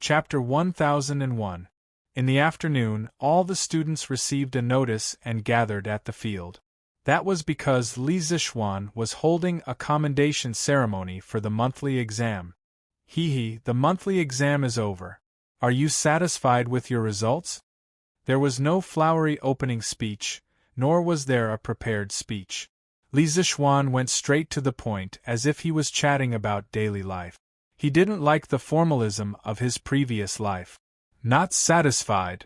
Chapter 1001. In the afternoon, all the students received a notice and gathered at the field. That was because Li Zishuan was holding a commendation ceremony for the monthly exam. The monthly exam is over. Are you satisfied with your results? There was no flowery opening speech, nor was there a prepared speech. Li Zishuan went straight to the point as if he was chatting about daily life. He didn't like the formalism of his previous life. Not satisfied.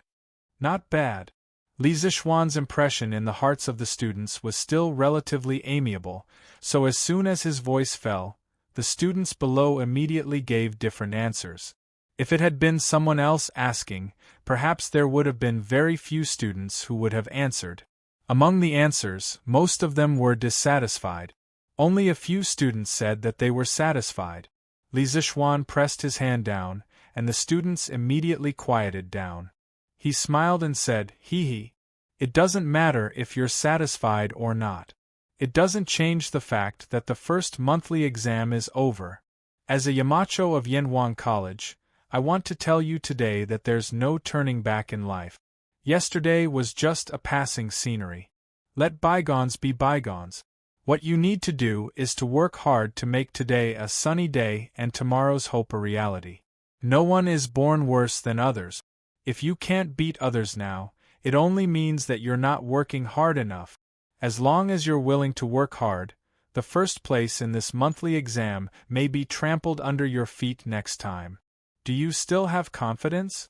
Not bad. Li Zishuan's impression in the hearts of the students was still relatively amiable, so as soon as his voice fell, the students below immediately gave different answers. If it had been someone else asking, perhaps there would have been very few students who would have answered. Among the answers, most of them were dissatisfied. Only a few students said that they were satisfied. Li Zishuan pressed his hand down, and the students immediately quieted down. He smiled and said, It doesn't matter if you're satisfied or not. It doesn't change the fact that the first monthly exam is over. As a Yamacho of Yanwang College, I want to tell you today that there's no turning back in life. Yesterday was just a passing scenery. Let bygones be bygones. What you need to do is to work hard to make today a sunny day and tomorrow's hope a reality. No one is born worse than others. If you can't beat others now, it only means that you're not working hard enough. As long as you're willing to work hard, the first place in this monthly exam may be trampled under your feet next time. Do you still have confidence?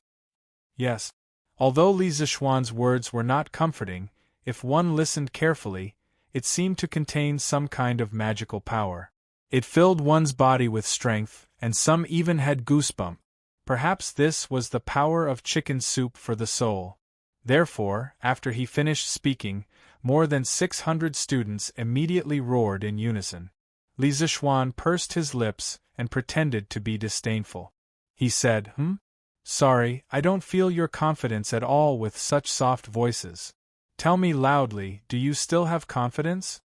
Yes. Although Li Zishuan's words were not comforting, if one listened carefully, it seemed to contain some kind of magical power. It filled one's body with strength, and some even had goosebumps. Perhaps this was the power of chicken soup for the soul. Therefore, after he finished speaking, more than 600 students immediately roared in unison. Li Zishuan pursed his lips and pretended to be disdainful. He said, Sorry, I don't feel your confidence at all with such soft voices. Tell me loudly, do you still have confidence?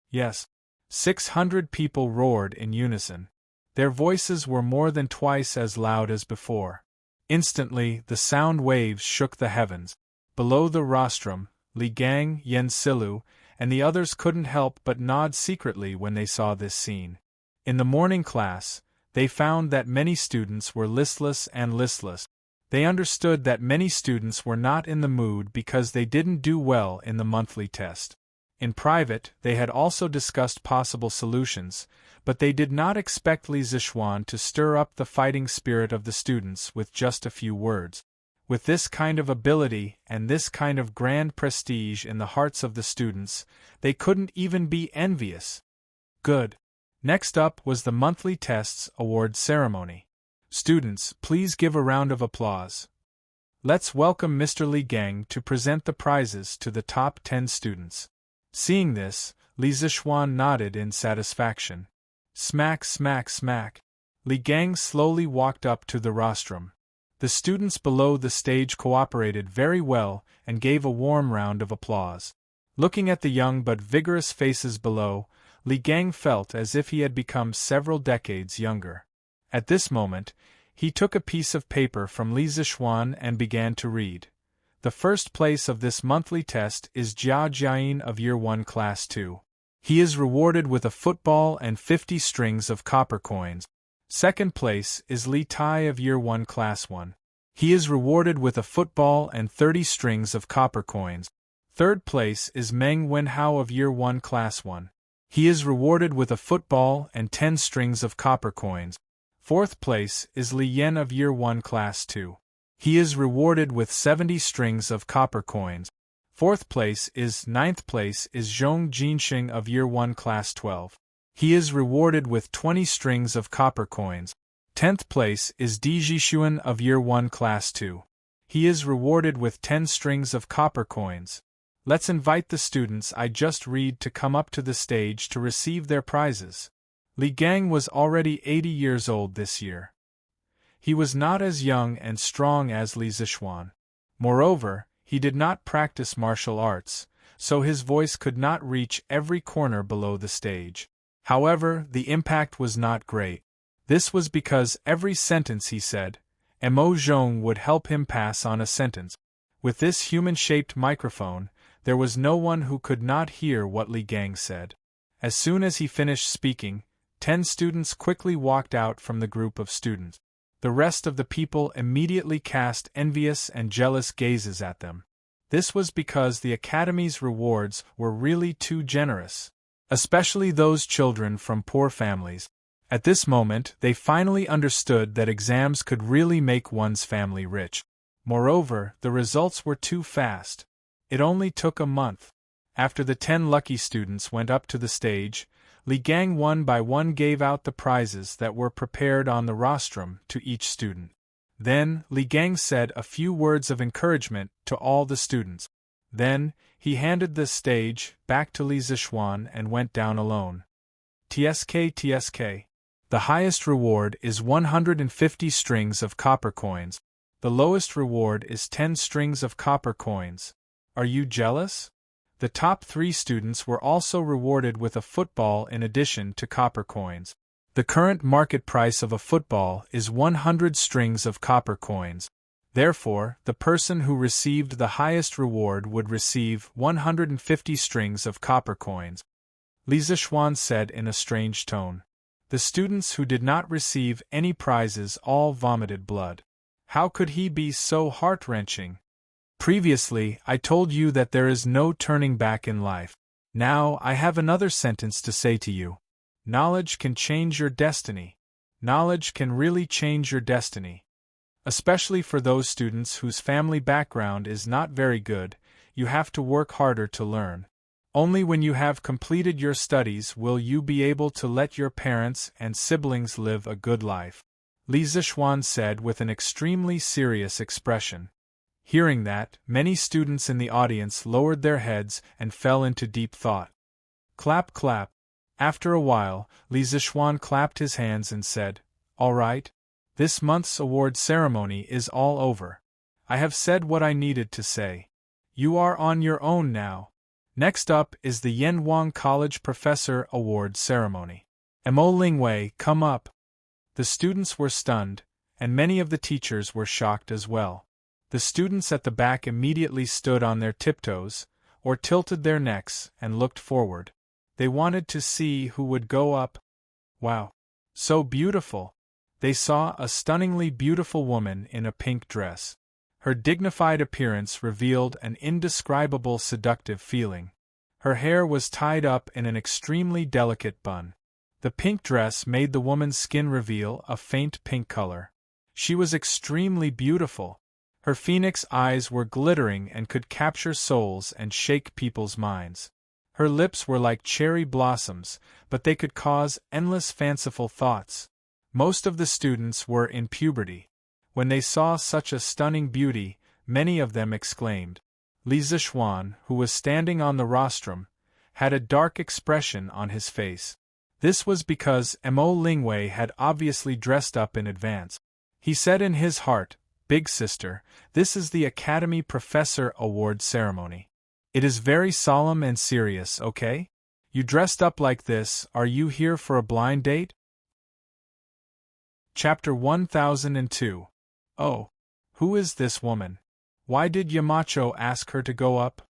Yes. 600 people roared in unison. Their voices were more than twice as loud as before. Instantly, the sound waves shook the heavens. Below the rostrum, Li Gang, Yen Silu, and the others couldn't help but nod secretly when they saw this scene. In the morning class, they found that many students were listless. They understood that many students were not in the mood because they didn't do well in the monthly test. In private, they had also discussed possible solutions, but they did not expect Li Zishuan to stir up the fighting spirit of the students with just a few words. With this kind of ability and this kind of grand prestige in the hearts of the students, they couldn't even be envious. Good. Next up was the monthly tests award ceremony. Students, please give a round of applause. Let's welcome Mr. Li Gang to present the prizes to the top 10 students. Seeing this, Li Zishuan nodded in satisfaction. Smack, smack, smack. Li Gang slowly walked up to the rostrum. The students below the stage cooperated very well and gave a warm round of applause. Looking at the young but vigorous faces below, Li Gang felt as if he had become several decades younger. At this moment, he took a piece of paper from Li Zishuan and began to read. The first place of this monthly test is Jia Jiayin of Year 1 Class 2. He is rewarded with a football and 50 strings of copper coins. Second place is Li Tai of Year 1 Class 1. He is rewarded with a football and 30 strings of copper coins. Third place is Meng Wenhao of Year 1 Class 1. He is rewarded with a football and 10 strings of copper coins. Fourth place is Li Yen of Year 1 Class 2. He is rewarded with 70 strings of copper coins. Ninth place is Zhong Jinxing of Year 1 Class 12. He is rewarded with 20 strings of copper coins. 10th place is Di Jishuan of Year 1 Class 2. He is rewarded with 10 strings of copper coins. Let's invite the students I just read to come up to the stage to receive their prizes. Li Gang was already 80 years old this year. He was not as young and strong as Li Zishuan. Moreover, he did not practice martial arts, so his voice could not reach every corner below the stage. However, the impact was not great. This was because every sentence he said, Mo Zhong would help him pass on a sentence. With this human-shaped microphone, there was no one who could not hear what Li Gang said. As soon as he finished speaking, 10 students quickly walked out from the group of students. The rest of the people immediately cast envious and jealous gazes at them. This was because the Academy's rewards were really too generous, especially those children from poor families. At this moment, they finally understood that exams could really make one's family rich. Moreover, the results were too fast. It only took a month. After the 10 lucky students went up to the stage, Li Gang one by one gave out the prizes that were prepared on the rostrum to each student. Then, Li Gang said a few words of encouragement to all the students. Then, he handed the stage back to Li Zixuan and went down alone. TSK. The highest reward is 150 strings of copper coins. The lowest reward is 10 strings of copper coins. Are you jealous? The top 3 students were also rewarded with a football in addition to copper coins. The current market price of a football is 100 strings of copper coins. Therefore, the person who received the highest reward would receive 150 strings of copper coins. Li Zixuan said in a strange tone. The students who did not receive any prizes all vomited blood. How could he be so heart-wrenching? Previously, I told you that there is no turning back in life. Now, I have another sentence to say to you. Knowledge can change your destiny. Knowledge can really change your destiny. Especially for those students whose family background is not very good, you have to work harder to learn. Only when you have completed your studies will you be able to let your parents and siblings live a good life. Li Zixuan said with an extremely serious expression. Hearing that, many students in the audience lowered their heads and fell into deep thought. Clap, clap. After a while, Li Zixuan clapped his hands and said, "All right. This month's award ceremony is all over. I have said what I needed to say. You are on your own now. Next up is the Yanwang College Professor Award Ceremony. Mo Lingwei, come up." The students were stunned, and many of the teachers were shocked as well. The students at the back immediately stood on their tiptoes, or tilted their necks and looked forward. They wanted to see who would go up. Wow! So beautiful! They saw a stunningly beautiful woman in a pink dress. Her dignified appearance revealed an indescribable seductive feeling. Her hair was tied up in an extremely delicate bun. The pink dress made the woman's skin reveal a faint pink color. She was extremely beautiful. Her phoenix eyes were glittering and could capture souls and shake people's minds. Her lips were like cherry blossoms, but they could cause endless fanciful thoughts. Most of the students were in puberty. When they saw such a stunning beauty, many of them exclaimed. Li Zixuan, who was standing on the rostrum, had a dark expression on his face. This was because Mo Lingwei had obviously dressed up in advance. He said in his heart, "Big sister, this is the Academy Professor Award Ceremony. It is very solemn and serious, okay? You dressed up like this, are you here for a blind date?" Chapter 1002. Oh. Who is this woman? Why did Yamacho ask her to go up?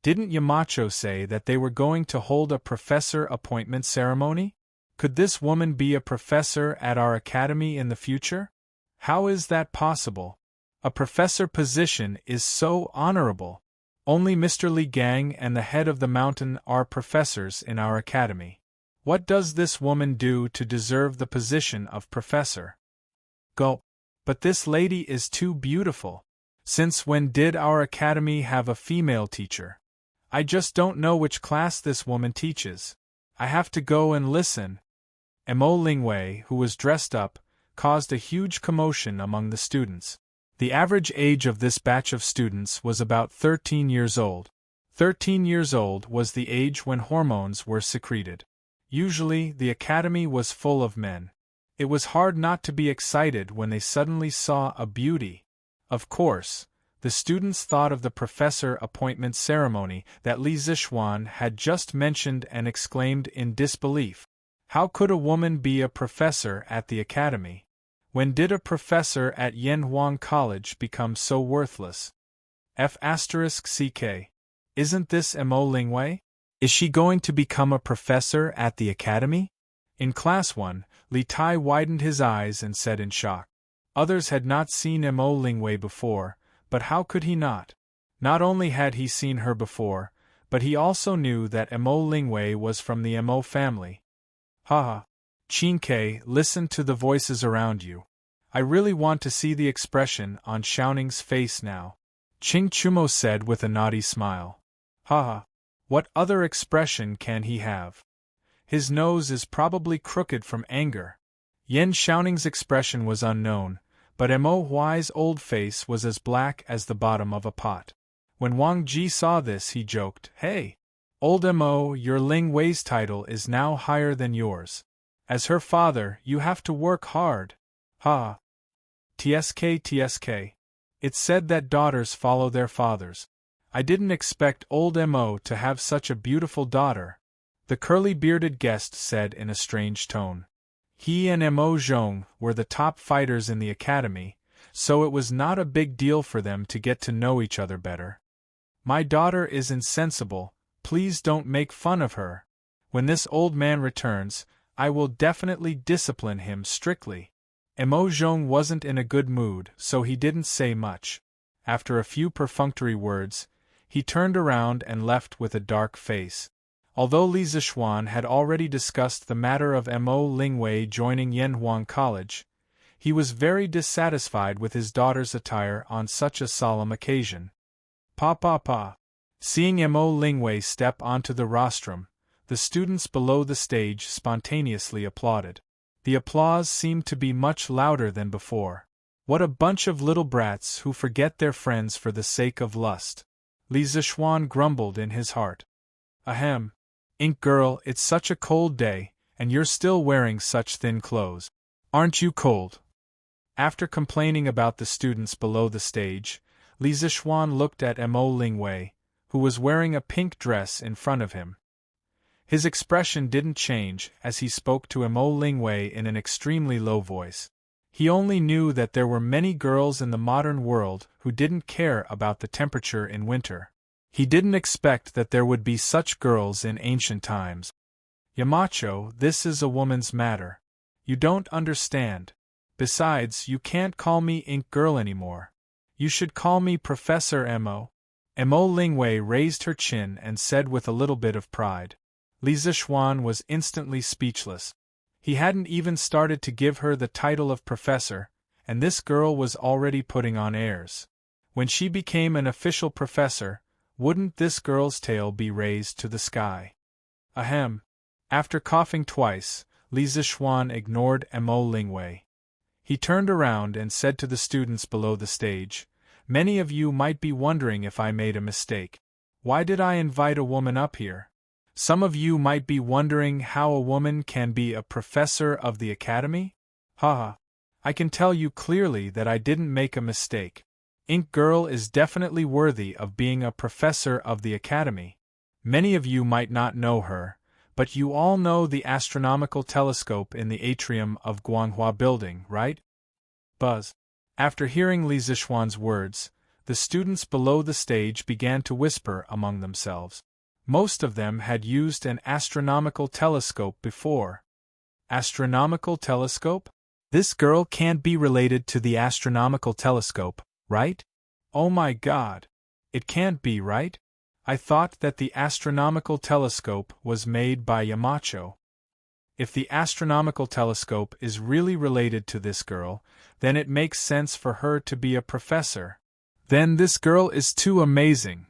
Didn't Yamacho say that they were going to hold a professor appointment ceremony? Could this woman be a professor at our academy in the future? How is that possible? A professor position is so honorable. Only Mr. Li Gang and the head of the mountain are professors in our academy. What does this woman do to deserve the position of professor? Go. But this lady is too beautiful. Since when did our academy have a female teacher? I just don't know which class this woman teaches. I have to go and listen. Mo Lingwei, who was dressed up, caused a huge commotion among the students. The average age of this batch of students was about 13 years old. 13 years old was the age when hormones were secreted. Usually, the academy was full of men. It was hard not to be excited when they suddenly saw a beauty. Of course, the students thought of the professor appointment ceremony that Li Zixuan had just mentioned and exclaimed in disbelief. How could a woman be a professor at the academy? When did a professor at Yanhuang College become so worthless? F***CK. Isn't this Mo Lingwei? Is she going to become a professor at the academy? In Class 1, Li Tai widened his eyes and said in shock. Others had not seen Mo Lingwei before, but how could he not? Not only had he seen her before, but he also knew that Mo Lingwei was from the Mo family. Haha. Qin-Ke, listen to the voices around you. I really want to see the expression on Xiaoning's face now. Qing Chumo said with a naughty smile. Haha. What other expression can he have? His nose is probably crooked from anger. Yan Xiaoning's expression was unknown, but Mo Huai's old face was as black as the bottom of a pot. When Wang Ji saw this, he joked, Hey! Old Mo, your Ling Wei's title is now higher than yours. As her father, you have to work hard. Ha! TSK. It's said that daughters follow their fathers. I didn't expect old Mo to have such a beautiful daughter, the curly-bearded guest said in a strange tone. He and Mo Zhong were the top fighters in the academy, so it was not a big deal for them to get to know each other better. My daughter is insensible, please don't make fun of her. When this old man returns, I will definitely discipline him strictly. Mo Zhong wasn't in a good mood, so he didn't say much. After a few perfunctory words, he turned around and left with a dark face. Although Li Zixuan had already discussed the matter of Mo Lingwei joining Yanhuang College, he was very dissatisfied with his daughter's attire on such a solemn occasion. Pa. Seeing Mo Lingwei step onto the rostrum, the students below the stage spontaneously applauded. The applause seemed to be much louder than before. What a bunch of little brats who forget their friends for the sake of lust. Li Zixuan grumbled in his heart. Ahem. Ink girl, it's such a cold day, and you're still wearing such thin clothes. Aren't you cold? After complaining about the students below the stage, Li Zixuan looked at Mo Lingwei, who was wearing a pink dress in front of him. His expression didn't change as he spoke to Mo Lingwei in an extremely low voice. He only knew that there were many girls in the modern world who didn't care about the temperature in winter. He didn't expect that there would be such girls in ancient times. Yamacho, this is a woman's matter. You don't understand. Besides, you can't call me Ink Girl anymore. You should call me Professor Mo. Mo Lingwei raised her chin and said with a little bit of pride. Li Zixuan was instantly speechless. He hadn't even started to give her the title of professor, and this girl was already putting on airs. When she became an official professor, wouldn't this girl's tail be raised to the sky? Ahem. After coughing twice, Li Zixuan ignored Mo Lingwei. He turned around and said to the students below the stage, Many of you might be wondering if I made a mistake. Why did I invite a woman up here? Some of you might be wondering how a woman can be a professor of the academy? Haha. I can tell you clearly that I didn't make a mistake. Ink Girl is definitely worthy of being a professor of the academy. Many of you might not know her, but you all know the astronomical telescope in the atrium of Guanghua Building, right? Buzz. After hearing Li Zixuan's words, the students below the stage began to whisper among themselves. Most of them had used an astronomical telescope before. Astronomical telescope? This girl can't be related to the astronomical telescope, right? Oh my God! It can't be, right? I thought that the astronomical telescope was made by Yamacho. If the astronomical telescope is really related to this girl, then it makes sense for her to be a professor. Then this girl is too amazing.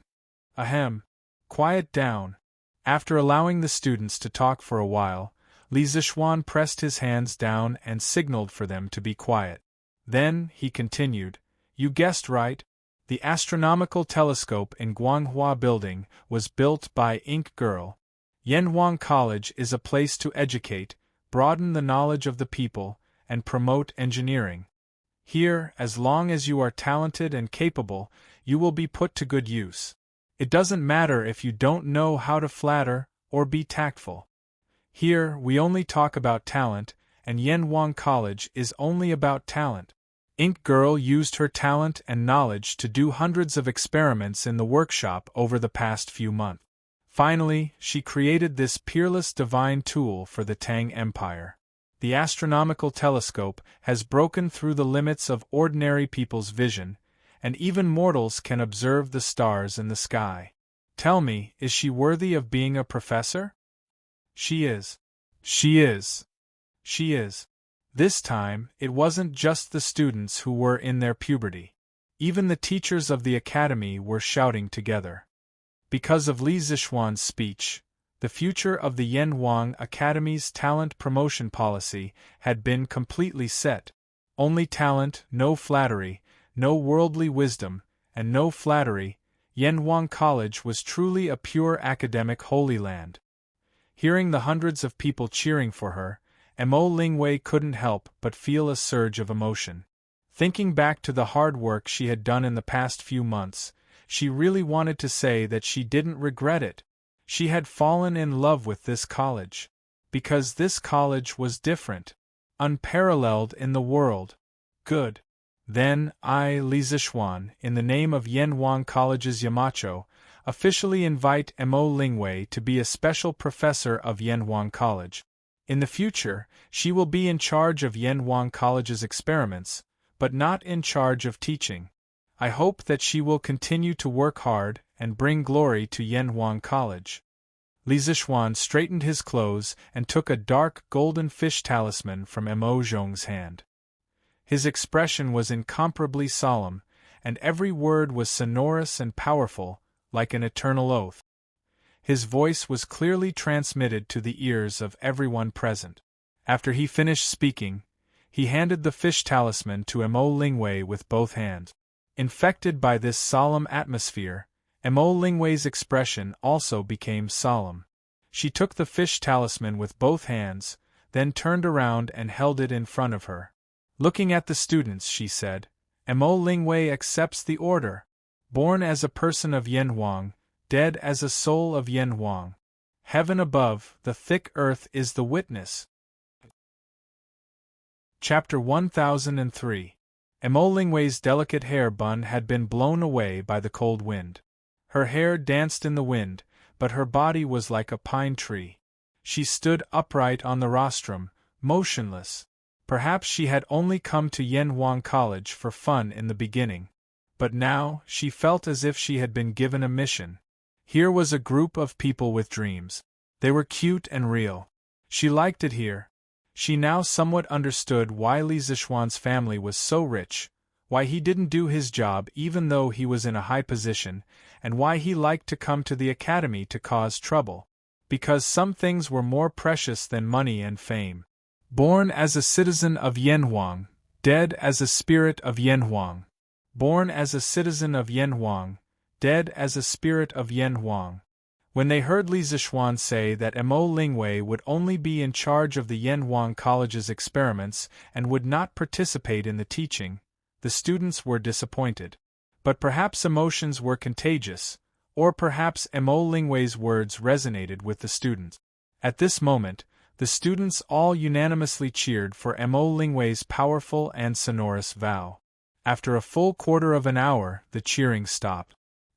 Ahem. Quiet down. After allowing the students to talk for a while, Li Zixuan pressed his hands down and signaled for them to be quiet. Then, he continued, You guessed right. The astronomical telescope in Guanghua Building was built by Ink Girl. Yanhuang College is a place to educate, broaden the knowledge of the people, and promote engineering. Here, as long as you are talented and capable, you will be put to good use. It doesn't matter if you don't know how to flatter or be tactful. Here, we only talk about talent, and Yanwang College is only about talent. Ink Girl used her talent and knowledge to do hundreds of experiments in the workshop over the past few months. Finally, she created this peerless divine tool for the Tang Empire. The astronomical telescope has broken through the limits of ordinary people's vision, and even mortals can observe the stars in the sky. Tell me, is she worthy of being a professor? She is. She is. She is. This time, it wasn't just the students who were in their puberty. Even the teachers of the academy were shouting together. Because of Li Zixuan's speech, the future of the Yanwang Academy's talent promotion policy had been completely set. Only talent, no flattery, no worldly wisdom, and no flattery. Yanwang College was truly a pure academic holy land. Hearing the hundreds of people cheering for her, Mo Lingwei couldn't help but feel a surge of emotion. Thinking back to the hard work she had done in the past few months, she really wanted to say that she didn't regret it. She had fallen in love with this college. Because this college was different. Unparalleled in the world. Good. Then, I, Li Zixuan, in the name of Yanwang College's Yamacho, officially invite Mo Lingwei to be a special professor of Yanwang College. In the future, she will be in charge of Yanwang College's experiments, but not in charge of teaching. I hope that she will continue to work hard and bring glory to Yanwang College. Li Zixuan straightened his clothes and took a dark golden fish talisman from Mo Zhong's hand. His expression was incomparably solemn, and every word was sonorous and powerful, like an eternal oath. His voice was clearly transmitted to the ears of everyone present. After he finished speaking, he handed the fish talisman to Mo Lingwei with both hands. Infected by this solemn atmosphere, Mo Lingwei's expression also became solemn. She took the fish talisman with both hands, then turned around and held it in front of her. Looking at the students, she said, Mo Lingwei accepts the order. Born as a person of Yanwang, dead as a soul of Yanwang. Heaven above, the thick earth is the witness. Chapter 1003. Mo Lingwei's delicate hair bun had been blown away by the cold wind. Her hair danced in the wind, but her body was like a pine tree. She stood upright on the rostrum, motionless. Perhaps she had only come to Yanwang College for fun in the beginning. But now, she felt as if she had been given a mission. Here was a group of people with dreams. They were cute and real. She liked it here. She now somewhat understood why Li Zixuan's family was so rich, why he didn't do his job even though he was in a high position, and why he liked to come to the academy to cause trouble. Because some things were more precious than money and fame. Born as a citizen of Yanwang, dead as a spirit of Yanwang. Born as a citizen of Yanwang, dead as a spirit of Yanwang. When they heard Li Zixuan say that Mo Lingwei would only be in charge of the Yanwang College's experiments and would not participate in the teaching, the students were disappointed. But perhaps emotions were contagious, or perhaps Mo Lingwei's words resonated with the students. At this moment, the students all unanimously cheered for Mo Lingwei's powerful and sonorous vow. After a full quarter of an hour, the cheering stopped.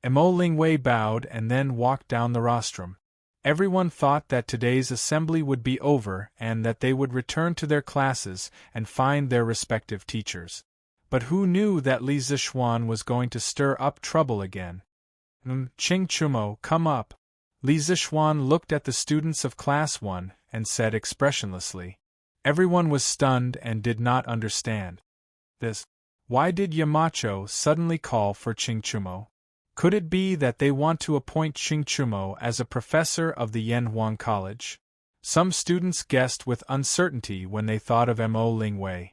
Mo Lingwei bowed and then walked down the rostrum. Everyone thought that today's assembly would be over and that they would return to their classes and find their respective teachers. But who knew that Li Zixuan was going to stir up trouble again? Ching Chumo, come up. Li Zixuan looked at the students of Class 1 and said expressionlessly. Everyone was stunned and did not understand this. Why did Yamacho suddenly call for Ching Chumo? Could it be that they want to appoint Ching Chumo as a professor of the Yanwang College? Some students guessed with uncertainty when they thought of Mo Lingwei.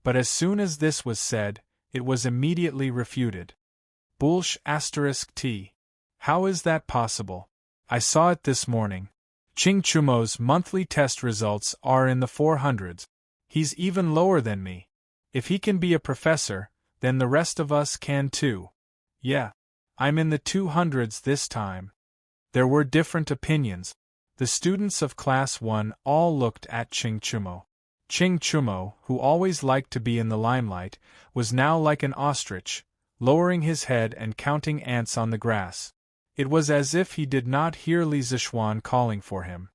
But as soon as this was said, it was immediately refuted. Bullsh *T. How is that possible? I saw it this morning. Ching Chumo's monthly test results are in the 400s. He's even lower than me. If he can be a professor, then the rest of us can too. Yeah. I'm in the 200s this time. There were different opinions. The students of Class 1 all looked at Ching Chumo. Ching Chumo, who always liked to be in the limelight, was now like an ostrich, lowering his head and counting ants on the grass. It was as if he did not hear Li Zixuan calling for him.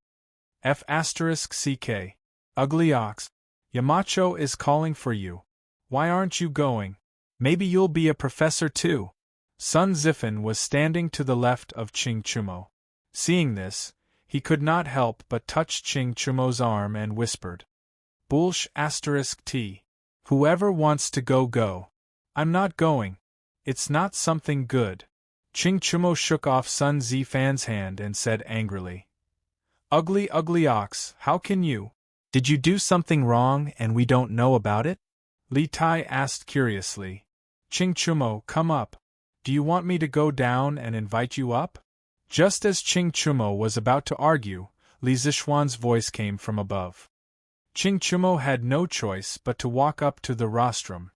F***ck. Ugly ox. Yamacho is calling for you. Why aren't you going? Maybe you'll be a professor too. Sun Zifan was standing to the left of Ching Chumo. Seeing this, he could not help but touch Ching Chumo's arm and whispered. Bullsh***. Whoever wants to go, go. I'm not going. It's not something good. Ching Chumo shook off Sun Zifan's hand and said angrily. Ugly ox, how can you? Did you do something wrong and we don't know about it? Li Tai asked curiously. Ching Chumo, come up. Do you want me to go down and invite you up? Just as Ching Chumo was about to argue, Li Zixuan's voice came from above. Ching Chumo had no choice but to walk up to the rostrum.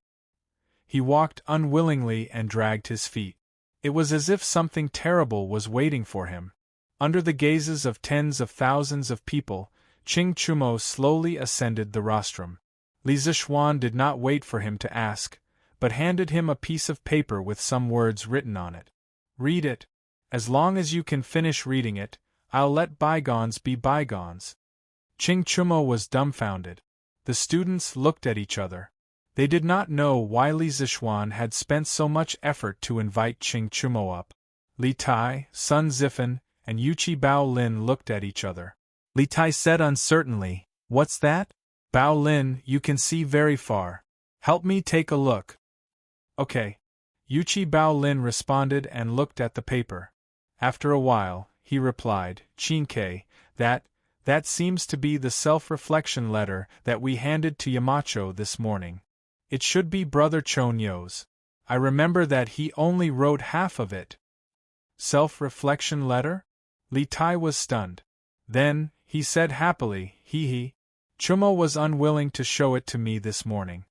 He walked unwillingly and dragged his feet. It was as if something terrible was waiting for him. Under the gazes of tens of thousands of people, Ching Chumo slowly ascended the rostrum. Li Zixuan did not wait for him to ask, but handed him a piece of paper with some words written on it. Read it. As long as you can finish reading it, I'll let bygones be bygones. Ching Chumo was dumbfounded. The students looked at each other. They did not know why Li Zixuan had spent so much effort to invite Ching Chumo up. Li Tai, Sun Zifan, and Yuchi Bao Lin looked at each other. Li Tai said uncertainly, What's that? Bao Lin, you can see very far. Help me take a look. Okay. Yuchi Bao Lin responded and looked at the paper. After a while, he replied, Chinke, that seems to be the self-reflection letter that we handed to Yamacho this morning. It should be Brother Chonyo's. I remember that he only wrote half of it. Self-reflection letter? Li Tai was stunned. Then, he said happily, hee. Chumo was unwilling to show it to me this morning.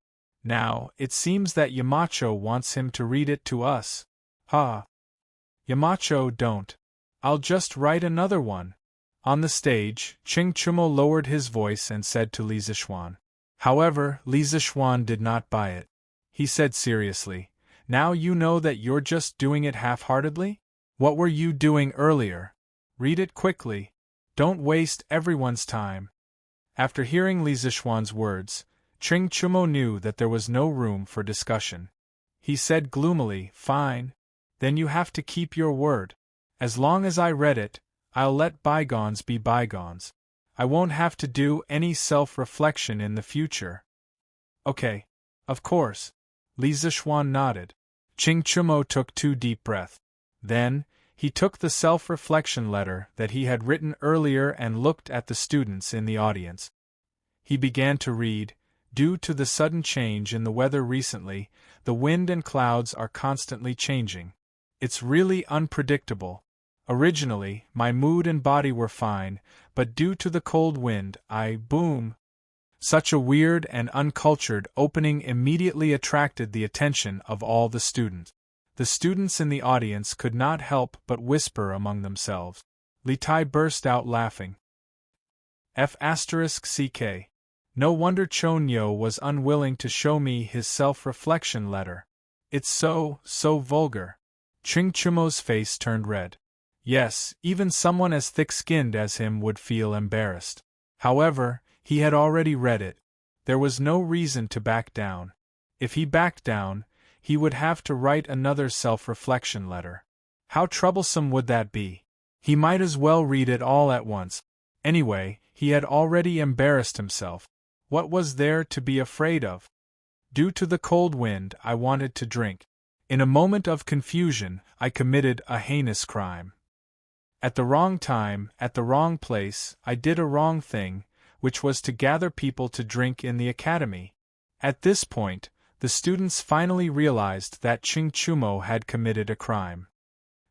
Now, it seems that Yamacho wants him to read it to us. Ha! Yamacho, don't. I'll just write another one. On the stage, Ching Chumo lowered his voice and said to Li Zixuan. However, Li Zixuan did not buy it. He said seriously, Now you know that you're just doing it half-heartedly? What were you doing earlier? Read it quickly. Don't waste everyone's time. After hearing Li Zixuan's words, Ching Chumo knew that there was no room for discussion. He said gloomily, Fine. Then you have to keep your word. As long as I read it, I'll let bygones be bygones. I won't have to do any self-reflection in the future. Okay. Of course. Li Zixuan nodded. Ching Chumo took 2 deep breaths. Then, he took the self-reflection letter that he had written earlier and looked at the students in the audience. He began to read, Due to the sudden change in the weather recently, the wind and clouds are constantly changing. It's really unpredictable. Originally, my mood and body were fine, but due to the cold wind, boom. Such a weird and uncultured opening immediately attracted the attention of all the students. The students in the audience could not help but whisper among themselves. Li Tai burst out laughing. F***ck. No wonder Chonyo was unwilling to show me his self-reflection letter. It's so vulgar. Ching Chumo's face turned red. Yes, even someone as thick-skinned as him would feel embarrassed. However, he had already read it. There was no reason to back down. If he backed down, he would have to write another self-reflection letter. How troublesome would that be? He might as well read it all at once. Anyway, he had already embarrassed himself. What was there to be afraid of? Due to the cold wind, I wanted to drink. In a moment of confusion, I committed a heinous crime. At the wrong time, at the wrong place, I did a wrong thing, which was to gather people to drink in the academy. At this point, the students finally realized that Ching Chumo had committed a crime.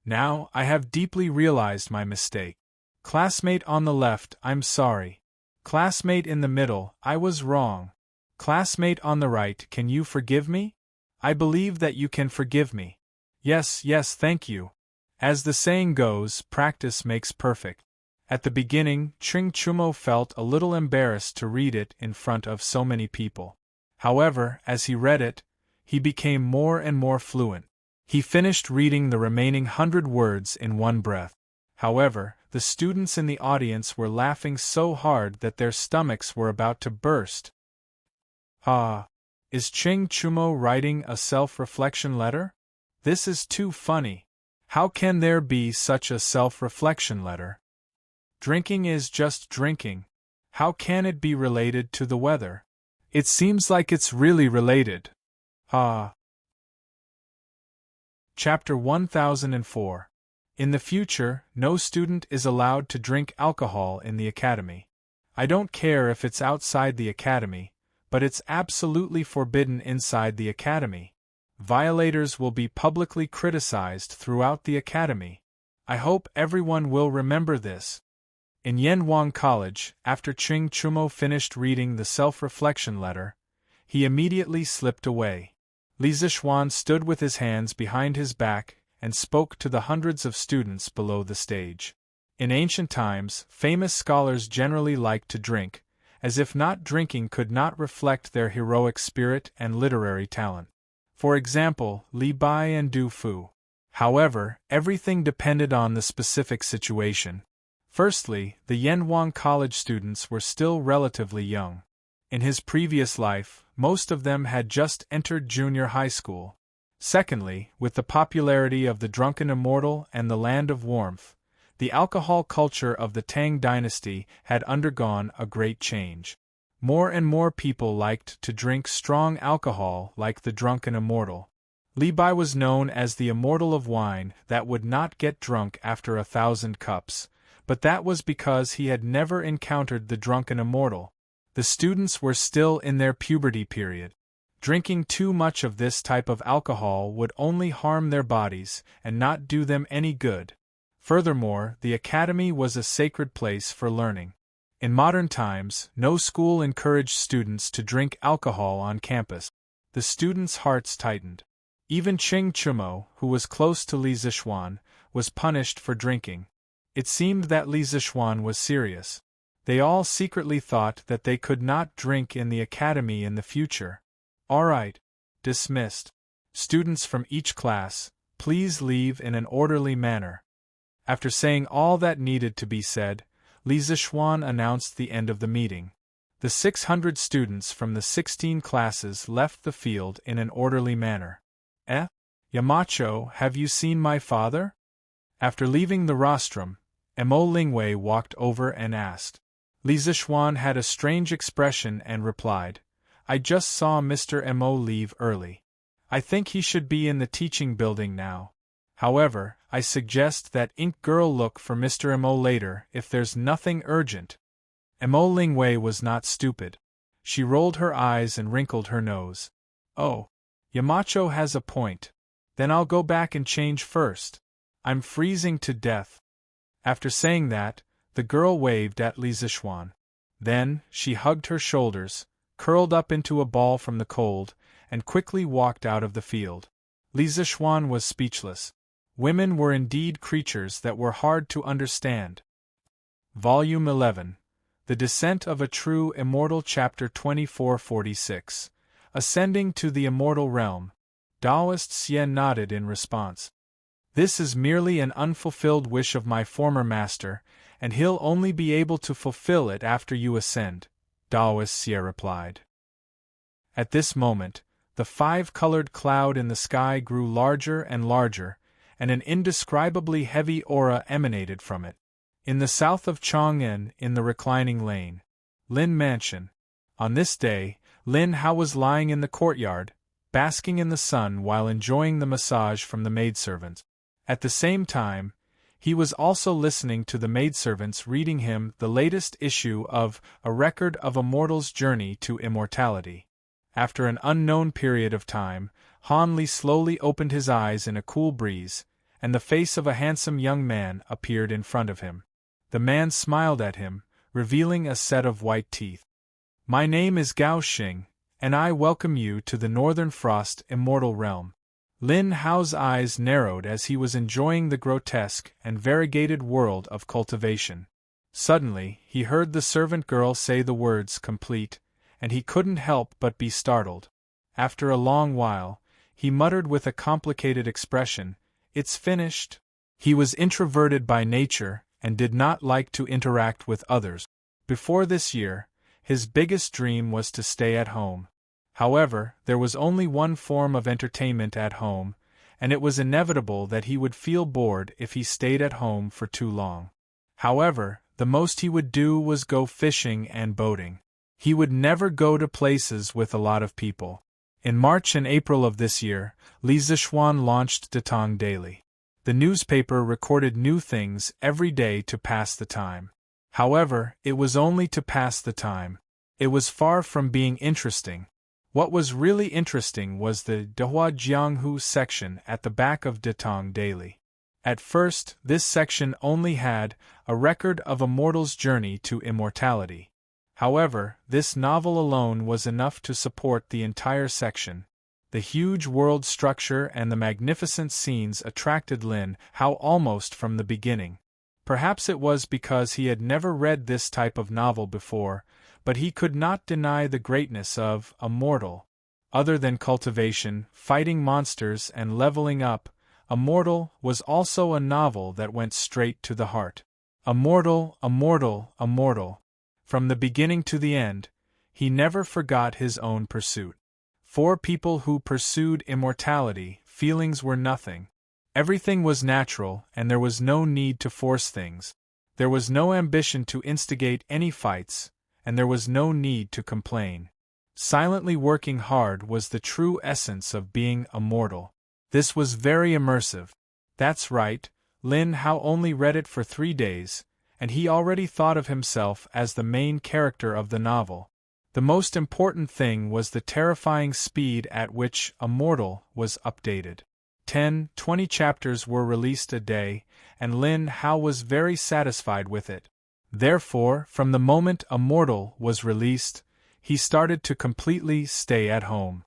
Now, I have deeply realized my mistake. Classmate on the left, I'm sorry. Classmate in the middle, I was wrong. Classmate on the right, can you forgive me? I believe that you can forgive me. Yes, thank you. As the saying goes, practice makes perfect. At the beginning, Ching Chumo felt a little embarrassed to read it in front of so many people. However, as he read it, he became more and more fluent. He finished reading the remaining 100 words in one breath. However, the students in the audience were laughing so hard that their stomachs were about to burst. Ah! Is Ching Chumo writing a self-reflection letter? This is too funny. How can there be such a self-reflection letter? Drinking is just drinking. How can it be related to the weather? It seems like it's really related. Ah. Chapter 1004. In the future, no student is allowed to drink alcohol in the academy. I don't care if it's outside the academy, but it's absolutely forbidden inside the academy. Violators will be publicly criticized throughout the academy. I hope everyone will remember this. In Yenwang College, after Ching Chumo finished reading the self-reflection letter, he immediately slipped away. Li Zixuan stood with his hands behind his back and spoke to the hundreds of students below the stage. In ancient times, famous scholars generally liked to drink, as if not drinking could not reflect their heroic spirit and literary talent. For example, Li Bai and Du Fu. However, everything depended on the specific situation. Firstly, the Yenwang College students were still relatively young. In his previous life, most of them had just entered junior high school. Secondly, with the popularity of the Drunken Immortal and the Land of Warmth, the alcohol culture of the Tang Dynasty had undergone a great change. More and more people liked to drink strong alcohol like the Drunken Immortal. Li Bai was known as the Immortal of Wine that would not get drunk after 1,000 cups, but that was because he had never encountered the Drunken Immortal. The students were still in their puberty period. Drinking too much of this type of alcohol would only harm their bodies and not do them any good. Furthermore, the academy was a sacred place for learning. In modern times, no school encouraged students to drink alcohol on campus. The students' hearts tightened. Even Ching Chumo, who was close to Li Zixuan, was punished for drinking. It seemed that Li Zixuan was serious. They all secretly thought that they could not drink in the academy in the future. All right. Dismissed. Students from each class, please leave in an orderly manner. After saying all that needed to be said, Li Zixuan announced the end of the meeting. The 600 students from the 16 classes left the field in an orderly manner. Yamacho, have you seen my father? After leaving the rostrum, Mo Lingwei walked over and asked. Li Zixuan had a strange expression and replied, I just saw Mr. Mo leave early. I think he should be in the teaching building now. However, I suggest that Ink Girl look for Mr. Mo later if there's nothing urgent. Mo Lingwei was not stupid. She rolled her eyes and wrinkled her nose. Oh, Yamacho has a point. Then I'll go back and change first. I'm freezing to death. After saying that, the girl waved at Li Zixuan. Then, she hugged her shoulders, curled up into a ball from the cold, and quickly walked out of the field. Li Zixuan was speechless. Women were indeed creatures that were hard to understand. Volume 11. The Descent of a True Immortal Chapter 2446. Ascending to the Immortal Realm. Taoist Xian nodded in response. This is merely an unfulfilled wish of my former master, and he'll only be able to fulfill it after you ascend, Taoist Xie replied. At this moment, the 5-colored cloud in the sky grew larger and larger, and an indescribably heavy aura emanated from it. In the south of Chang'an, in the reclining lane, Lin Mansion. On this day, Lin Hao was lying in the courtyard, basking in the sun while enjoying the massage from the maidservants. At the same time, he was also listening to the maidservants reading him the latest issue of A Record of a Mortal's Journey to Immortality. After an unknown period of time, Han Li slowly opened his eyes in a cool breeze, and the face of a handsome young man appeared in front of him. The man smiled at him, revealing a set of white teeth. My name is Gao Xing, and I welcome you to the Northern Frost Immortal Realm. Lin Hao's eyes narrowed as he was enjoying the grotesque and variegated world of cultivation. Suddenly, he heard the servant girl say the words complete, and he couldn't help but be startled. After a long while, he muttered with a complicated expression, "It's finished." He was introverted by nature, and did not like to interact with others. Before this year, his biggest dream was to stay at home. However, there was only one form of entertainment at home, and it was inevitable that he would feel bored if he stayed at home for too long. However, the most he would do was go fishing and boating. He would never go to places with a lot of people. In March and April of this year, Li Zixuan launched the Tang Daily. The newspaper recorded new things every day to pass the time. However, it was only to pass the time. It was far from being interesting. What was really interesting was the Dehua Jianghu section at the back of the Tang Daily. At first, this section only had a record of a mortal's journey to immortality. However, this novel alone was enough to support the entire section. The huge world structure and the magnificent scenes attracted Lin Hao almost from the beginning. Perhaps it was because he had never read this type of novel before, but he could not deny the greatness of Immortal. Other than cultivation, fighting monsters and leveling up, Immortal was also a novel that went straight to the heart. Immortal, immortal, immortal. From the beginning to the end, he never forgot his own pursuit. For people who pursued immortality, feelings were nothing. Everything was natural, and there was no need to force things. There was no ambition to instigate any fights, and there was no need to complain. Silently working hard was the true essence of being immortal. This was very immersive. That's right, Lin Hao only read it for 3 days, and he already thought of himself as the main character of the novel. The most important thing was the terrifying speed at which Immortal was updated. 10-20 chapters were released a day, and Lin Hao was very satisfied with it. Therefore, from the moment Immortal was released, he started to completely stay at home.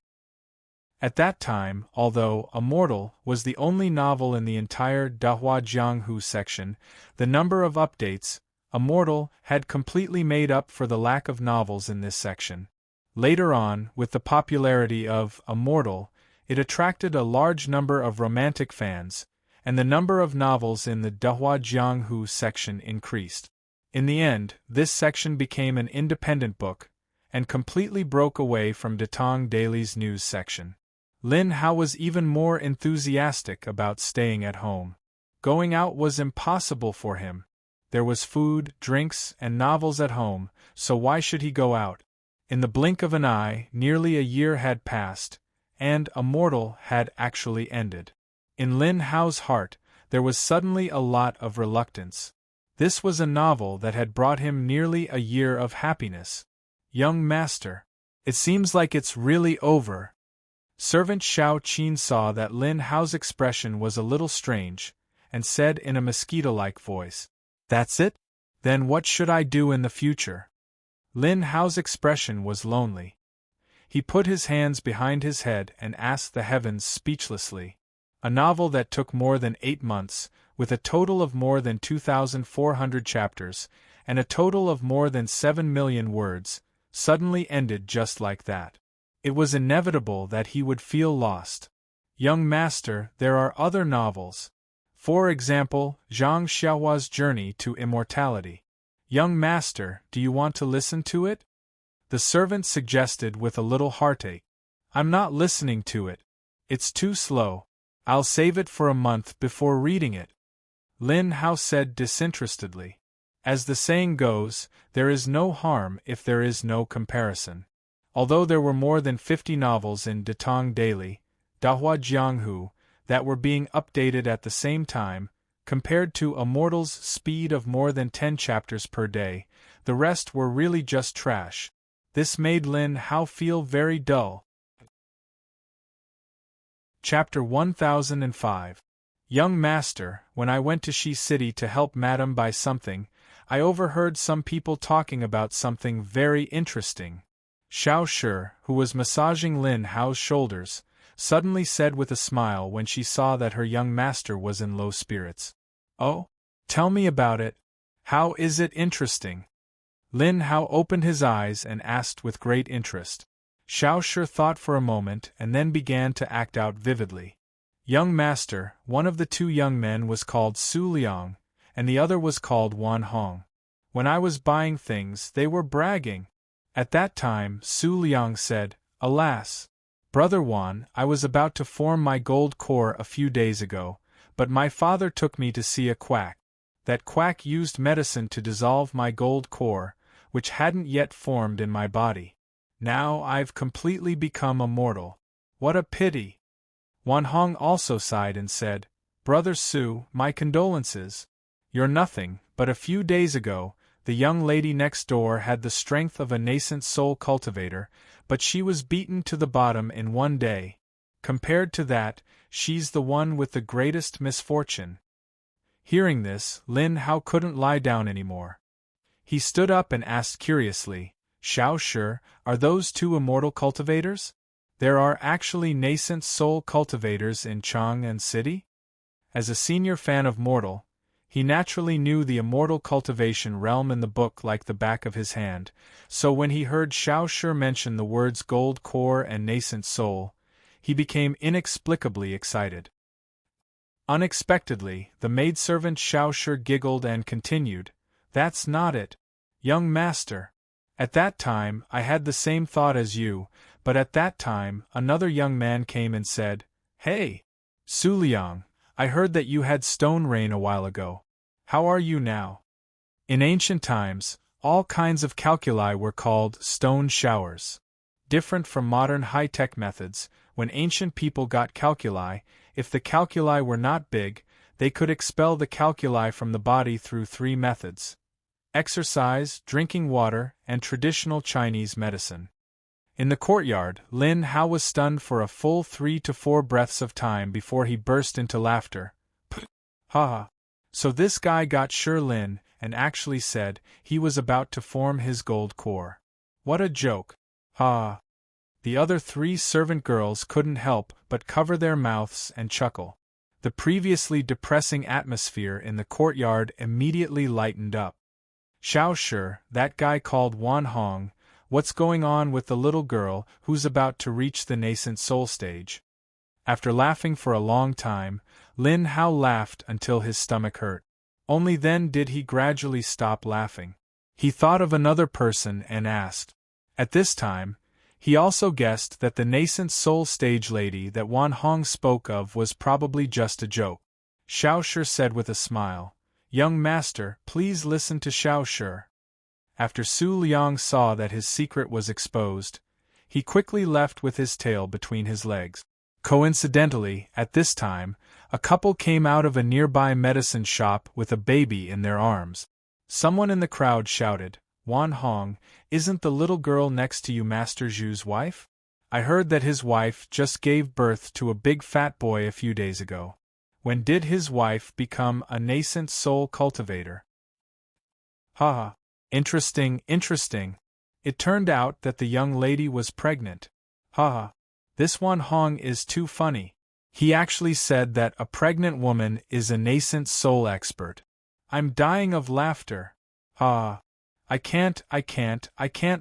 At that time, although Immortal was the only novel in the entire Dahua Jianghu section, the number of updates, Immortal had completely made up for the lack of novels in this section. Later on, with the popularity of Immortal, it attracted a large number of romantic fans, and the number of novels in the Dahua Jianghu section increased. In the end, this section became an independent book, and completely broke away from Tang Daily's news section. Lin Hao was even more enthusiastic about staying at home. Going out was impossible for him. There was food, drinks, and novels at home, so why should he go out? In the blink of an eye, nearly a year had passed, and Immortal had actually ended. In Lin Hao's heart, there was suddenly a lot of reluctance. This was a novel that had brought him nearly a year of happiness. Young master, it seems like it's really over. Servant Xiao Qin saw that Lin Hao's expression was a little strange, and said in a mosquito-like voice, "That's it? Then what should I do in the future?" Lin Hao's expression was lonely. He put his hands behind his head and asked the heavens speechlessly. A novel that took more than 8 months, with a total of more than 2,400 chapters, and a total of more than 7 million words, suddenly ended just like that. It was inevitable that he would feel lost. Young master, there are other novels. For example, Zhang Xiaohua's Journey to Immortality. Young master, do you want to listen to it? The servant suggested with a little heartache. I'm not listening to it. It's too slow. I'll save it for a month before reading it. Lin Hao said disinterestedly. As the saying goes, there is no harm if there is no comparison. Although there were more than 50 novels in Tang Daily, Dahua Jianghu, that were being updated at the same time, compared to Immortal's speed of more than 10 chapters per day, the rest were really just trash. This made Lin Hao feel very dull. Chapter 1005. Young master, when I went to Shi City to help Madame buy something, I overheard some people talking about something very interesting. Xiao Shi, who was massaging Lin Hao's shoulders, suddenly said with a smile when she saw that her young master was in low spirits. "Oh? Tell me about it. How is it interesting? Lin Hao opened his eyes and asked with great interest. Xiao Shi thought for a moment and then began to act out vividly. Young master, one of the two young men was called Su Liang, and the other was called Wan Hong. When I was buying things, they were bragging. At that time, Su Liang said, Alas! Brother Wan, I was about to form my gold core a few days ago, but my father took me to see a quack. That quack used medicine to dissolve my gold core, which hadn't yet formed in my body. Now I've completely become a mortal. What a pity! Wan Hong also sighed and said, Brother Su, my condolences. You're nothing, but a few days ago, the young lady next door had the strength of a nascent soul cultivator, but she was beaten to the bottom in one day. Compared to that, she's the one with the greatest misfortune. Hearing this, Lin Hao couldn't lie down anymore. He stood up and asked curiously, Xiao Shi, are those two immortal cultivators? There are actually nascent soul cultivators in Chang'an City? As a senior fan of Mortal, he naturally knew the immortal cultivation realm in the book like the back of his hand, so when he heard Xiao Shi mention the words gold core and nascent soul, he became inexplicably excited. Unexpectedly, the maidservant Xiao Shi giggled and continued, That's not it, young master. At that time, I had the same thought as you, but at that time, another young man came and said, Hey, Su Liang, I heard that you had stone rain a while ago. How are you now? In ancient times, all kinds of calculi were called stone showers. Different from modern high-tech methods, when ancient people got calculi, if the calculi were not big, they could expel the calculi from the body through 3 methods: exercise, drinking water, and traditional Chinese medicine. In the courtyard, Lin Hao was stunned for a full 3 to 4 breaths of time before he burst into laughter. Pah! Ha! So this guy got Shi Lin, and actually said he was about to form his gold core. What a joke! Ha! The other 3 servant girls couldn't help but cover their mouths and chuckle. The previously depressing atmosphere in the courtyard immediately lightened up. Xiao Shi, that guy called Wan Hong, what's going on with the little girl who's about to reach the nascent soul stage? After laughing for a long time, Lin Hao laughed until his stomach hurt. Only then did he gradually stop laughing. He thought of another person and asked. At this time, he also guessed that the nascent soul stage lady that Wan Hong spoke of was probably just a joke. Xiao Shi said with a smile, Young master, please listen to Xiao Shi. After Su Liang saw that his secret was exposed, he quickly left with his tail between his legs. Coincidentally, at this time, a couple came out of a nearby medicine shop with a baby in their arms. Someone in the crowd shouted, Wan Hong, isn't the little girl next to you Master Zhu's wife? I heard that his wife just gave birth to a big fat boy a few days ago. When did his wife become a nascent soul cultivator? Haha. Interesting, interesting. It turned out that the young lady was pregnant. Haha. This Wan Hong is too funny. He actually said that a pregnant woman is a nascent soul expert. I'm dying of laughter. Ha! I can't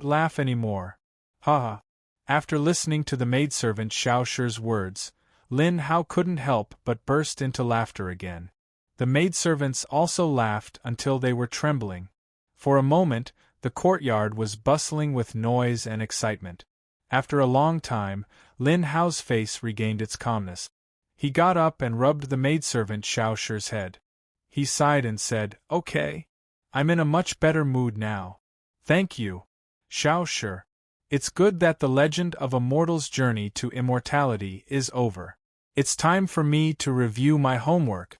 laugh anymore. Ha! After listening to the maidservant Xiao Shi's words, Lin Hao couldn't help but burst into laughter again. The maidservants also laughed until they were trembling. For a moment, the courtyard was bustling with noise and excitement. After a long time, Lin Hao's face regained its calmness. He got up and rubbed the maidservant Xiao Shi's head. He sighed and said, Okay. I'm in a much better mood now. Thank you, Xiao Shi. It's good that the legend of a mortal's journey to immortality is over. It's time for me to review my homework.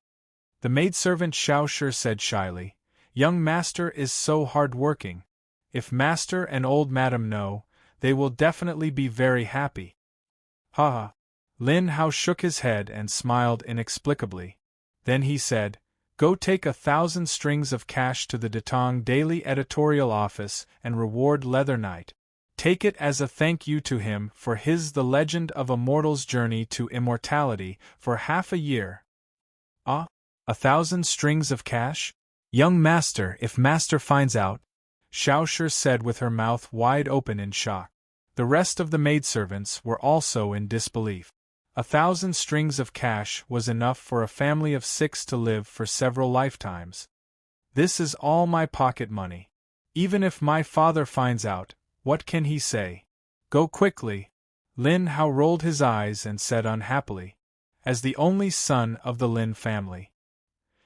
The maidservant Xiao Shi said shyly, Young master is so hard-working. If master and old madam know, they will definitely be very happy. Ha ha. Lin Hao shook his head and smiled inexplicably. Then he said, Go take 1,000 strings of cash to the Datong Daily Editorial Office and reward Leather Knight. Take it as a thank you to him for his The Legend of a Mortal's Journey to Immortality for half a year. Ah? 1,000 strings of cash? Young master, if master finds out, Xiaoshi said with her mouth wide open in shock. The rest of the maidservants were also in disbelief. 1,000 strings of cash was enough for a family of 6 to live for several lifetimes. This is all my pocket money. Even if my father finds out, what can he say? Go quickly. Lin Hao rolled his eyes and said unhappily. As the only son of the Lin family,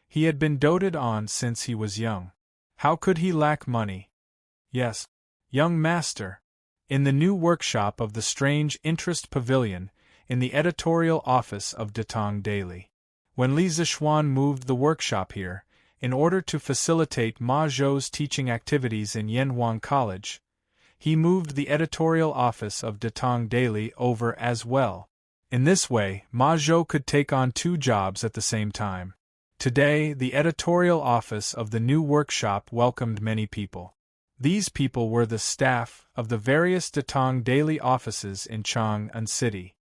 he had been doted on since he was young. How could he lack money? Yes, young master. In the new workshop of the Strange Interest Pavilion, in the editorial office of Tang Daily. When Li Zixuan moved the workshop here, in order to facilitate Ma Zhou's teaching activities in Yanhuang College, he moved the editorial office of Tang Daily over as well. In this way, Ma Zhou could take on 2 jobs at the same time. Today, the editorial office of the new workshop welcomed many people. These people were the staff of the various Tang Daily offices in Chang'an City.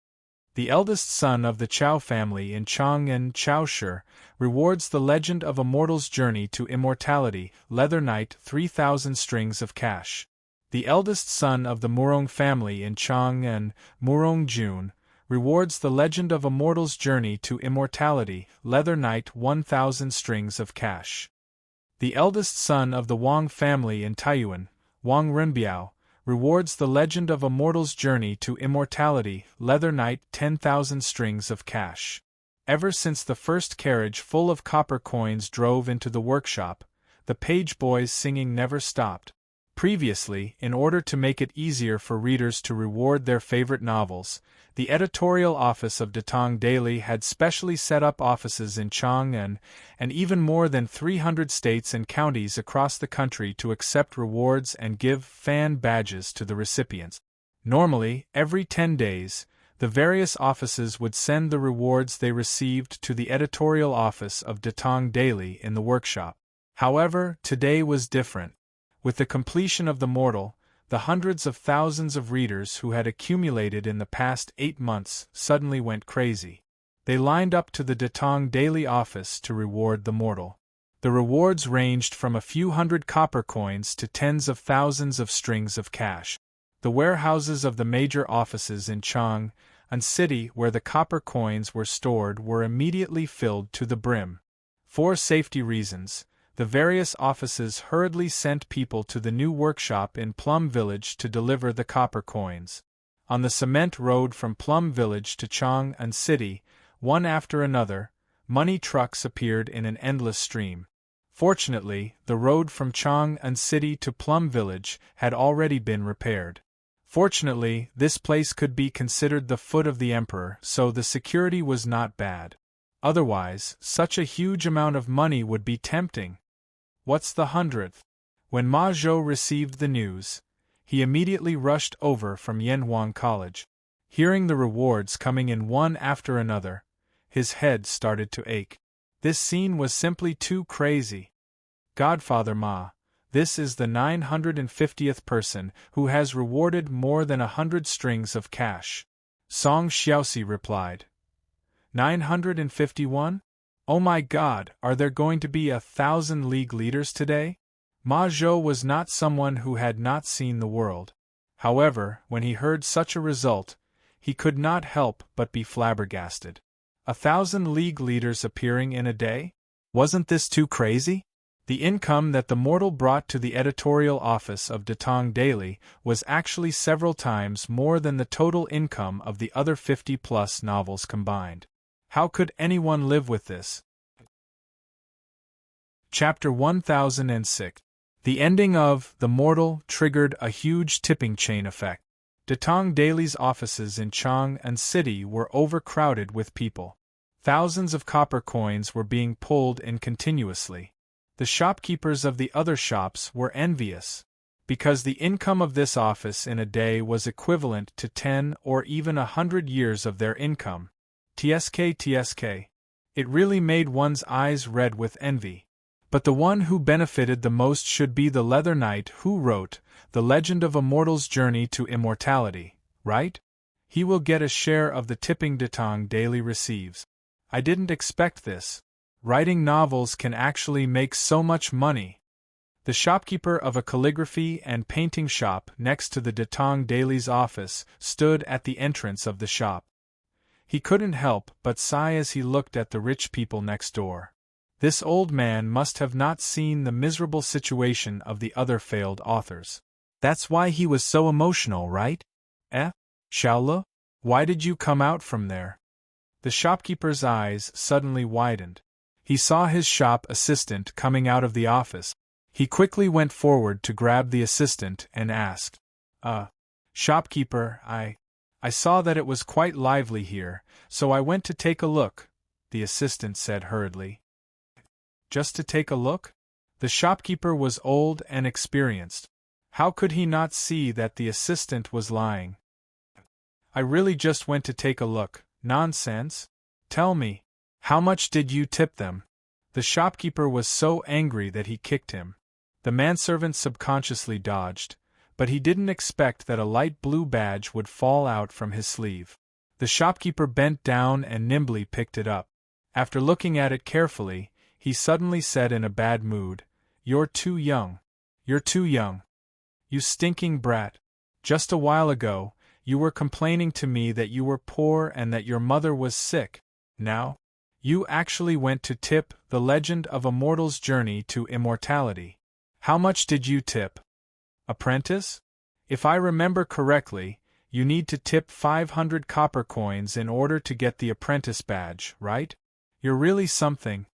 The eldest son of the Chao family in Chang'an, Chaoshi, rewards the legend of a mortal's journey to immortality, Leather Knight, 3,000 strings of cash. The eldest son of the Murong family in Chang'an, Murong Jun, rewards the legend of a mortal's journey to immortality, Leather Knight, 1,000 strings of cash. The eldest son of the Wang family in Taiyuan, Wang Renbiao, rewards the legend of a mortal's journey to immortality, Leather Knight, 10,000 strings of cash. Ever since the first carriage full of copper coins drove into the workshop, the page boys' singing never stopped. Previously, in order to make it easier for readers to reward their favorite novels, the editorial office of Tang Daily had specially set up offices in Chang'an and even more than 300 states and counties across the country to accept rewards and give fan badges to the recipients. Normally, every 10 days, the various offices would send the rewards they received to the editorial office of Tang Daily in the workshop. However, today was different. With the completion of the mortal, the hundreds of thousands of readers who had accumulated in the past 8 months suddenly went crazy. They lined up to the Tang Daily office to reward the mortal. The rewards ranged from a few hundred copper coins to tens of thousands of strings of cash. The warehouses of the major offices in Chang'an City where the copper coins were stored were immediately filled to the brim. For safety reasons, the various offices hurriedly sent people to the new workshop in Plum Village to deliver the copper coins. On the cement road from Plum Village to Chang'an City, one after another, money trucks appeared in an endless stream. Fortunately, the road from Chang'an City to Plum Village had already been repaired. Fortunately, this place could be considered the foot of the emperor, so the security was not bad. Otherwise, such a huge amount of money would be tempting. What's the 100th? When Ma Zhou received the news, he immediately rushed over from Yanhuang College. Hearing the rewards coming in one after another, his head started to ache. This scene was simply too crazy. Godfather Ma, this is the 950th person who has rewarded more than 100 strings of cash. Song Xiaoxi replied. 951? Oh my God, are there going to be 1,000 league leaders today? Ma Zhou was not someone who had not seen the world. However, when he heard such a result, he could not help but be flabbergasted. 1,000 league leaders appearing in a day? Wasn't this too crazy? The income that the mortal brought to the editorial office of Tang Daily was actually several times more than the total income of the other 50-plus novels combined. How could anyone live with this? Chapter 1006. The ending of The Mortal triggered a huge tipping chain effect. Tang Daily's offices in Chang'an City were overcrowded with people. Thousands of copper coins were being pulled in continuously. The shopkeepers of the other shops were envious, because the income of this office in a day was equivalent to 10 or even 100 years of their income. TSK. It really made one's eyes red with envy. But the one who benefited the most should be the Leather Knight who wrote The Legend of a Mortal's Journey to Immortality, right? He will get a share of the tipping Tang Daily receives. I didn't expect this. Writing novels can actually make so much money. The shopkeeper of a calligraphy and painting shop next to the Tang Daily's office stood at the entrance of the shop. He couldn't help but sigh as he looked at the rich people next door. This old man must have not seen the miserable situation of the other failed authors. That's why he was so emotional, right? Xiaole? Why did you come out from there? The shopkeeper's eyes suddenly widened. He saw his shop assistant coming out of the office. He quickly went forward to grab the assistant and asked, Shopkeeper, I saw that it was quite lively here, so I went to take a look, the assistant said hurriedly. Just to take a look? The shopkeeper was old and experienced. How could he not see that the assistant was lying? I really just went to take a look. Nonsense? Tell me, how much did you tip them? The shopkeeper was so angry that he kicked him. The manservant subconsciously dodged, but he didn't expect that a light blue badge would fall out from his sleeve. The shopkeeper bent down and nimbly picked it up. After looking at it carefully, he suddenly said in a bad mood, You're too young. You're too young. You stinking brat. Just a while ago, you were complaining to me that you were poor and that your mother was sick. Now, you actually went to tip The Legend of a Mortal's Journey to Immortality. How much did you tip? Apprentice? If I remember correctly, you need to tip 500 copper coins in order to get the apprentice badge, right? You're really something.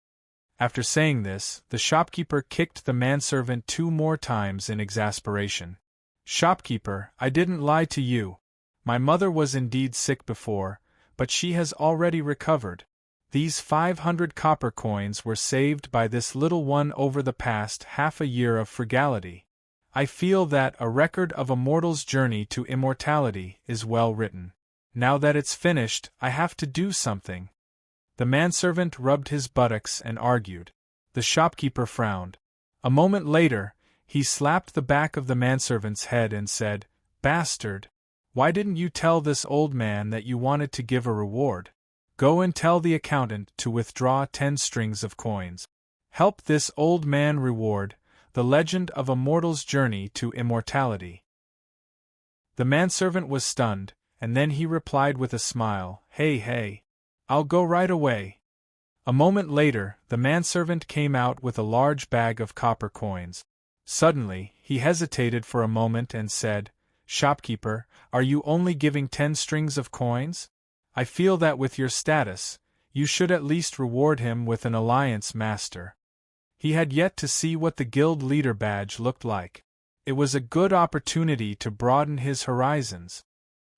After saying this, the shopkeeper kicked the manservant 2 more times in exasperation. Shopkeeper, I didn't lie to you. My mother was indeed sick before, but she has already recovered. These 500 copper coins were saved by this little one over the past half a year of frugality. I feel that A Record of a Mortal's Journey to Immortality is well written. Now that it's finished, I have to do something. The manservant rubbed his buttocks and argued. The shopkeeper frowned. A moment later, he slapped the back of the manservant's head and said, Bastard! Why didn't you tell this old man that you wanted to give a reward? Go and tell the accountant to withdraw 10 strings of coins. Help this old man reward The Legend of a Mortal's Journey to Immortality. The manservant was stunned, and then he replied with a smile, Hey, I'll go right away. A moment later, the manservant came out with a large bag of copper coins. Suddenly, he hesitated for a moment and said, Shopkeeper, are you only giving 10 strings of coins? I feel that with your status, you should at least reward him with an alliance master. He had yet to see what the guild leader badge looked like. It was a good opportunity to broaden his horizons.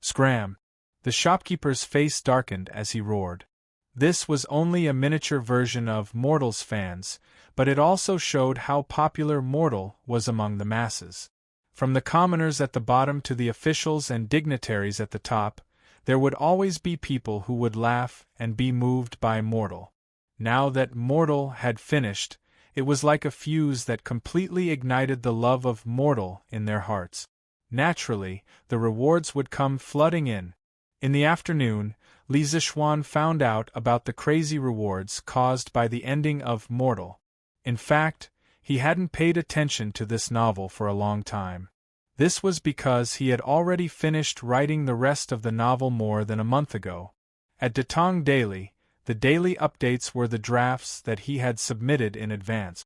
Scram! The shopkeeper's face darkened as he roared. This was only a miniature version of Mortal's fans, but it also showed how popular Mortal was among the masses. From the commoners at the bottom to the officials and dignitaries at the top, there would always be people who would laugh and be moved by Mortal. Now that Mortal had finished, it was like a fuse that completely ignited the love of Mortal in their hearts. Naturally, the rewards would come flooding in. In the afternoon, Li Zixuan found out about the crazy rewards caused by the ending of Mortal. In fact, he hadn't paid attention to this novel for a long time. This was because he had already finished writing the rest of the novel more than a month ago. At Tang Daily, the daily updates were the drafts that he had submitted in advance.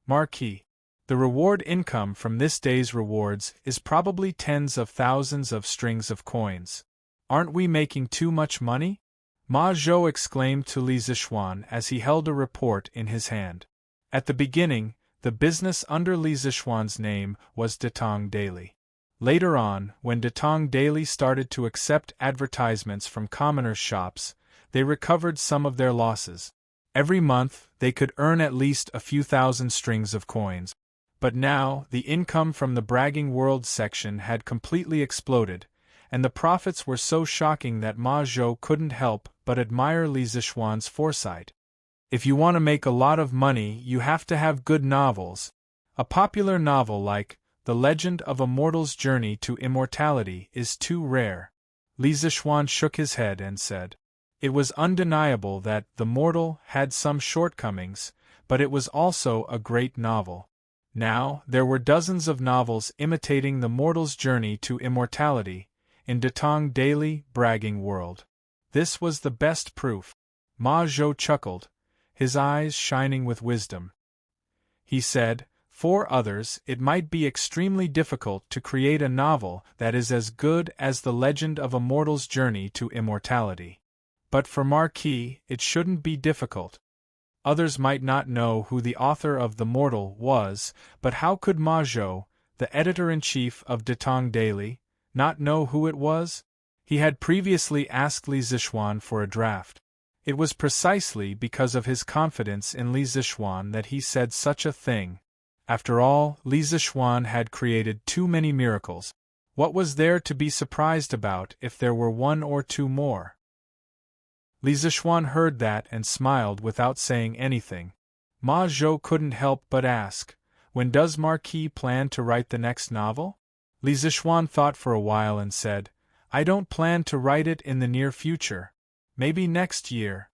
Marquee. The reward income from this day's rewards is probably tens of thousands of strings of coins. Aren't we making too much money? Ma Zhou exclaimed to Li Zixuan as he held a report in his hand. At the beginning, the business under Li Zixuan's name was Tang Daily. Later on, when Tang Daily started to accept advertisements from commoners' shops, they recovered some of their losses. Every month, they could earn at least a few thousand strings of coins. But now, the income from the Bragging World section had completely exploded, and the profits were so shocking that Ma Zhou couldn't help but admire Li Zixuan's foresight. If you want to make a lot of money, you have to have good novels. A popular novel like The Legend of a Mortal's Journey to Immortality is too rare. Li Zixuan shook his head and said, It was undeniable that The Mortal had some shortcomings, but it was also a great novel. Now, there were dozens of novels imitating the mortal's journey to immortality, in the Tang daily bragging world. This was the best proof. Ma Zhou chuckled, his eyes shining with wisdom. He said, "For others, it might be extremely difficult to create a novel that is as good as the legend of a mortal's journey to immortality. But for Marquis, it shouldn't be difficult. Others might not know who the author of The Mortal was, but how could Ma Zhou, the editor-in-chief of De Tang Daily, not know who it was?" He had previously asked Li Zixuan for a draft. It was precisely because of his confidence in Li Zixuan that he said such a thing. After all, Li Zixuan had created too many miracles. What was there to be surprised about if there were one or two more? Li Zixuan heard that and smiled without saying anything. Ma Zhou couldn't help but ask, "When does Marquis plan to write the next novel?" Li Zixuan thought for a while and said, "I don't plan to write it in the near future. Maybe next year."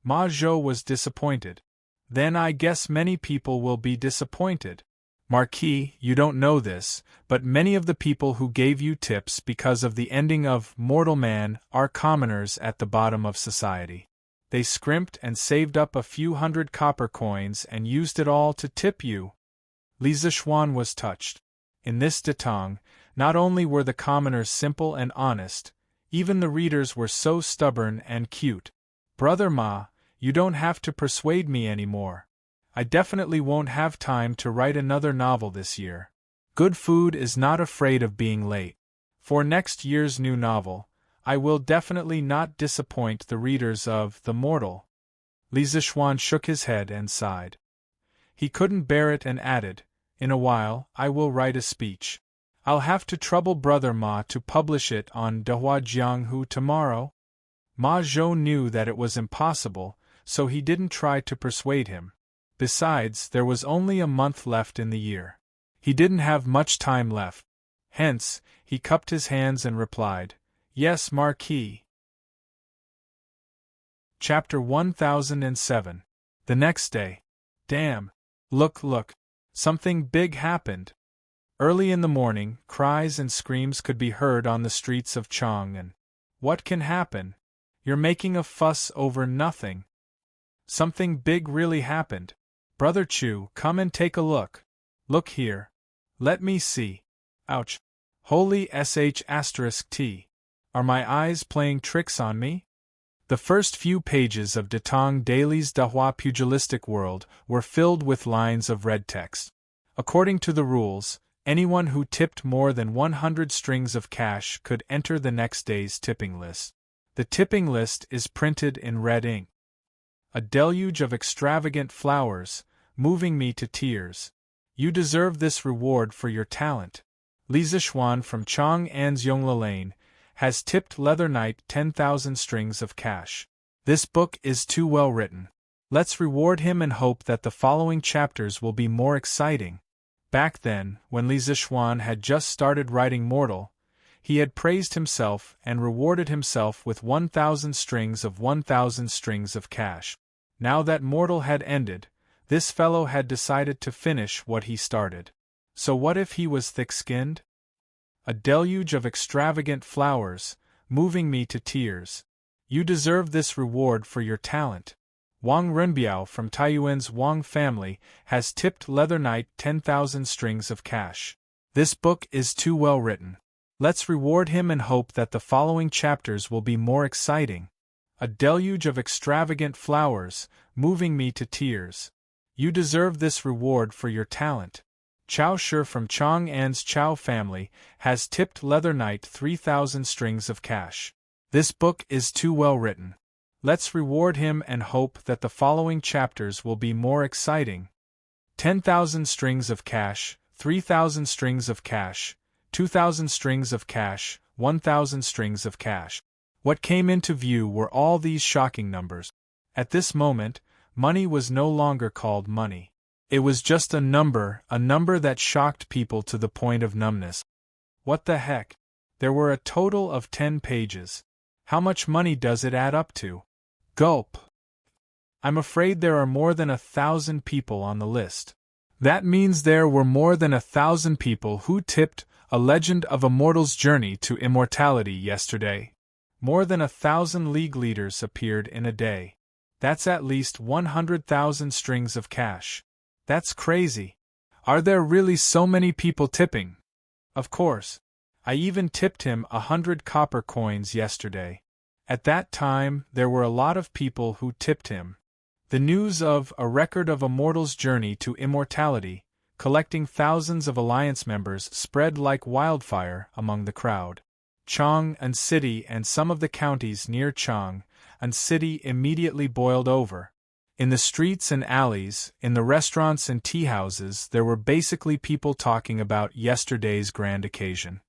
Ma Zhou was disappointed. "Then I guess many people will be disappointed. Marquis, you don't know this, but many of the people who gave you tips because of the ending of Mortal Man are commoners at the bottom of society. They scrimped and saved up a few hundred copper coins and used it all to tip you." Li Zixuan was touched. In this De Tang, not only were the commoners simple and honest, even the readers were so stubborn and cute. "Brother Ma, you don't have to persuade me anymore. I definitely won't have time to write another novel this year. Good food is not afraid of being late. For next year's new novel, I will definitely not disappoint the readers of The Mortal." Li Zixuan shook his head and sighed. He couldn't bear it and added, "In a while, I will write a speech. I'll have to trouble Brother Ma to publish it on Dehua Jianghu tomorrow." Ma Zhou knew that it was impossible, so he didn't try to persuade him. Besides, there was only a month left in the year. He didn't have much time left. Hence, he cupped his hands and replied, "Yes, Marquis." Chapter 1007. The next day. Damn. Look. Something big happened. Early in the morning, cries and screams could be heard on the streets of Chang'an. What can happen? You're making a fuss over nothing. Something big really happened. Brother Chu, come and take a look. Look here. Let me see. Ouch. Holy sh*t. Are my eyes playing tricks on me? The first few pages of De Tang Daily's Dehua pugilistic world were filled with lines of red text. According to the rules, anyone who tipped more than 100 strings of cash could enter the next day's tipping list. The tipping list is printed in red ink. A deluge of extravagant flowers, moving me to tears. You deserve this reward for your talent. Li Zixuan from Chang'an's Yongla Lane has tipped Leather Knight 10,000 strings of cash. This book is too well written. Let's reward him and hope that the following chapters will be more exciting. Back then, when Li Zixuan had just started writing Mortal, he had praised himself and rewarded himself with 1,000 strings of 1,000 strings of cash. Now that Mortal had ended, this fellow had decided to finish what he started. So what if he was thick-skinned? A deluge of extravagant flowers, moving me to tears. You deserve this reward for your talent. Wang Renbiao from Taiyuan's Wang family has tipped Leather Knight 10,000 strings of cash. This book is too well written. Let's reward him and hope that the following chapters will be more exciting. A deluge of extravagant flowers, moving me to tears. You deserve this reward for your talent. Chao Shi from Chang'an's Chao family has tipped Leather Knight 3,000 strings of cash. This book is too well written. Let's reward him and hope that the following chapters will be more exciting. 10,000 strings of cash, 3,000 strings of cash, 2,000 strings of cash, 1,000 strings of cash. What came into view were all these shocking numbers. At this moment, money was no longer called money. It was just a number that shocked people to the point of numbness. What the heck? There were a total of 10 pages. How much money does it add up to? Gulp. I'm afraid there are more than 1,000 people on the list. That means there were more than 1,000 people who tipped A Legend of a Mortal's Journey to Immortality yesterday. More than 1,000 league leaders appeared in a day. That's at least 100,000 strings of cash. That's crazy. Are there really so many people tipping? Of course. I even tipped him 100 copper coins yesterday. At that time, there were a lot of people who tipped him. The news of A Record of a Mortal's Journey to Immortality, collecting thousands of Alliance members, spread like wildfire among the crowd. Chang and City and some of the counties near Chang and City immediately boiled over. In the streets and alleys, in the restaurants and tea houses, there were basically people talking about yesterday's grand occasion.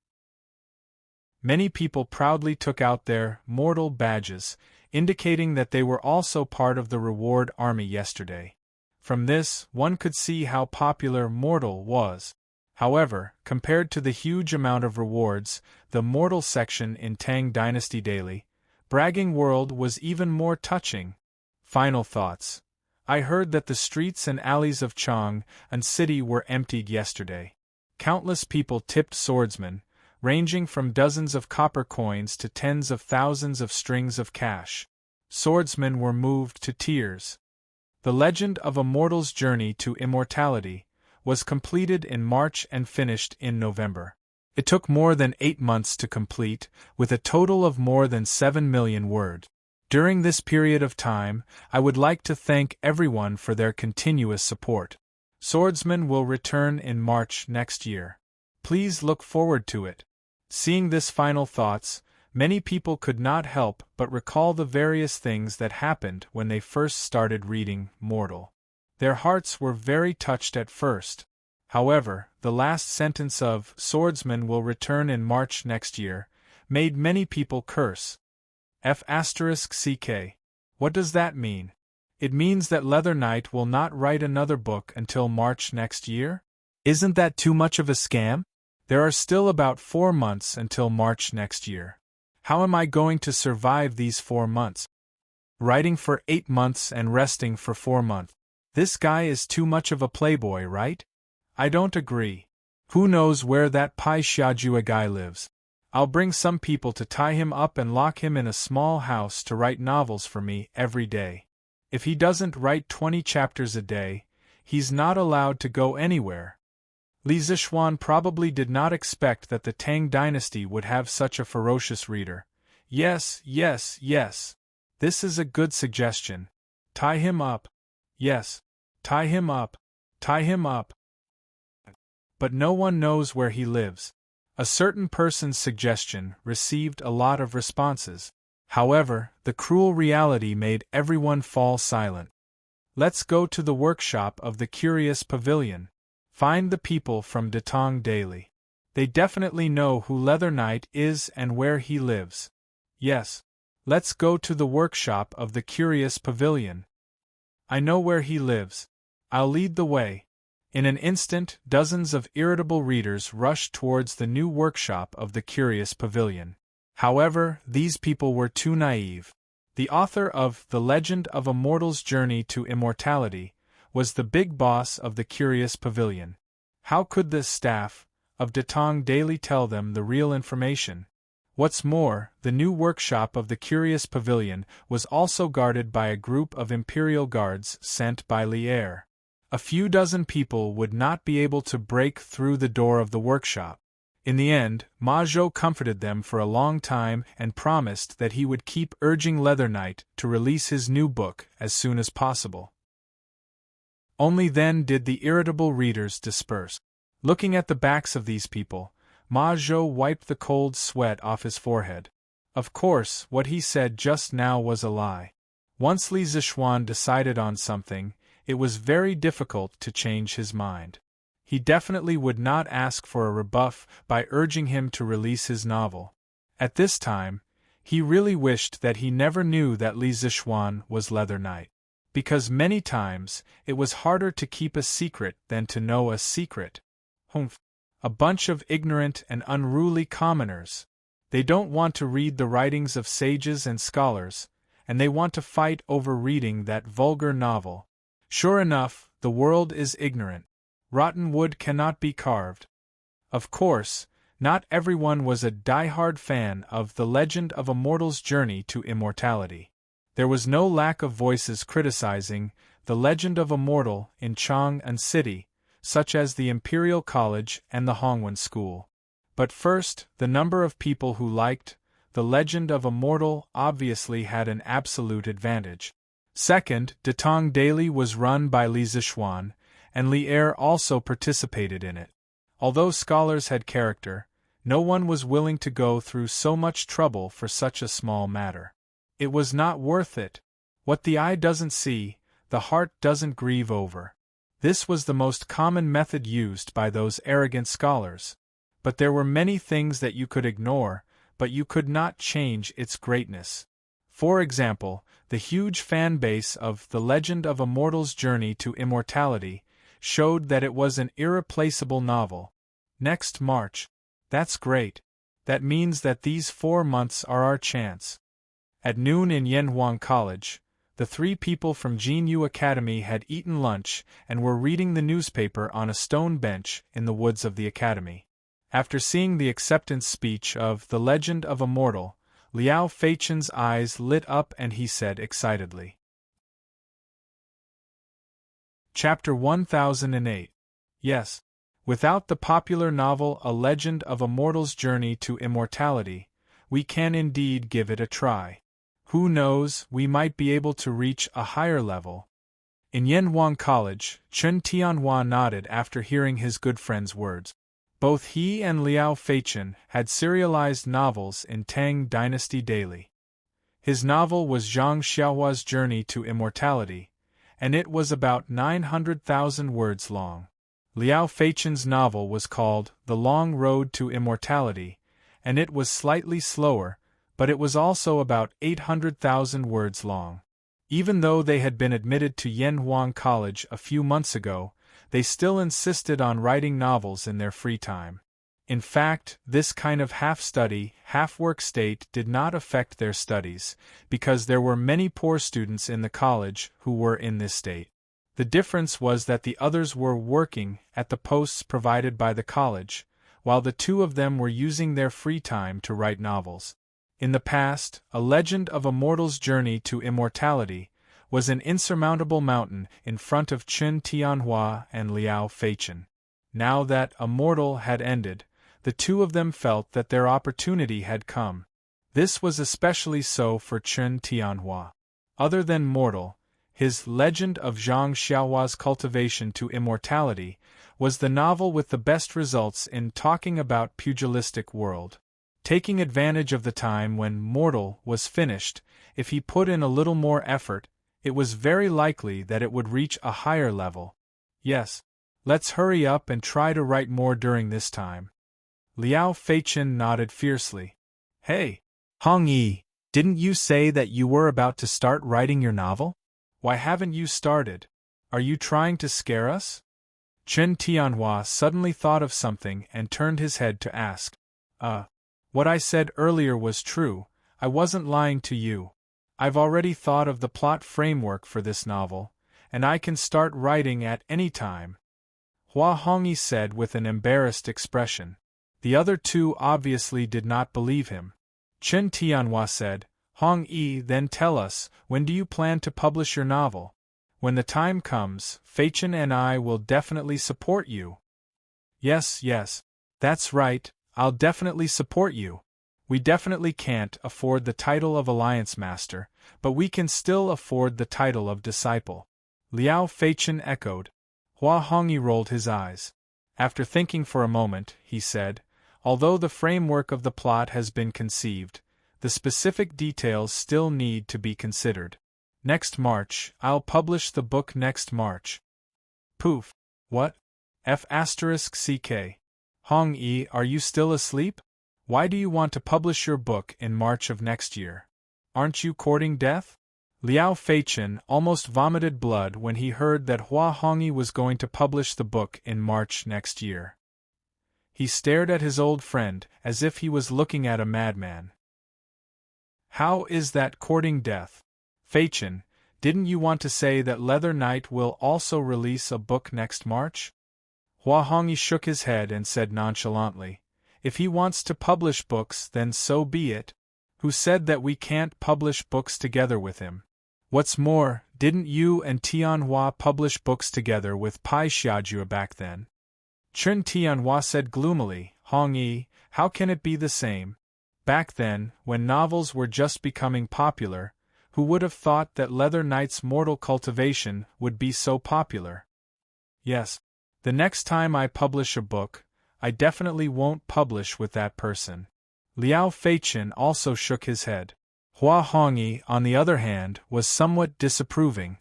Many people proudly took out their mortal badges, indicating that they were also part of the reward army yesterday. From this, one could see how popular mortal was. However, compared to the huge amount of rewards, the mortal section in Tang Dynasty Daily, Bragging World was even more touching. Final thoughts. I heard that the streets and alleys of Chang and City were emptied yesterday. Countless people tipped swordsmen, ranging from dozens of copper coins to tens of thousands of strings of cash. Swordsmen were moved to tears. The Legend of a Mortal's Journey to Immortality was completed in March and finished in November. It took more than 8 months to complete, with a total of more than 7 million words. During this period of time, I would like to thank everyone for their continuous support. Swordsman will return in March next year. Please look forward to it. Seeing this final thoughts, many people could not help but recall the various things that happened when they first started reading Mortal. Their hearts were very touched at first. However, the last sentence of Swordsman will return in March next year made many people curse. F***ck. What does that mean? It means that Leather Knight will not write another book until March next year? Isn't that too much of a scam? There are still about 4 months until March next year. How am I going to survive these 4 months? Writing for 8 months and resting for 4 months. This guy is too much of a playboy, right? I don't agree. Who knows where that Pai Xiajua guy lives? I'll bring some people to tie him up and lock him in a small house to write novels for me every day. If he doesn't write 20 chapters a day, he's not allowed to go anywhere. Li Zixuan probably did not expect that the Tang Dynasty would have such a ferocious reader. Yes. This is a good suggestion. Tie him up. Yes. Tie him up. Tie him up. But no one knows where he lives. A certain person's suggestion received a lot of responses. However, the cruel reality made everyone fall silent. Let's go to the workshop of the Curious Pavilion. Find the people from Datong Daily. They definitely know who Leather Knight is and where he lives. Yes. Let's go to the workshop of the Curious Pavilion. I know where he lives. I'll lead the way. In an instant, dozens of irritable readers rushed towards the new workshop of the Curious Pavilion. However, these people were too naive. The author of The Legend of a Mortal's Journey to Immortality was the big boss of the Curious Pavilion. How could the staff of Datong Daily tell them the real information? What's more, the new workshop of the Curious Pavilion was also guarded by a group of Imperial Guards sent by Lier. A few dozen people would not be able to break through the door of the workshop. In the end, Ma Zhou comforted them for a long time and promised that he would keep urging Leather Knight to release his new book as soon as possible. Only then did the irritable readers disperse. Looking at the backs of these people, Ma Zhou wiped the cold sweat off his forehead. Of course, what he said just now was a lie. Once Li Zixuan decided on something, it was very difficult to change his mind. He definitely would not ask for a rebuff by urging him to release his novel. At this time, he really wished that he never knew that Li Zixuan was Leather Knight. Because many times, it was harder to keep a secret than to know a secret. Humph! A bunch of ignorant and unruly commoners. They don't want to read the writings of sages and scholars, and they want to fight over reading that vulgar novel. Sure enough, the world is ignorant. Rotten wood cannot be carved. Of course, not everyone was a die-hard fan of The Legend of a Mortal's Journey to Immortality. There was no lack of voices criticizing The Legend of a Mortal in Chang'an City, such as the Imperial College and the Hongwen School. But first, the number of people who liked The Legend of a Mortal obviously had an absolute advantage. Second, the Tang Daily was run by Li Zixuan, and Li Er also participated in it. Although scholars had character, no one was willing to go through so much trouble for such a small matter. It was not worth it. What the eye doesn't see, the heart doesn't grieve over. This was the most common method used by those arrogant scholars. But there were many things that you could ignore, but you could not change its greatness. For example, the huge fan base of The Legend of a Mortal's Journey to Immortality showed that it was an irreplaceable novel. Next March. That's great. That means that these 4 months are our chance. At noon in Yanhuang College, the 3 people from Jinyu Academy had eaten lunch and were reading the newspaper on a stone bench in the woods of the academy. After seeing the acceptance speech of The Legend of a Mortal, Liao Feichen's eyes lit up and he said excitedly. Chapter 1008. Yes. Without the popular novel A Legend of a Mortal's Journey to Immortality, we can indeed give it a try. Who knows, we might be able to reach a higher level. In Yanhuang College, Chen Tianhua nodded after hearing his good friend's words. Both he and Liao Feichen had serialized novels in Tang Dynasty Daily. His novel was Zhang Xiaohua's Journey to Immortality, and it was about 900,000 words long. Liao Feichen's novel was called The Long Road to Immortality, and it was slightly slower, but it was also about 800,000 words long. Even though they had been admitted to Yanhuang College a few months ago, they still insisted on writing novels in their free time. In fact, this kind of half-study, half-work state did not affect their studies, because there were many poor students in the college who were in this state. The difference was that the others were working at the posts provided by the college, while the 2 of them were using their free time to write novels. In the past, A Legend of a Mortal's Journey to Immortality was an insurmountable mountain in front of Chen Tianhua and Liao Feichen. Now that A Mortal had ended, the 2 of them felt that their opportunity had come. This was especially so for Chen Tianhua. Other than Mortal, his Legend of Zhang Xiaohua's Cultivation to Immortality was the novel with the best results in talking about pugilistic world. Taking advantage of the time when Mortal was finished, if he put in a little more effort, it was very likely that it would reach a higher level. Yes, let's hurry up and try to write more during this time. Liao Feichen nodded fiercely. Hey, Hong Yi, didn't you say that you were about to start writing your novel? Why haven't you started? Are you trying to scare us? Chen Tianhua suddenly thought of something and turned his head to ask. What I said earlier was true, I wasn't lying to you. I've already thought of the plot framework for this novel, and I can start writing at any time. Hua Hongyi said with an embarrassed expression. The other 2 obviously did not believe him. Chen Tianhua said, Hong Yi, then tell us, when do you plan to publish your novel? When the time comes, Feichen and I will definitely support you. Yes, that's right, I'll definitely support you. We definitely can't afford the title of Alliance Master, but we can still afford the title of Disciple. Liao Feichen echoed. Hua Hongyi rolled his eyes. After thinking for a moment, he said, although the framework of the plot has been conceived, the specific details still need to be considered. Next March, I'll publish the book next March. Poof. What? F***CK. Hong Yi, are you still asleep? Why do you want to publish your book in March of next year? Aren't you courting death? Liao Feichen almost vomited blood when he heard that Hua Hongyi was going to publish the book in March next year. He stared at his old friend as if he was looking at a madman. How is that courting death? Feichin, didn't you want to say that Leather Knight will also release a book next March? Hua Hongyi shook his head and said nonchalantly, if he wants to publish books then so be it. Who said that we can't publish books together with him? What's more, didn't you and Tianhua publish books together with Pai Xiajue back then? Chen Tianhua said gloomily, Hongyi, how can it be the same? Back then, when novels were just becoming popular, who would have thought that Leather Knight's mortal cultivation would be so popular? Yes. The next time I publish a book, I definitely won't publish with that person. Liao Feichin also shook his head. Hua Hongyi, on the other hand, was somewhat disapproving.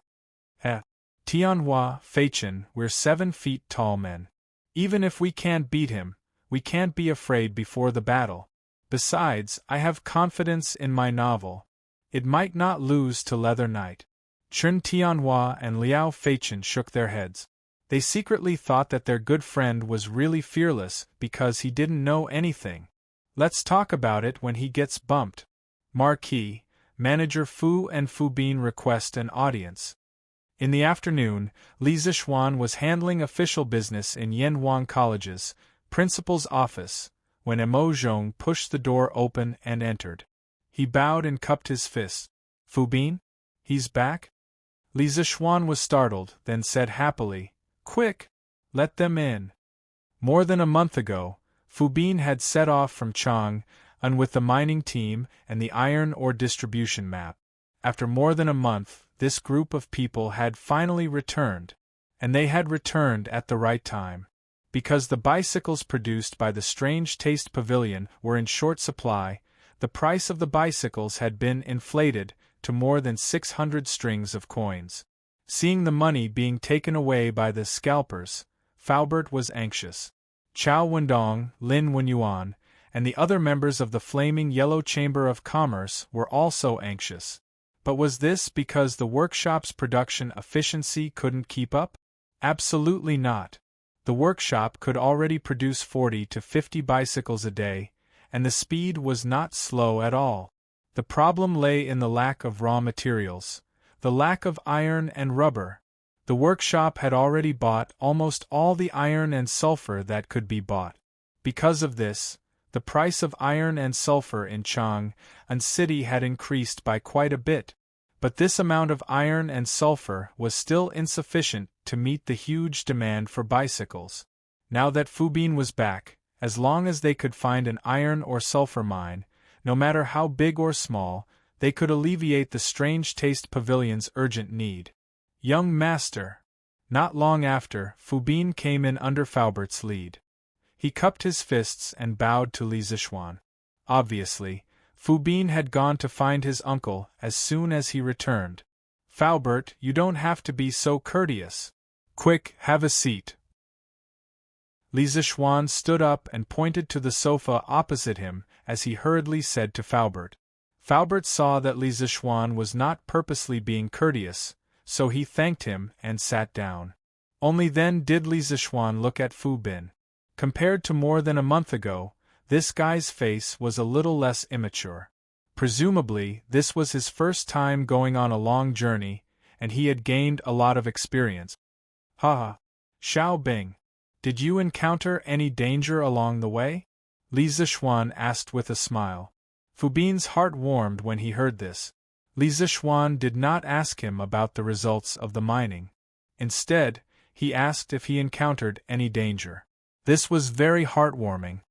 Tianhua, Feichin, we're 7 feet tall men. Even if we can't beat him, we can't be afraid before the battle. Besides, I have confidence in my novel. It might not lose to Leather Knight. Chen Tianhua and Liao Feichin shook their heads. They secretly thought that their good friend was really fearless because he didn't know anything. Let's talk about it when he gets bumped. Marquis, Manager Fu and Fu Bin request an audience. In the afternoon, Li Zixuan was handling official business in Yanhuang College's principal's office, when Emo Zhong pushed the door open and entered. He bowed and cupped his fists. Fu Bin? He's back? Li Zixuan was startled, then said happily, Quick! Let them in. More than a month ago, Fu Bin had set off from Chang'an with the mining team and the iron ore distribution map. After more than a month, this group of people had finally returned, and they had returned at the right time. Because the bicycles produced by the Strange Taste Pavilion were in short supply, the price of the bicycles had been inflated to more than 600 strings of coins. Seeing the money being taken away by the scalpers, Faubert was anxious. Chao Wendong, Lin Wenyuan, and the other members of the Flaming Yellow Chamber of Commerce were also anxious. But was this because the workshop's production efficiency couldn't keep up? Absolutely not. The workshop could already produce 40 to 50 bicycles a day, and the speed was not slow at all. The problem lay in the lack of raw materials, the lack of iron and rubber. The workshop had already bought almost all the iron and sulfur that could be bought. Because of this, the price of iron and sulfur in Chang'an City had increased by quite a bit. But this amount of iron and sulfur was still insufficient to meet the huge demand for bicycles. Now that Fu Bin was back, as long as they could find an iron or sulfur mine, no matter how big or small, they could alleviate the Strange Taste Pavilion's urgent need. Young master. Not long after, Fu Bin came in under Faubert's lead. He cupped his fists and bowed to Li Zixuan. Obviously, Fu Bin had gone to find his uncle as soon as he returned. Faubert, you don't have to be so courteous. Quick, have a seat. Li Zixuan stood up and pointed to the sofa opposite him as he hurriedly said to Faubert. Faubert saw that Li Zixuan was not purposely being courteous, so he thanked him and sat down. Only then did Li Zixuan look at Fu Bin. Compared to more than a month ago, this guy's face was a little less immature. Presumably, this was his first time going on a long journey, and he had gained a lot of experience. Haha. Xiao Bing. Did you encounter any danger along the way? Li Zixuan asked with a smile. Fu Bin's heart warmed when he heard this. Li Zixuan did not ask him about the results of the mining. Instead, he asked if he encountered any danger. This was very heartwarming.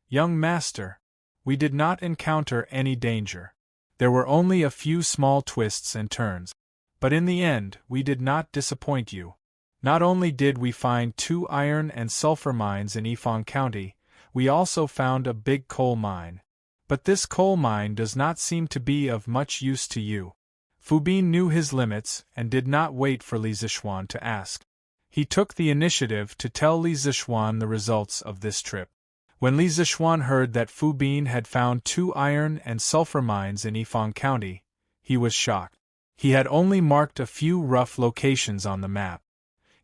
Young master, we did not encounter any danger. There were only a few small twists and turns. But in the end, we did not disappoint you. Not only did we find 2 iron and sulfur mines in Yifang County, we also found a big coal mine. But this coal mine does not seem to be of much use to you. Fu Bin knew his limits and did not wait for Li Zixuan to ask. He took the initiative to tell Li Zixuan the results of this trip. When Li Zixuan heard that Fu Bin had found 2 iron and sulfur mines in Yifang County, he was shocked. He had only marked a few rough locations on the map.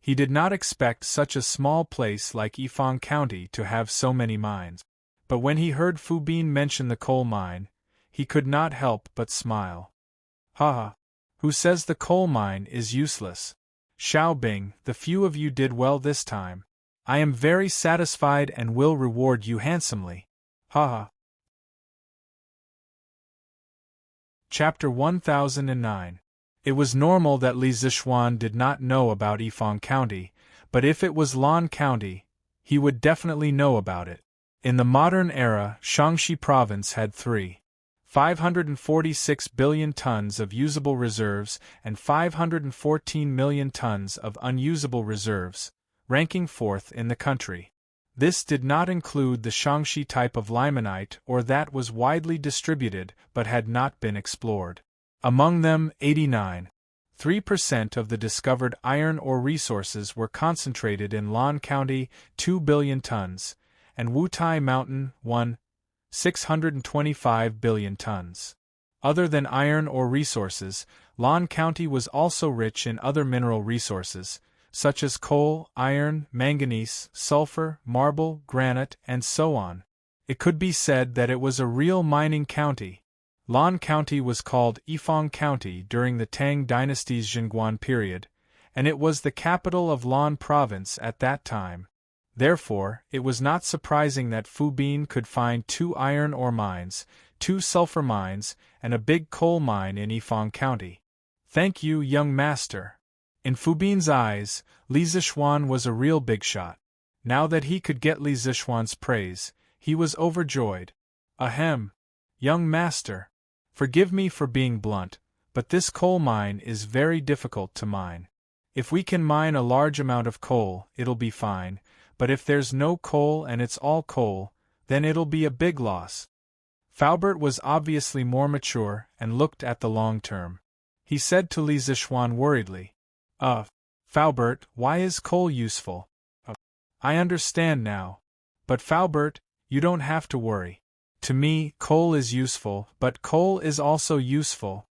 He did not expect such a small place like Yifang County to have so many mines. But when he heard Fu Bin mention the coal mine, he could not help but smile. Haha! Who says the coal mine is useless? Xiao Bing, the few of you did well this time. I am very satisfied and will reward you handsomely. Haha! Chapter 1009. It was normal that Li Zixuan did not know about Yifang County, but if it was Lan County, he would definitely know about it. In the modern era, Shaanxi Province had 546 billion tons of usable reserves and 514 million tons of unusable reserves, ranking fourth in the country. This did not include the Shaanxi type of limonite or that was widely distributed but had not been explored. Among them, 89.3% of the discovered iron ore resources were concentrated in Lan County, 2 billion tons, and Wutai Mountain, 625 billion tons. Other than iron ore resources, Lan County was also rich in other mineral resources, such as coal, iron, manganese, sulfur, marble, granite, and so on. It could be said that it was a real mining county. Lan County was called Yifang County during the Tang Dynasty's Jingguan period, and it was the capital of Lan Province at that time. Therefore, it was not surprising that Fu Bin could find 2 iron ore mines, 2 sulfur mines, and a big coal mine in Yifang County. Thank you, young master. In Fu Bin's eyes, Li Zixuan was a real big shot. Now that he could get Li Zixuan's praise, he was overjoyed. Ahem. Young master. Forgive me for being blunt, but this coal mine is very difficult to mine. If we can mine a large amount of coal, it'll be fine, but if there's no coal and it's all coal, then it'll be a big loss. Faubert was obviously more mature and looked at the long term. He said to Li Zixuan worriedly, Faubert, why is coal useful? I understand now. But Faubert, you don't have to worry. To me, coal is useful, but coal is also useful.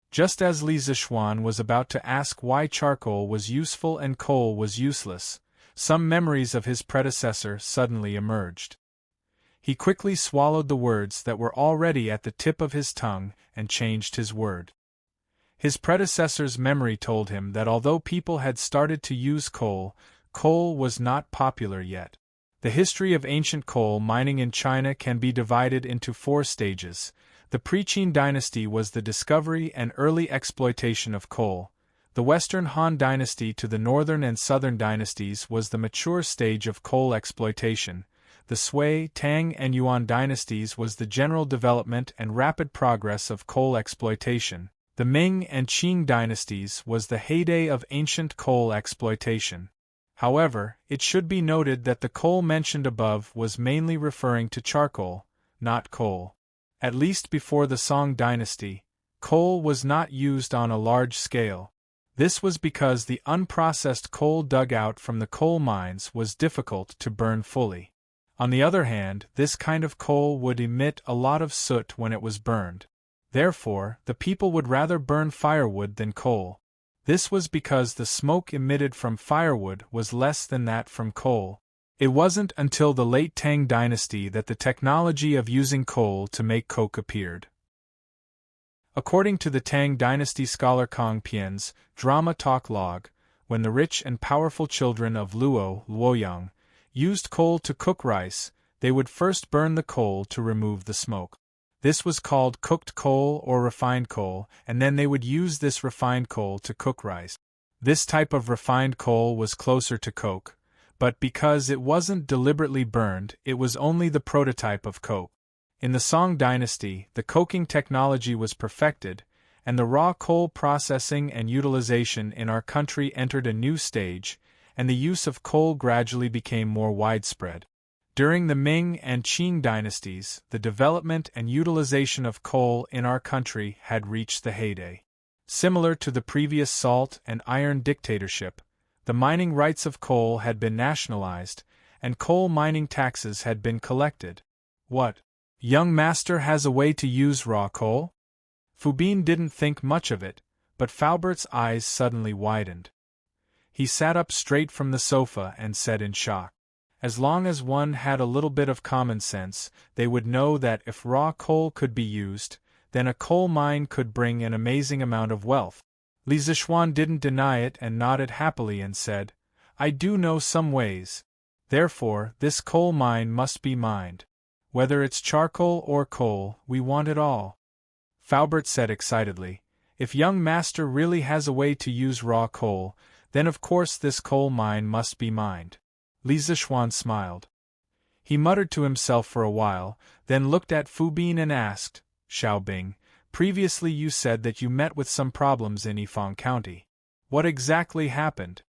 Just as Li Zixuan was about to ask why charcoal was useful and coal was useless, some memories of his predecessor suddenly emerged. He quickly swallowed the words that were already at the tip of his tongue and changed his word. His predecessor's memory told him that although people had started to use coal, coal was not popular yet. The history of ancient coal mining in China can be divided into 4 stages. The pre-Qin dynasty was the discovery and early exploitation of coal. The Western Han dynasty to the Northern and Southern dynasties was the mature stage of coal exploitation. The Sui, Tang, and Yuan dynasties was the general development and rapid progress of coal exploitation. The Ming and Qing dynasties was the heyday of ancient coal exploitation. However, it should be noted that the coal mentioned above was mainly referring to charcoal, not coal. At least before the Song dynasty, coal was not used on a large scale. This was because the unprocessed coal dug out from the coal mines was difficult to burn fully. On the other hand, this kind of coal would emit a lot of soot when it was burned. Therefore, the people would rather burn firewood than coal. This was because the smoke emitted from firewood was less than that from coal. It wasn't until the late Tang dynasty that the technology of using coal to make coke appeared. According to the Tang dynasty scholar Kong Pian's drama talk log, when the rich and powerful children of Luoyang used coal to cook rice, they would first burn the coal to remove the smoke. This was called cooked coal or refined coal, and then they would use this refined coal to cook rice. This type of refined coal was closer to coke, but because it wasn't deliberately burned, it was only the prototype of coke. In the Song dynasty, the coking technology was perfected, and the raw coal processing and utilization in our country entered a new stage, and the use of coal gradually became more widespread. During the Ming and Qing dynasties, the development and utilization of coal in our country had reached the heyday. Similar to the previous salt and iron dictatorship, the mining rights of coal had been nationalized, and coal mining taxes had been collected. What? Young master has a way to use raw coal? Fu Bin didn't think much of it, but Faubert's eyes suddenly widened. He sat up straight from the sofa and said in shock. As long as one had a little bit of common sense, they would know that if raw coal could be used, then a coal mine could bring an amazing amount of wealth. Li Zishuan didn't deny it and nodded happily and said, I do know some ways. Therefore, this coal mine must be mined. Whether it's charcoal or coal, we want it all. Faubert said excitedly, if young master really has a way to use raw coal, then of course this coal mine must be mined. Li Zishuan smiled. He muttered to himself for a while, then looked at Fu Bin and asked, Xiaobing, previously you said that you met with some problems in Yifang County. What exactly happened?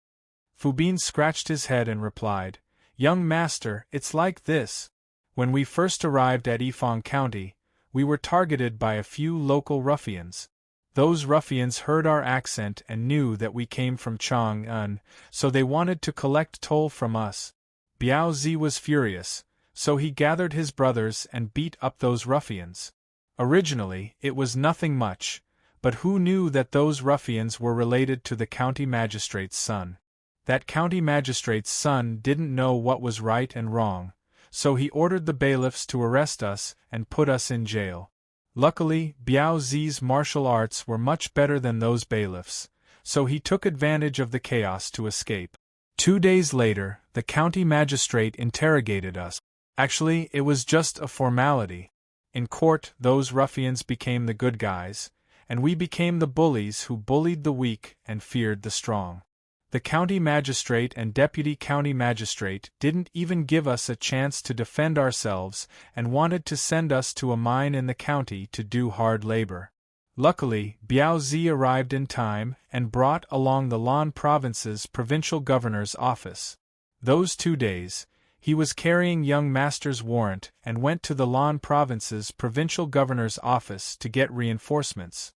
Fu Bin scratched his head and replied, Young master, it's like this. When we first arrived at Yifang County, we were targeted by a few local ruffians. Those ruffians heard our accent and knew that we came from Chang'an, so they wanted to collect toll from us. Biao Zi was furious, so he gathered his brothers and beat up those ruffians. Originally, it was nothing much, but who knew that those ruffians were related to the county magistrate's son? That county magistrate's son didn't know what was right and wrong, so he ordered the bailiffs to arrest us and put us in jail. Luckily, Biao Zi's martial arts were much better than those bailiffs, so he took advantage of the chaos to escape. 2 days later, the county magistrate interrogated us. Actually, it was just a formality. In court, those ruffians became the good guys, and we became the bullies who bullied the weak and feared the strong. The county magistrate and deputy county magistrate didn't even give us a chance to defend ourselves and wanted to send us to a mine in the county to do hard labor. Luckily, Biao Zi arrived in time and brought along the Lan Province's provincial governor's office. Those 2 days, he was carrying young master's warrant and went to the Lan Province's provincial governor's office to get reinforcements.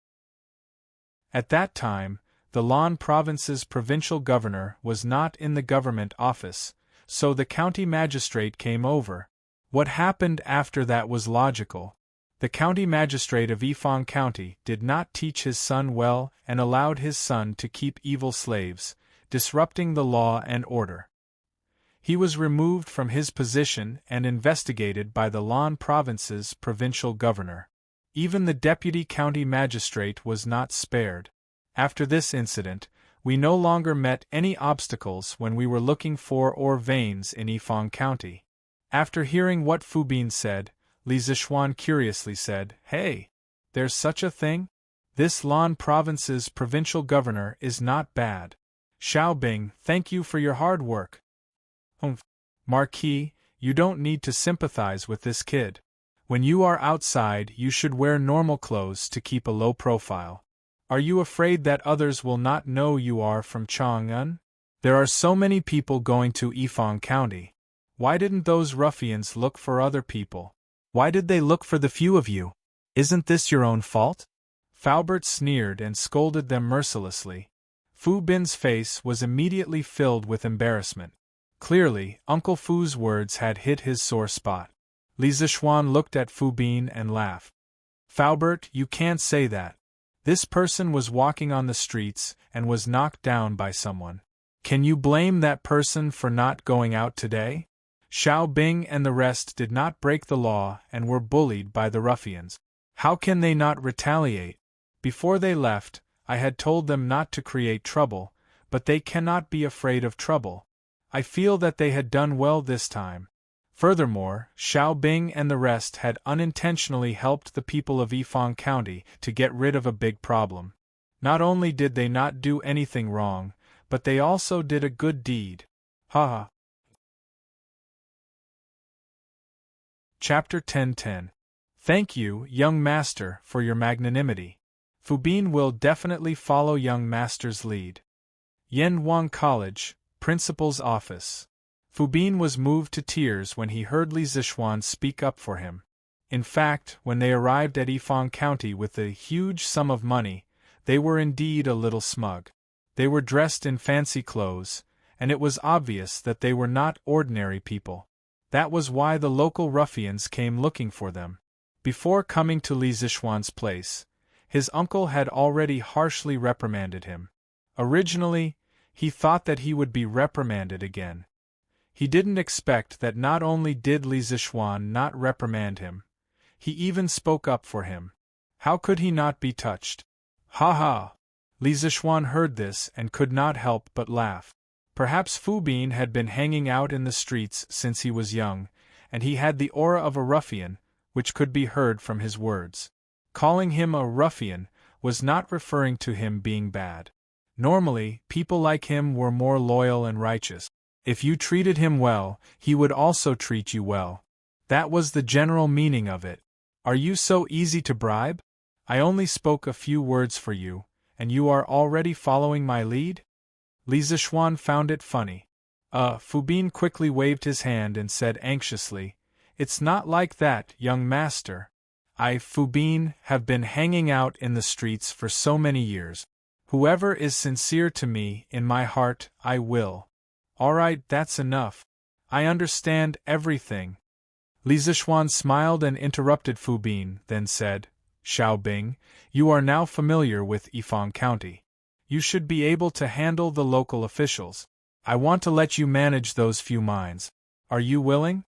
At that time, the Lan Province's provincial governor was not in the government office, so the county magistrate came over. What happened after that was logical. The county magistrate of Yifang County did not teach his son well and allowed his son to keep evil slaves, disrupting the law and order. He was removed from his position and investigated by the Lan Province's provincial governor. Even the deputy county magistrate was not spared. After this incident, we no longer met any obstacles when we were looking for ore veins in Yifang County. After hearing what Fu Bin said, Li Zishuan curiously said, Hey, there's such a thing? This Lan Province's provincial governor is not bad. Xiaobing, thank you for your hard work. Marquis, you don't need to sympathize with this kid. When you are outside, you should wear normal clothes to keep a low profile. Are you afraid that others will not know you are from Chang'an? There are so many people going to Yifang County. Why didn't those ruffians look for other people? Why did they look for the few of you? Isn't this your own fault? Faubert sneered and scolded them mercilessly. Fu Bin's face was immediately filled with embarrassment. Clearly, Uncle Fu's words had hit his sore spot. Li Zishuan looked at Fu Bin and laughed. Faubert, you can't say that. This person was walking on the streets and was knocked down by someone. Can you blame that person for not going out today? Xiaobing and the rest did not break the law and were bullied by the ruffians. How can they not retaliate? Before they left, I had told them not to create trouble, but they cannot be afraid of trouble. I feel that they had done well this time. Furthermore, Xiaobing and the rest had unintentionally helped the people of Yifang County to get rid of a big problem. Not only did they not do anything wrong, but they also did a good deed. Ha! Chapter 10:10. Thank you, young master, for your magnanimity. Fu Bin will definitely follow young master's lead. Yanwang College, Principal's Office. Fu Bin was moved to tears when he heard Li Zishuan speak up for him. In fact, when they arrived at Yifang County with a huge sum of money, they were indeed a little smug. They were dressed in fancy clothes, and it was obvious that they were not ordinary people. That was why the local ruffians came looking for them. Before coming to Li Zishuan's place, his uncle had already harshly reprimanded him. Originally, He thought that he would be reprimanded again. He didn't expect that not only did Li Zixuan not reprimand him, he even spoke up for him. How could he not be touched? Ha ha! Li Zixuan heard this and could not help but laugh. Perhaps Fu Bin had been hanging out in the streets since he was young, and he had the aura of a ruffian, which could be heard from his words. Calling him a ruffian was not referring to him being bad. Normally, people like him were more loyal and righteous. If you treated him well, he would also treat you well. That was the general meaning of it. Are you so easy to bribe? I only spoke a few words for you, and you are already following my lead? Li Zixuan found it funny. Fu Bin quickly waved his hand and said anxiously, "It's not like that, young master. I, Fu Bin, have been hanging out in the streets for so many years. Whoever is sincere to me, in my heart, I will." "Alright, that's enough. I understand everything." Li Zixuan smiled and interrupted Fu Bin, then said, "Xiao Bing, you are now familiar with Yifang County. You should be able to handle the local officials. I want to let you manage those few mines. Are you willing?"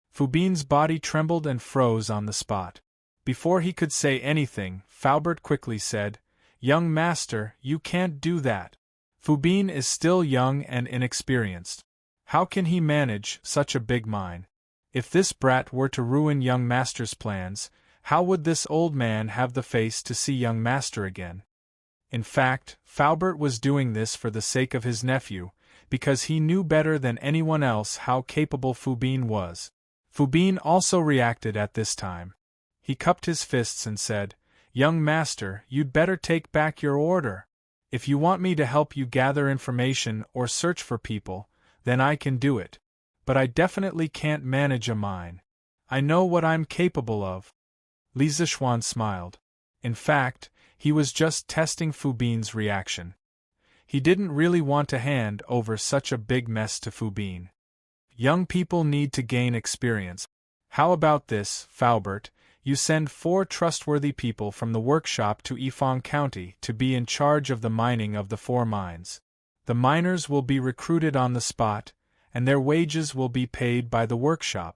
Fu Bin's body trembled and froze on the spot. Before he could say anything, Faubert quickly said, "Young master, you can't do that. Fu Bin is still young and inexperienced. How can he manage such a big mine? If this brat were to ruin young master's plans, how would this old man have the face to see young master again?" In fact, Faubert was doing this for the sake of his nephew, because he knew better than anyone else how capable Fu Bin was. Fu Bin also reacted at this time. He cupped his fists and said, "Young master, you'd better take back your order. If you want me to help you gather information or search for people, then I can do it. But I definitely can't manage a mine. I know what I'm capable of." Li Zixuan smiled. In fact, he was just testing Fu Bin's reaction. He didn't really want to hand over such a big mess to Fu Bin. Young people need to gain experience. How about this, Faubert? You send 4 trustworthy people from the workshop to Yifang County to be in charge of the mining of the 4 mines. The miners will be recruited on the spot, and their wages will be paid by the workshop.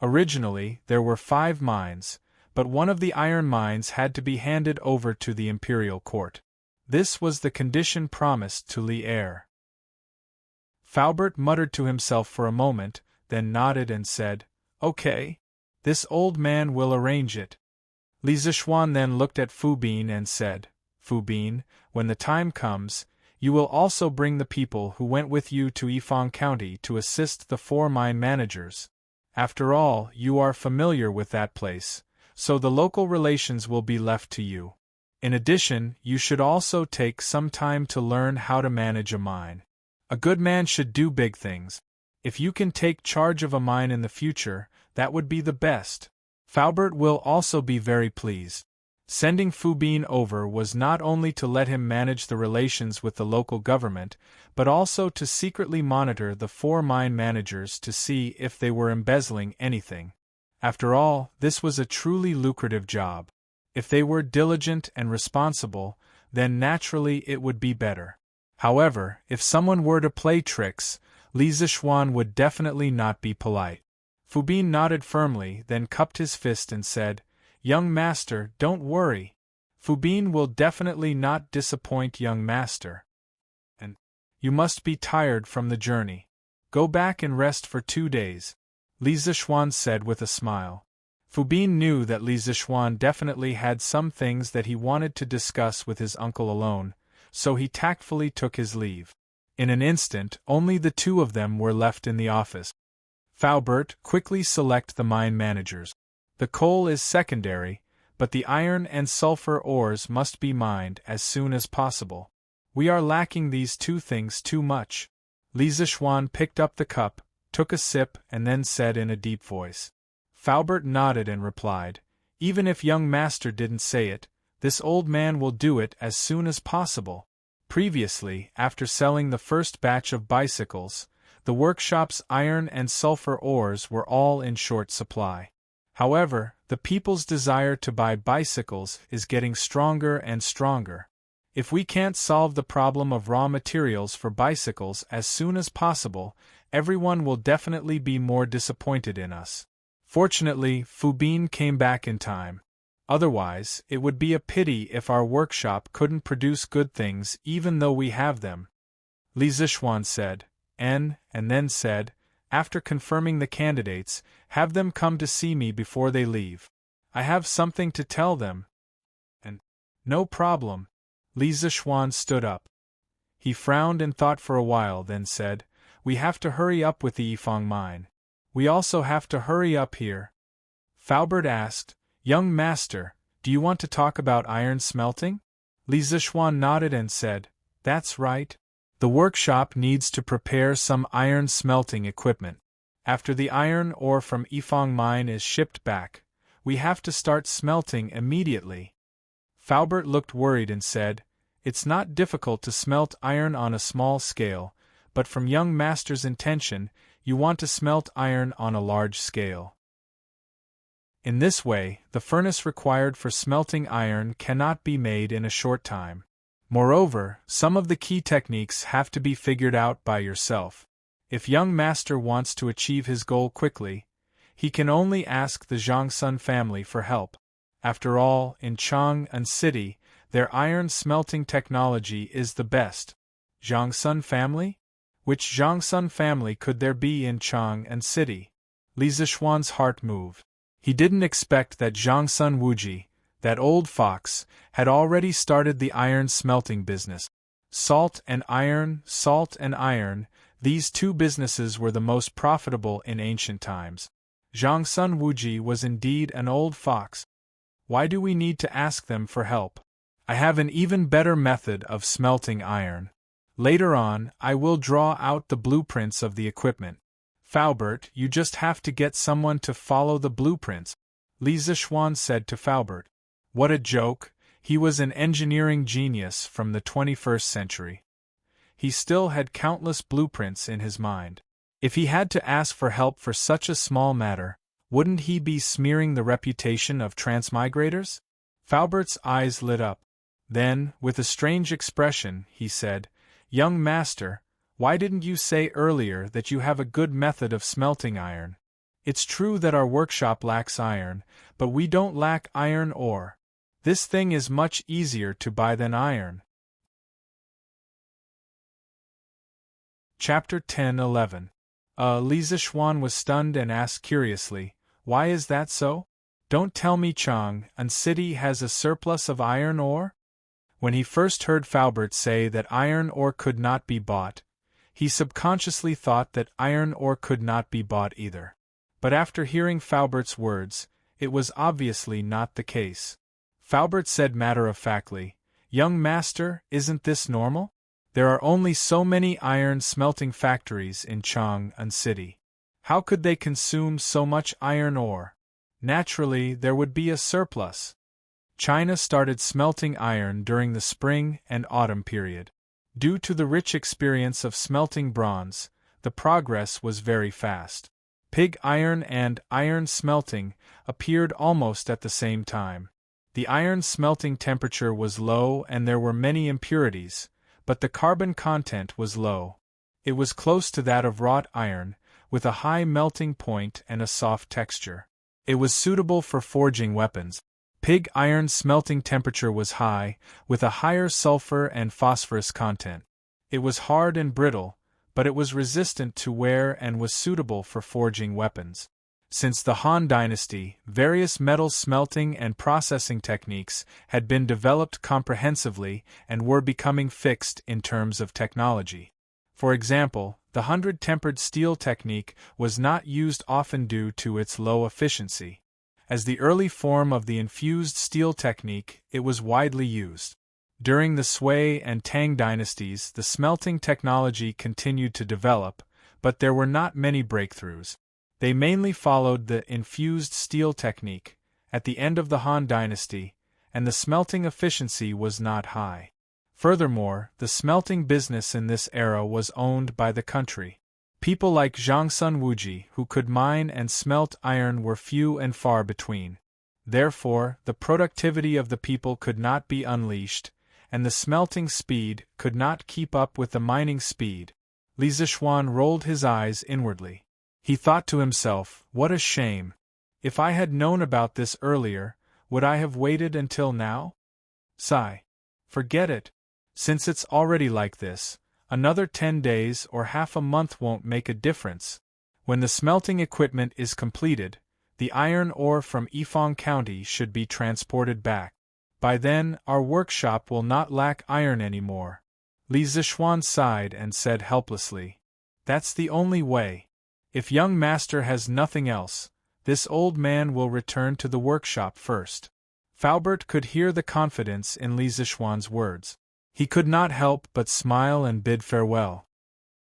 Originally, there were 5 mines, but one of the iron mines had to be handed over to the imperial court. This was the condition promised to Li Er. Faubert muttered to himself for a moment, then nodded and said, "Okay. This old man will arrange it." Li Zixuan then looked at Fu Bin and said, "Fu Bin, when the time comes, you will also bring the people who went with you to Yifang County to assist the 4 mine managers. After all, you are familiar with that place, so the local relations will be left to you. In addition, you should also take some time to learn how to manage a mine. A good man should do big things. If you can take charge of a mine in the future, that would be the best." Faubert will also be very pleased. Sending Fu Bin over was not only to let him manage the relations with the local government, but also to secretly monitor the 4 mine managers to see if they were embezzling anything. After all, this was a truly lucrative job. If they were diligent and responsible, then naturally it would be better. However, if someone were to play tricks, Li Zixuan would definitely not be polite. Fu Bin nodded firmly, then cupped his fist and said, "Young master, don't worry. Fu Bin will definitely not disappoint young master. And you must be tired from the journey. Go back and rest for 2 days," Li Zixuan said with a smile. Fu Bin knew that Li Zixuan definitely had some things that he wanted to discuss with his uncle alone, so he tactfully took his leave. In an instant, only the 2 of them were left in the office. Faubert, quickly select the mine managers. The coal is secondary, but the iron and sulfur ores must be mined as soon as possible. We are lacking these 2 things too much. Li Zixuan picked up the cup, took a sip and then said in a deep voice. Faubert nodded and replied, "Even if young master didn't say it, this old man will do it as soon as possible." Previously, after selling the first batch of bicycles, the workshop's iron and sulfur ores were all in short supply. However, the people's desire to buy bicycles is getting stronger and stronger. If we can't solve the problem of raw materials for bicycles as soon as possible, everyone will definitely be more disappointed in us. Fortunately, Fubin came back in time. Otherwise, it would be a pity if our workshop couldn't produce good things even though we have them. Li Zishuan said, and then said, after confirming the candidates, have them come to see me before they leave. I have something to tell them. And, no problem. Li Zishuan stood up. He frowned and thought for a while, then said, we have to hurry up with the Yifang mine. We also have to hurry up here. Faubert asked, young master, do you want to talk about iron smelting? Li Zishuan nodded and said, that's right. The workshop needs to prepare some iron smelting equipment. After the iron ore from Yifang mine is shipped back, we have to start smelting immediately. Faubert looked worried and said, it's not difficult to smelt iron on a small scale, but from young master's intention, you want to smelt iron on a large scale. In this way, the furnace required for smelting iron cannot be made in a short time. Moreover, some of the key techniques have to be figured out by yourself. If young master wants to achieve his goal quickly, he can only ask the Zhangsun family for help. After all, in Chang'an City, their iron smelting technology is the best. Zhangsun family? Which Zhangsun family could there be in Chang'an City? Li Zishuan's heart moved. He didn't expect that Zhangsun Wuji, that old fox, had already started the iron smelting business. Salt and iron, these two businesses were the most profitable in ancient times. Zhangsun Wuji was indeed an old fox. Why do we need to ask them for help? I have an even better method of smelting iron. Later on, I will draw out the blueprints of the equipment. Faubert, you just have to get someone to follow the blueprints, Li Zishuan said to Faubert. What a joke, he was an engineering genius from the 21st century. He still had countless blueprints in his mind. If he had to ask for help for such a small matter, wouldn't he be smearing the reputation of transmigrators? Faubert's eyes lit up. Then, with a strange expression, he said, young master, why didn't you say earlier that you have a good method of smelting iron? It's true that our workshop lacks iron, but we don't lack iron ore. This thing is much easier to buy than iron. Chapter 10-11. Li Zishuan was stunned and asked curiously, why is that so? Don't tell me Chang'an City has a surplus of iron ore? When he first heard Faubert say that iron ore could not be bought, he subconsciously thought that iron ore could not be bought either. But after hearing Faubert's words, it was obviously not the case. Faubert said matter-of-factly, young master, isn't this normal? There are only so many iron smelting factories in Chang'an City. How could they consume so much iron ore? Naturally, there would be a surplus. China started smelting iron during the spring and autumn period. Due to the rich experience of smelting bronze, the progress was very fast. Pig iron and iron smelting appeared almost at the same time. The iron smelting temperature was low and there were many impurities, but the carbon content was low. It was close to that of wrought iron, with a high melting point and a soft texture. It was suitable for forging weapons. Pig iron smelting temperature was high, with a higher sulfur and phosphorus content. It was hard and brittle, but it was resistant to wear and was suitable for forging weapons. Since the Han Dynasty, various metal smelting and processing techniques had been developed comprehensively and were becoming fixed in terms of technology. For example, the 100-tempered steel technique was not used often due to its low efficiency. As the early form of the infused steel technique, it was widely used. During the Sui and Tang dynasties, the smelting technology continued to develop, but there were not many breakthroughs. They mainly followed the infused steel technique at the end of the Han Dynasty, and the smelting efficiency was not high. Furthermore, the smelting business in this era was owned by the country. People like Zhangsun Wuji who could mine and smelt iron were few and far between. Therefore, the productivity of the people could not be unleashed, and the smelting speed could not keep up with the mining speed. Li Zixuan rolled his eyes inwardly. He thought to himself, what a shame. If I had known about this earlier, would I have waited until now? Sigh. Forget it. Since it's already like this, another 10 days or half a month won't make a difference. When the smelting equipment is completed, the iron ore from Yifang County should be transported back. By then, our workshop will not lack iron anymore. Li Zixuan sighed and said helplessly, that's the only way. If young master has nothing else, this old man will return to the workshop first. Faubert could hear the confidence in Li Zixuan's words. He could not help but smile and bid farewell.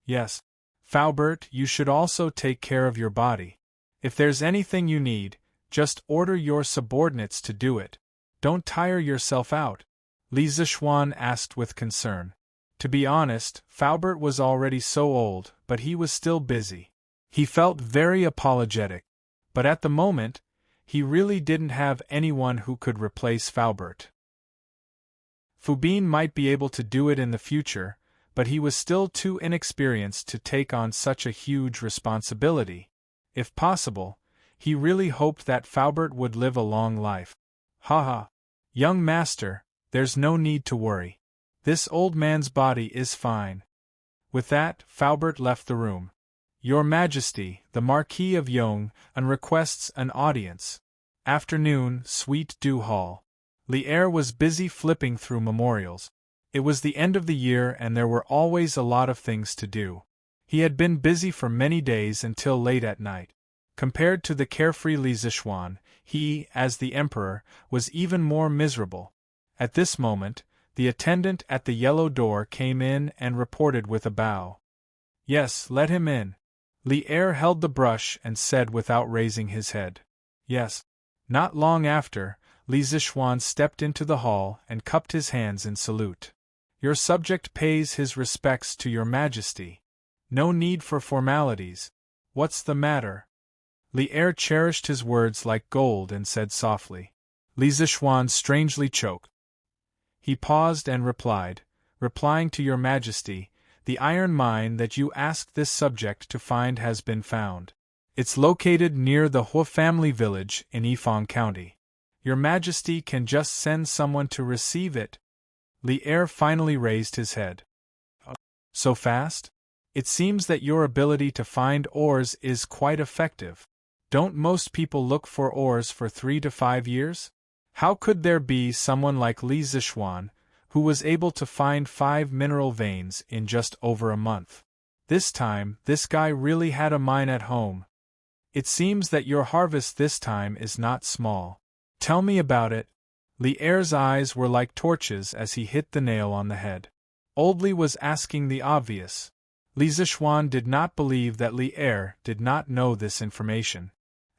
Yes, Faubert, you should also take care of your body. If there's anything you need, just order your subordinates to do it. Don't tire yourself out. Li Zixuan asked with concern. To be honest, Faubert was already so old, but he was still busy. He felt very apologetic. But at the moment, he really didn't have anyone who could replace Faubert. Fubin might be able to do it in the future, but he was still too inexperienced to take on such a huge responsibility. If possible, he really hoped that Faubert would live a long life. Haha. Young master, there's no need to worry. This old man's body is fine. With that, Faubert left the room. Your Majesty, the Marquis of Yong, requests an audience. Afternoon, Sweet Dew Hall. Li'er was busy flipping through memorials. It was the end of the year and there were always a lot of things to do. He had been busy for many days until late at night. Compared to the carefree Li Zixuan, he, as the emperor, was even more miserable. At this moment, the attendant at the yellow door came in and reported with a bow. Yes, let him in. Li'er held the brush and said without raising his head. Yes. Not long after, Li Zixuan stepped into the hall and cupped his hands in salute. Your subject pays his respects to your Majesty. No need for formalities. What's the matter? Li'er cherished his words like gold and said softly. Li Zixuan strangely choked. He paused and replied, replying to your Majesty, the iron mine that you asked this subject to find has been found. It's located near the Hu family village in Yifang County. Your Majesty can just send someone to receive it. Li'er finally raised his head. So fast? It seems that your ability to find ores is quite effective. Don't most people look for ores for 3 to 5 years? How could there be someone like Li Zixuan, who was able to find 5 mineral veins in just over a month? This time, this guy really had a mine at home. It seems that your harvest this time is not small. Tell me about it. Li'er's eyes were like torches as he hit the nail on the head. Old Li was asking the obvious. Li Zixuan did not believe that Li'er did not know this information.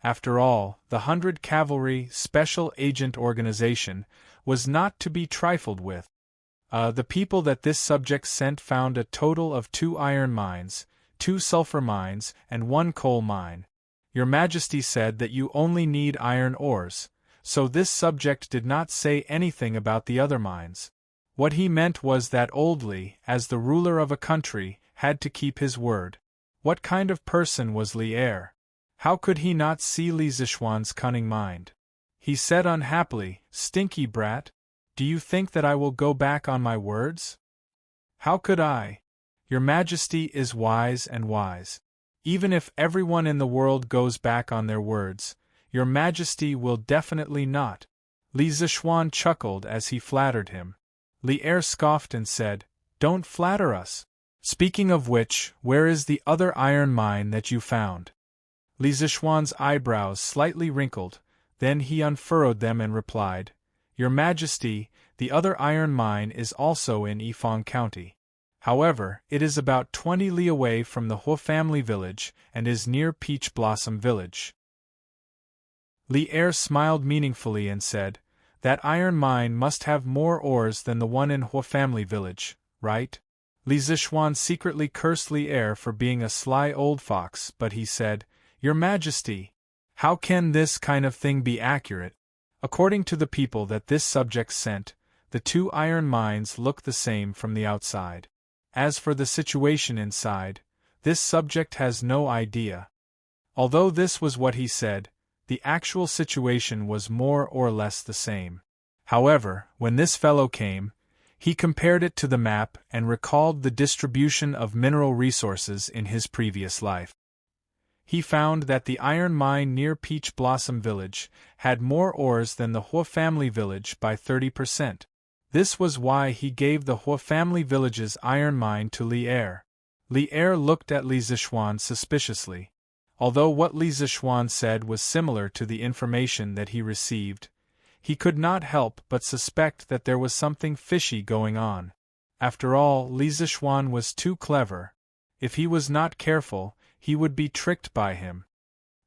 After all, the 100 Cavalry Special Agent Organization was not to be trifled with. The people that this subject sent found a total of 2 iron mines, 2 sulfur mines, and 1 coal mine. Your Majesty said that you only need iron ores, so this subject did not say anything about the other mines. What he meant was that Old Li, as the ruler of a country, had to keep his word. What kind of person was Li'er? How could he not see Li Zixuan's cunning mind? He said unhappily, Stinky brat, do you think that I will go back on my words? How could I? Your Majesty is wise and wise. Even if everyone in the world goes back on their words, your Majesty will definitely not. Li Zixuan chuckled as he flattered him. Li'er scoffed and said, Don't flatter us. Speaking of which, where is the other iron mine that you found? Li Zixuan's eyebrows slightly wrinkled, then he unfurrowed them and replied, Your Majesty, the other iron mine is also in Yifang County. However, it is about 20 li away from the Hu family village and is near Peach Blossom Village. Li'er smiled meaningfully and said, That iron mine must have more ores than the one in Hu family village, right? Li Zixuan secretly cursed Li'er for being a sly old fox, but he said, Your Majesty, how can this kind of thing be accurate? According to the people that this subject sent, The two iron mines look the same from the outside. As for the situation inside, this subject has no idea. Although this was what he said, the actual situation was more or less the same. However, when this fellow came, he compared it to the map and recalled the distribution of mineral resources in his previous life. He found that the iron mine near Peach Blossom Village had more ores than the Hua family village by 30%. This was why he gave the Hua family village's iron mine to Li Er. Li Er looked at Li Zishuan suspiciously. Although what Li Zishuan said was similar to the information that he received, he could not help but suspect that there was something fishy going on. After all, Li Zishuan was too clever. If he was not careful, he would be tricked by him.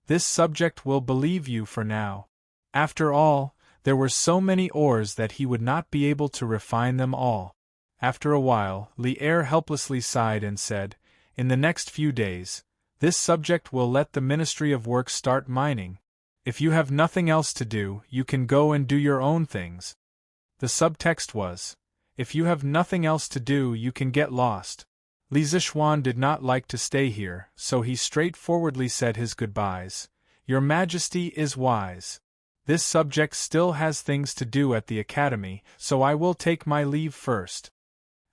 This subject will believe you for now. After all, there were so many ores that he would not be able to refine them all. After a while, Li Er helplessly sighed and said, "In the next few days, this subject will let the Ministry of Works start mining. If you have nothing else to do, you can go and do your own things." The subtext was, "If you have nothing else to do, you can get lost." Li Zishuan did not like to stay here, so he straightforwardly said his goodbyes. "Your Majesty is wise. This subject still has things to do at the academy, so I will take my leave first."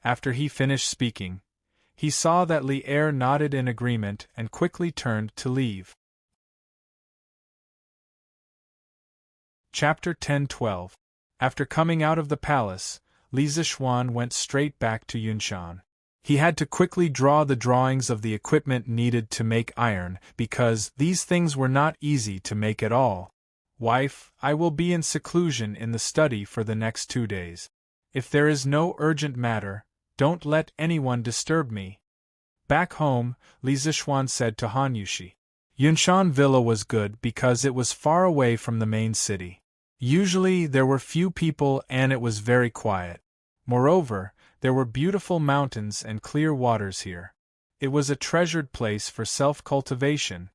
After he finished speaking, he saw that Li Er nodded in agreement and quickly turned to leave. Chapter 10-12. After coming out of the palace, Li Zishuan went straight back to Yunshan. He had to quickly draw the drawings of the equipment needed to make iron, because these things were not easy to make at all. "Wife, I will be in seclusion in the study for the next 2 days. If there is no urgent matter, don't let anyone disturb me." Back home, Li Zishuan said to Han Yushi. Yunshan Villa was good because it was far away from the main city. Usually there were few people and it was very quiet. Moreover, there were beautiful mountains and clear waters here. It was a treasured place for self-cultivation.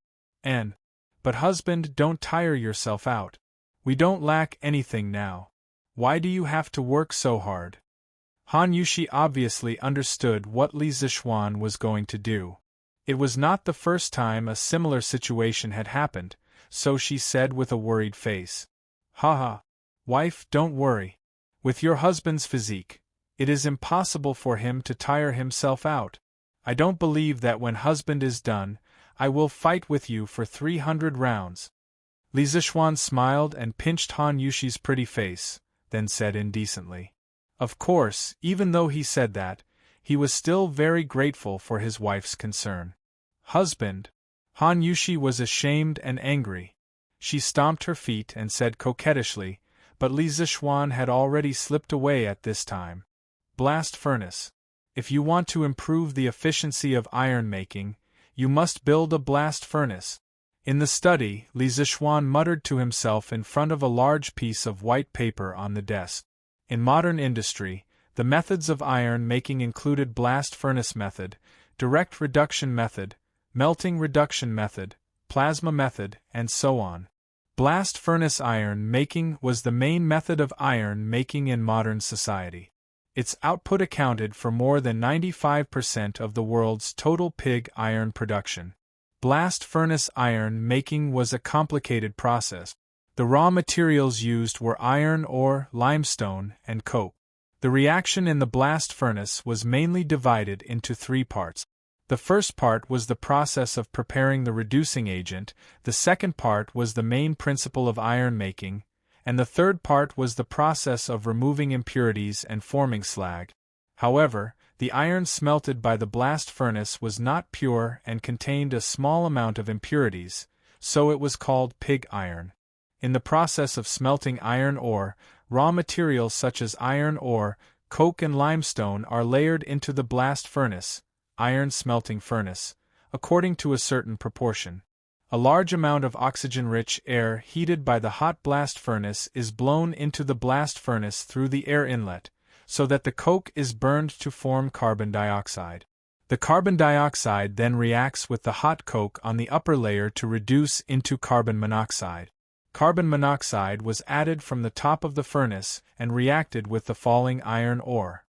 But husband, don't tire yourself out. We don't lack anything now. Why do you have to work so hard? Han Yushi obviously understood what Li Zishuan was going to do. It was not the first time a similar situation had happened, so she said with a worried face. "Haha. Wife, don't worry. With your husband's physique, it is impossible for him to tire himself out. I don't believe that when husband is done, I will fight with you for 300 rounds. Li Zishuan smiled and pinched Han Yushi's pretty face, then said indecently. Of course, even though he said that, he was still very grateful for his wife's concern. "Husband." Han Yushi was ashamed and angry. She stomped her feet and said coquettishly, but Li Zishuan had already slipped away at this time. "Blast furnace. If you want to improve the efficiency of iron making, you must build a blast furnace." In the study, Li Zishuan muttered to himself in front of a large piece of white paper on the desk. In modern industry, the methods of iron making included blast furnace method, direct reduction method, melting reduction method, plasma method, and so on. Blast furnace iron making was the main method of iron making in modern society. Its output accounted for more than 95% of the world's total pig iron production. Blast furnace iron making was a complicated process. The raw materials used were iron ore, limestone, and coke. The reaction in the blast furnace was mainly divided into 3 parts. The first part was the process of preparing the reducing agent, the second part was the main principle of iron making, and the third part was the process of removing impurities and forming slag. However, the iron smelted by the blast furnace was not pure and contained a small amount of impurities, so it was called pig iron. In the process of smelting iron ore, raw materials such as iron ore, coke and limestone are layered into the blast furnace, iron smelting furnace, according to a certain proportion. A large amount of oxygen-rich air heated by the hot blast furnace is blown into the blast furnace through the air inlet, so that the coke is burned to form carbon dioxide. The carbon dioxide then reacts with the hot coke on the upper layer to reduce into carbon monoxide. carbon monoxide was added from the top of the furnace and reacted with the falling iron ore.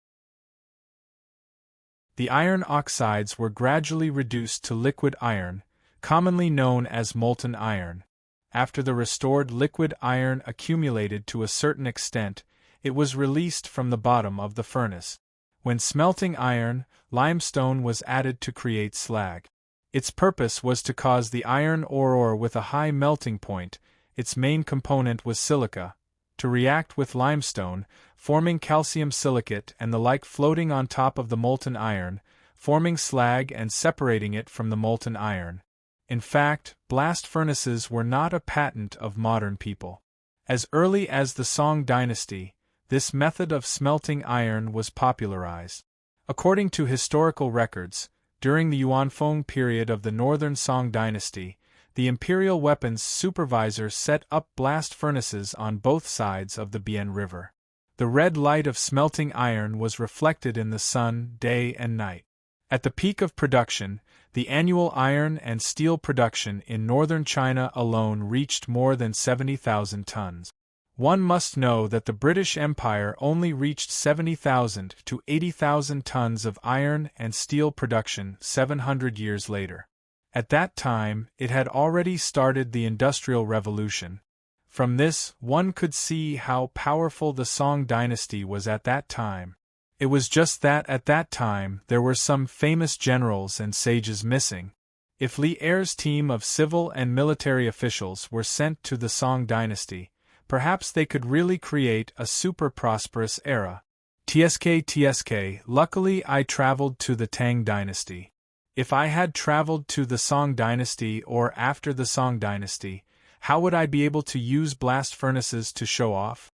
The iron oxides were gradually reduced to liquid iron, commonly known as molten iron. After the restored liquid iron accumulated to a certain extent, it was released from the bottom of the furnace. When smelting iron, limestone was added to create slag. Its purpose was to cause the iron ore with a high melting point, its main component was silica, to react with limestone, forming calcium silicate and the like floating on top of the molten iron, forming slag and separating it from the molten iron. In fact, blast furnaces were not a patent of modern people. As early as the Song Dynasty, this method of smelting iron was popularized. According to historical records, during the Yuanfeng period of the Northern Song Dynasty, the imperial weapons supervisor set up blast furnaces on both sides of the Bian River. The red light of smelting iron was reflected in the sun day and night. At the peak of production, the annual iron and steel production in northern China alone reached more than 70,000 tons. One must know that the British Empire only reached 70,000 to 80,000 tons of iron and steel production 700 years later. At that time, it had already started the Industrial Revolution. From this, one could see how powerful the Song Dynasty was at that time. It was just that at that time there were some famous generals and sages missing. If Li Er's team of civil and military officials were sent to the Song Dynasty, perhaps they could really create a super prosperous era. TSK, luckily I traveled to the Tang Dynasty. If I had traveled to the Song Dynasty or after the Song Dynasty, how would I be able to use blast furnaces to show off?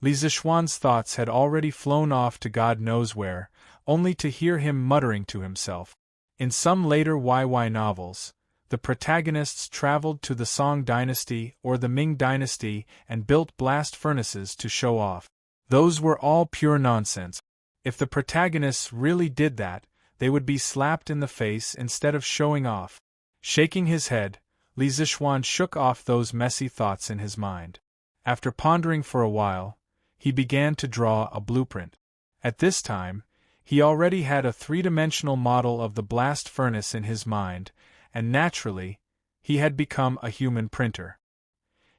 Li Zishuan's thoughts had already flown off to God knows where, only to hear him muttering to himself. In some later YY novels, the protagonists traveled to the Song Dynasty or the Ming Dynasty and built blast furnaces to show off. Those were all pure nonsense. If the protagonists really did that, they would be slapped in the face instead of showing off. Shaking his head, Li Zishuan shook off those messy thoughts in his mind. After pondering for a while, he began to draw a blueprint. At this time, he already had a three-dimensional model of the blast furnace in his mind, and naturally, he had become a human printer.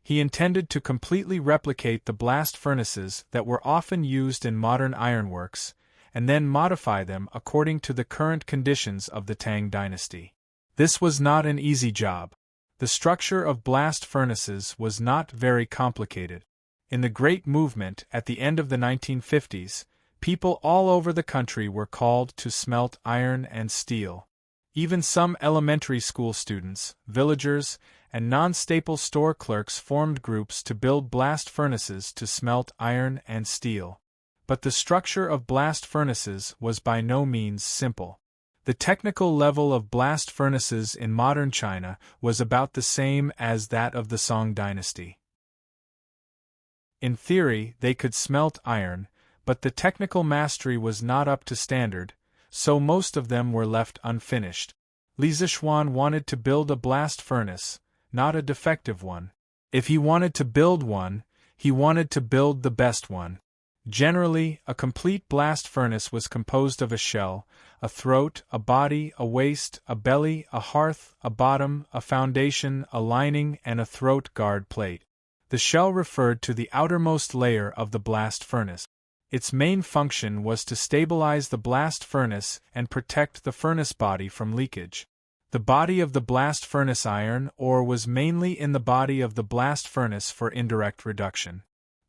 He intended to completely replicate the blast furnaces that were often used in modern ironworks, and then modify them according to the current conditions of the Tang Dynasty. This was not an easy job. The structure of blast furnaces was not very complicated. In the Great Movement at the end of the 1950s, people all over the country were called to smelt iron and steel. Even some elementary school students, villagers, and non-staple store clerks formed groups to build blast furnaces to smelt iron and steel. But the structure of blast furnaces was by no means simple. The technical level of blast furnaces in modern China was about the same as that of the Song Dynasty. In theory, they could smelt iron, but the technical mastery was not up to standard, so most of them were left unfinished. Li Zishuan wanted to build a blast furnace, not a defective one. If he wanted to build one, he wanted to build the best one. Generally, a complete blast furnace was composed of a shell, a throat, a body, a waist, a belly, a hearth, a bottom, a foundation, a lining, and a throat guard plate. The shell referred to the outermost layer of the blast furnace. Its main function was to stabilize the blast furnace and protect the furnace body from leakage. The body of the blast furnace iron ore was mainly in the body of the blast furnace for indirect reduction.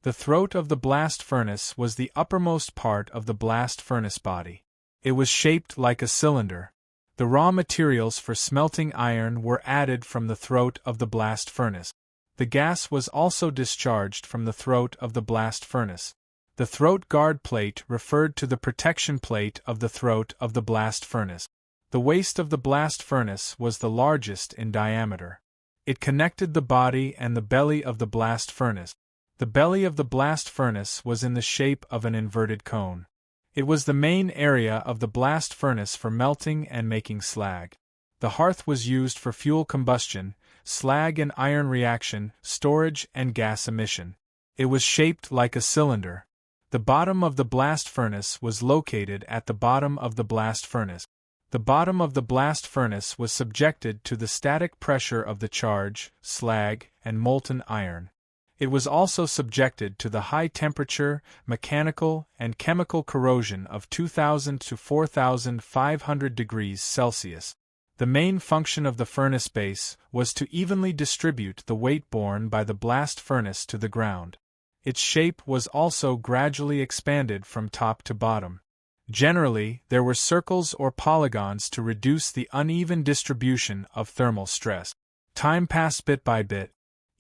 The throat of the blast furnace was the uppermost part of the blast furnace body. It was shaped like a cylinder. The raw materials for smelting iron were added from the throat of the blast furnace. The gas was also discharged from the throat of the blast furnace. The throat guard plate referred to the protection plate of the throat of the blast furnace. The waist of the blast furnace was the largest in diameter. It connected the body and the belly of the blast furnace. The belly of the blast furnace was in the shape of an inverted cone. It was the main area of the blast furnace for melting and making slag. The hearth was used for fuel combustion, slag and iron reaction, storage and gas emission. It was shaped like a cylinder. The bottom of the blast furnace was located at the bottom of the blast furnace. The bottom of the blast furnace was subjected to the static pressure of the charge, slag, and molten iron. It was also subjected to the high temperature, mechanical, and chemical corrosion of 2000 to 4500 degrees Celsius. The main function of the furnace base was to evenly distribute the weight borne by the blast furnace to the ground. Its shape was also gradually expanded from top to bottom. Generally, there were circles or polygons to reduce the uneven distribution of thermal stress. Time passed bit by bit.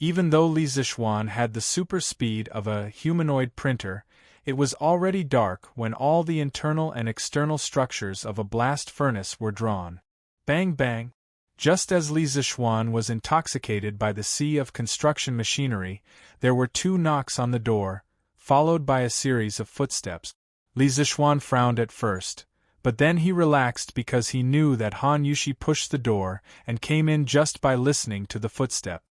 Even though Li Zixuan had the super speed of a humanoid printer, it was already dark when all the internal and external structures of a blast furnace were drawn. Bang bang! Just as Li Zixuan was intoxicated by the sea of construction machinery, there were 2 knocks on the door, followed by a series of footsteps. Li Zixuan frowned at first, but then he relaxed because he knew that Han Yushi pushed the door and came in just by listening to the footstep.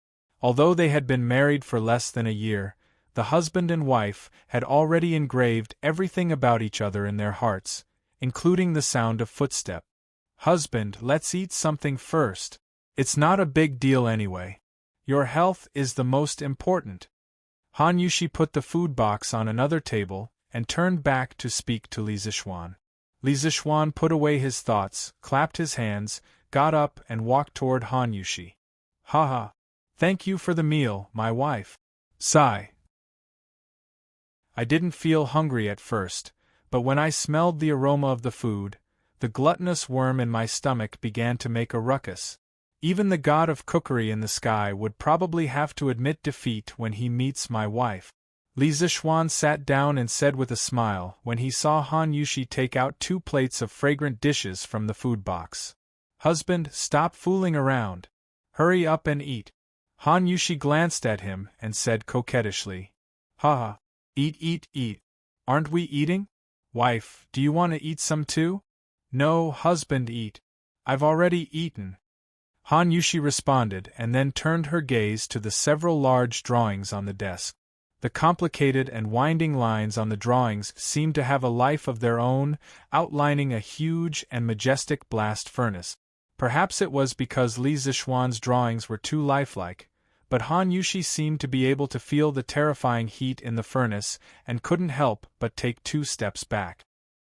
Although they had been married for less than a year, the husband and wife had already engraved everything about each other in their hearts, including the sound of footstep. "Husband, let's eat something first. It's not a big deal anyway. Your health is the most important." Han Yushi put the food box on another table and turned back to speak to Li Zixuan. Li Zixuan put away his thoughts, clapped his hands, got up and walked toward Han Yushi. "Haha. Thank you for the meal, my wife." Sigh. "I didn't feel hungry at first, but when I smelled the aroma of the food, the gluttonous worm in my stomach began to make a ruckus. Even the god of cookery in the sky would probably have to admit defeat when he meets my wife." Li Zixuan sat down and said with a smile when he saw Han Yushi take out 2 plates of fragrant dishes from the food box. "Husband, stop fooling around. Hurry up and eat." Han Yushi glanced at him and said coquettishly, "Haha. Eat, eat, eat. Aren't we eating? Wife, do you want to eat some too?" "No, husband, eat. I've already eaten." Han Yushi responded and then turned her gaze to the several large drawings on the desk. The complicated and winding lines on the drawings seemed to have a life of their own, outlining a huge and majestic blast furnace. Perhaps it was because Li Zixuan's drawings were too lifelike, but Han Yushi seemed to be able to feel the terrifying heat in the furnace and couldn't help but take 2 steps back.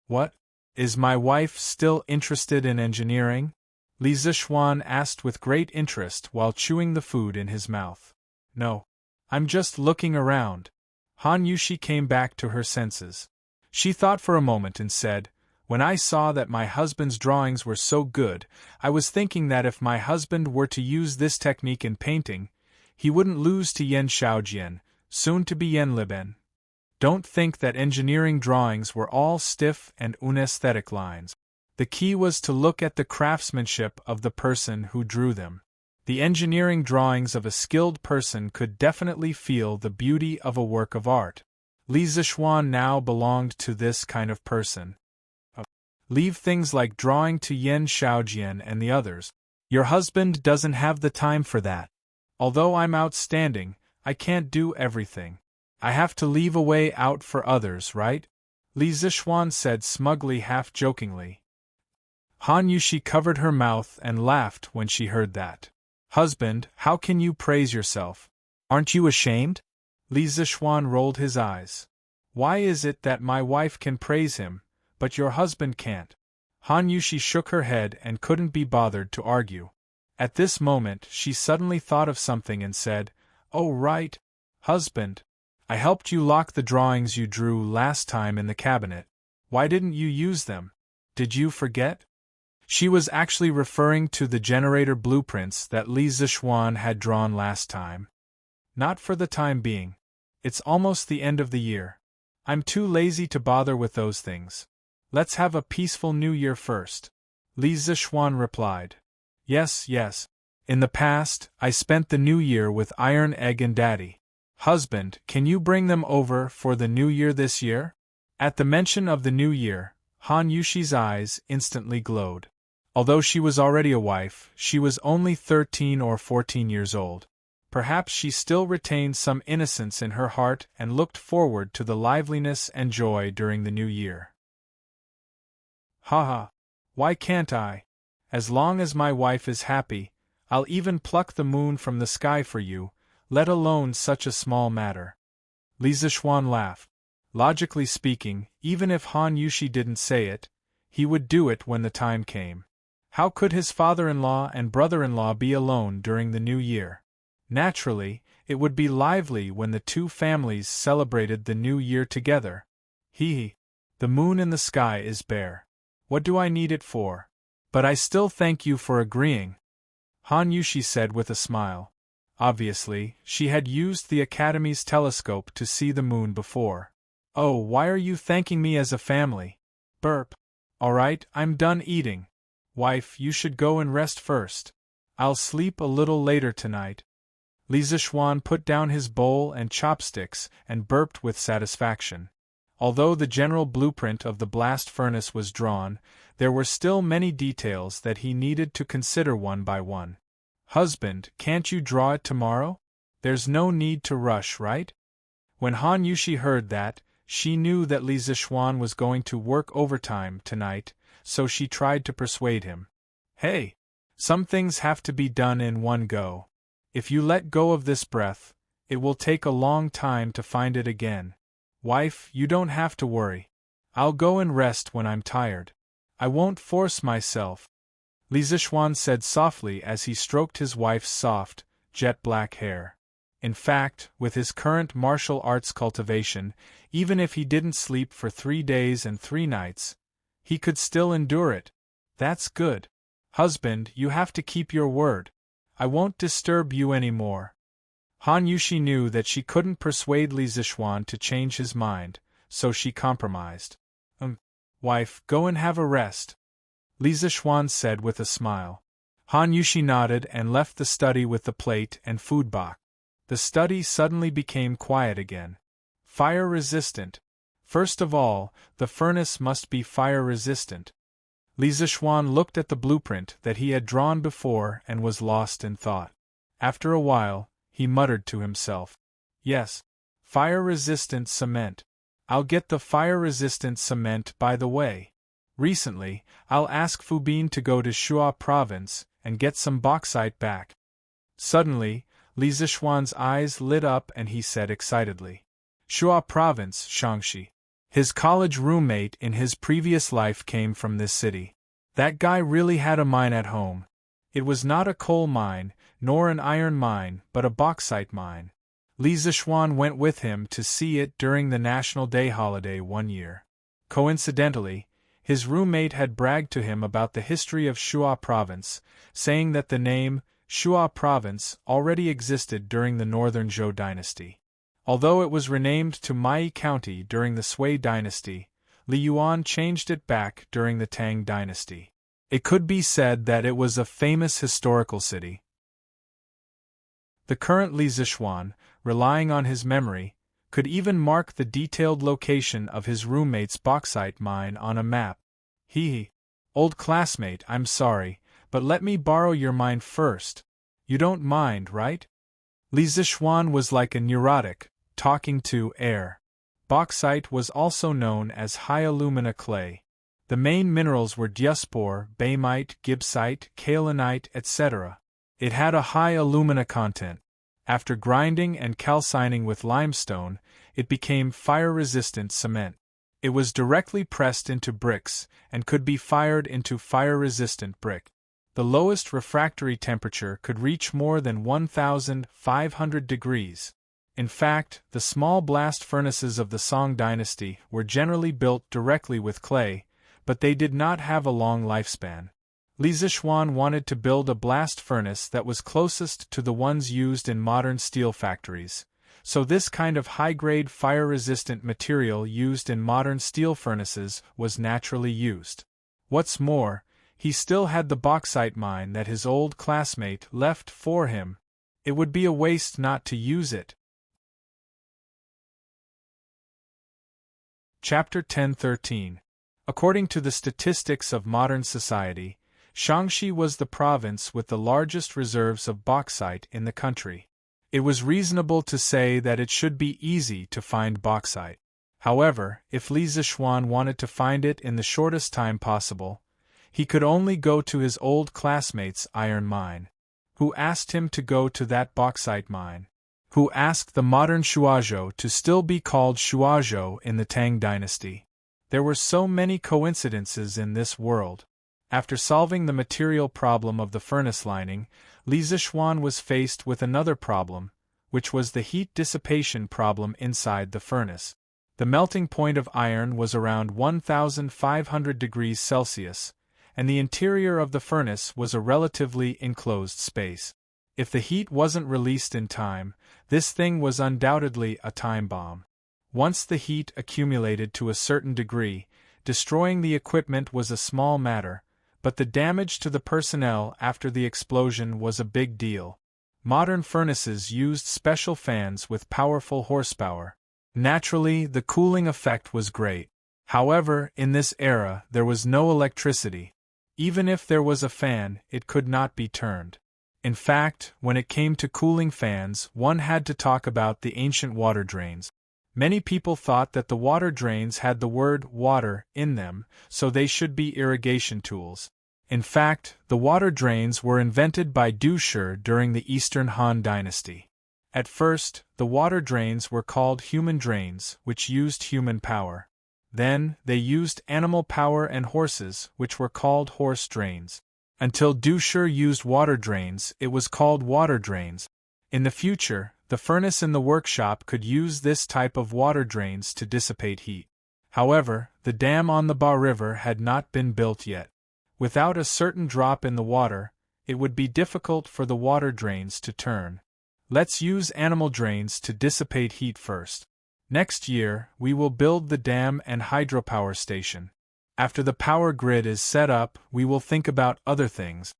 "What? Is my wife still interested in engineering?" Li Zixuan asked with great interest while chewing the food in his mouth. "No. I'm just looking around." Han Yushi came back to her senses. She thought for a moment and said, "When I saw that my husband's drawings were so good, I was thinking that if my husband were to use this technique in painting, he wouldn't lose to Yan Shaojian, soon to be Yan Liben. Don't think that engineering drawings were all stiff and unesthetic lines. The key was to look at the craftsmanship of the person who drew them. The engineering drawings of a skilled person could definitely feel the beauty of a work of art. Li Zixuan now belonged to this kind of person. Leave things like drawing to Yan Shaojian and the others. Your husband doesn't have the time for that. Although I'm outstanding, I can't do everything. I have to leave a way out for others, right?" Li Zixuan said smugly, half-jokingly. Han Yushi covered her mouth and laughed when she heard that. "Husband, how can you praise yourself? Aren't you ashamed?" Li Zixuan rolled his eyes. "Why is it that my wife can praise him, but your husband can't?" Han Yushi shook her head and couldn't be bothered to argue. At this moment she suddenly thought of something and said, "Oh right, husband. I helped you lock the drawings you drew last time in the cabinet. Why didn't you use them? Did you forget?" She was actually referring to the generator blueprints that Li Zixuan had drawn last time. "Not for the time being. It's almost the end of the year. I'm too lazy to bother with those things. Let's have a peaceful new year first." Li Zixuan replied. Yes. In the past, I spent the new year with Iron Egg and Daddy. Husband, can you bring them over for the new year this year?" At the mention of the new year, Han Yushi's eyes instantly glowed. Although she was already a wife, she was only 13 or 14 years old. Perhaps she still retained some innocence in her heart and looked forward to the liveliness and joy during the new year. Ha ha! Why can't I? As long as my wife is happy, I'll even pluck the moon from the sky for you, let alone such a small matter. Li Zixuan laughed. Logically speaking, even if Han Yushi didn't say it, he would do it when the time came. How could his father-in-law and brother-in-law be alone during the new year? Naturally, it would be lively when the two families celebrated the new year together. Hee. The moon in the sky is bare. What do I need it for? But I still thank you for agreeing, Han Yushi said with a smile. Obviously, she had used the Academy's telescope to see the moon before. Oh, why are you thanking me as a family? Burp. Alright, I'm done eating. Wife, you should go and rest first. I'll sleep a little later tonight. Li Zixuan put down his bowl and chopsticks and burped with satisfaction. Although the general blueprint of the blast furnace was drawn, there were still many details that he needed to consider one by one. Husband, can't you draw it tomorrow? There's no need to rush, right? When Han Yushi heard that, she knew that Li Zixuan was going to work overtime tonight, so she tried to persuade him. Hey! Some things have to be done in one go. If you let go of this breath, it will take a long time to find it again. Wife, you don't have to worry. I'll go and rest when I'm tired. I won't force myself. Li Zixuan said softly as he stroked his wife's soft, jet-black hair. In fact, with his current martial arts cultivation, even if he didn't sleep for 3 days and 3 nights, he could still endure it. That's good. Husband, you have to keep your word. I won't disturb you anymore. Han Yushi knew that she couldn't persuade Li Zixuan to change his mind, so she compromised. Wife, go and have a rest, Li Zixuan said with a smile. Han Yushi nodded and left the study with the plate and food box. The study suddenly became quiet again. Fire-resistant. First of all, the furnace must be fire-resistant. Li Zixuan looked at the blueprint that he had drawn before and was lost in thought. After a while, he muttered to himself. Yes. Fire-resistant cement. I'll get the fire-resistant cement by the way. Recently, I'll ask Fubin to go to Shuo province and get some bauxite back. Suddenly, Li Zixuan's eyes lit up and he said excitedly. Shuo province, Shangxi. His college roommate in his previous life came from this city. That guy really had a mine at home. It was not a coal mine, nor an iron mine, but a bauxite mine. Li Zixuan went with him to see it during the National Day holiday one year. Coincidentally, his roommate had bragged to him about the history of Shuo province, saying that the name, Shuo province, already existed during the Northern Zhou dynasty. Although it was renamed to Mai County during the Sui dynasty, Li Yuan changed it back during the Tang dynasty. It could be said that it was a famous historical city. The current Li Zixuan, relying on his memory, could even mark the detailed location of his roommate's bauxite mine on a map. Old classmate, I'm sorry, but let me borrow your mine first. You don't mind, right? Li Zixuan was like a neurotic, talking to air. Bauxite was also known as high alumina clay. The main minerals were diaspore, baemite, gibbsite, kaolinite, etc. It had a high alumina content. After grinding and calcining with limestone, it became fire-resistant cement. It was directly pressed into bricks and could be fired into fire-resistant brick. The lowest refractory temperature could reach more than 1,500 degrees. In fact, the small blast furnaces of the Song dynasty were generally built directly with clay, but they did not have a long lifespan. Li Zixuan wanted to build a blast furnace that was closest to the ones used in modern steel factories, so this kind of high-grade fire-resistant material used in modern steel furnaces was naturally used. What's more, he still had the bauxite mine that his old classmate left for him. It would be a waste not to use it. Chapter 10:13. According to the statistics of modern society, Shaanxi was the province with the largest reserves of bauxite in the country. It was reasonable to say that it should be easy to find bauxite. However, if Li Zixuan wanted to find it in the shortest time possible, he could only go to his old classmate's iron mine. Who asked him to go to that bauxite mine? Who asked the modern Shuazhou to still be called Shuazhou in the Tang Dynasty? There were so many coincidences in this world. After solving the material problem of the furnace lining, Li Zixuan was faced with another problem, which was the heat dissipation problem inside the furnace. The melting point of iron was around 1,500 degrees Celsius, and the interior of the furnace was a relatively enclosed space. If the heat wasn't released in time, this thing was undoubtedly a time bomb. Once the heat accumulated to a certain degree, destroying the equipment was a small matter, but the damage to the personnel after the explosion was a big deal. Modern furnaces used special fans with powerful horsepower. Naturally, the cooling effect was great. However, in this era, there was no electricity. Even if there was a fan, it could not be turned. In fact, when it came to cooling fans, one had to talk about the ancient water drains. Many people thought that the water drains had the word water in them, so they should be irrigation tools. In fact, the water drains were invented by Du Shi during the Eastern Han Dynasty. At first, the water drains were called human drains, which used human power. Then, they used animal power and horses, which were called horse drains. Until Du Shi used water drains, it was called water drains. In the future, the furnace in the workshop could use this type of water drains to dissipate heat. However, the dam on the Ba River had not been built yet. Without a certain drop in the water, it would be difficult for the water drains to turn. Let's use animal drains to dissipate heat first. Next year, we will build the dam and hydropower station. After the power grid is set up, we will think about other things.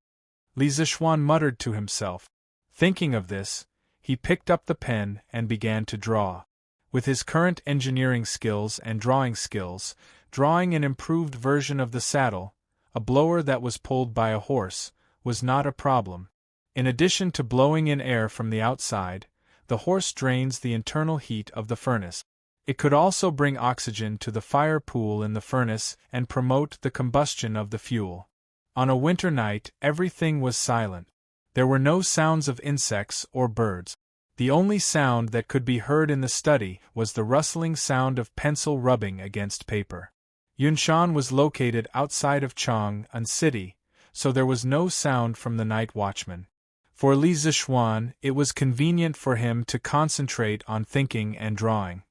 Li Zixuan muttered to himself. Thinking of this, he picked up the pen and began to draw. With his current engineering skills and drawing skills, drawing an improved version of the saddle, a blower that was pulled by a horse, was not a problem. In addition to blowing in air from the outside, the horse drains the internal heat of the furnace. It could also bring oxygen to the fire pool in the furnace and promote the combustion of the fuel. On a winter night, everything was silent. There were no sounds of insects or birds. The only sound that could be heard in the study was the rustling sound of pencil rubbing against paper. Yunshan was located outside of Chang'an City, so there was no sound from the night watchman. For Li Zixuan, it was convenient for him to concentrate on thinking and drawing.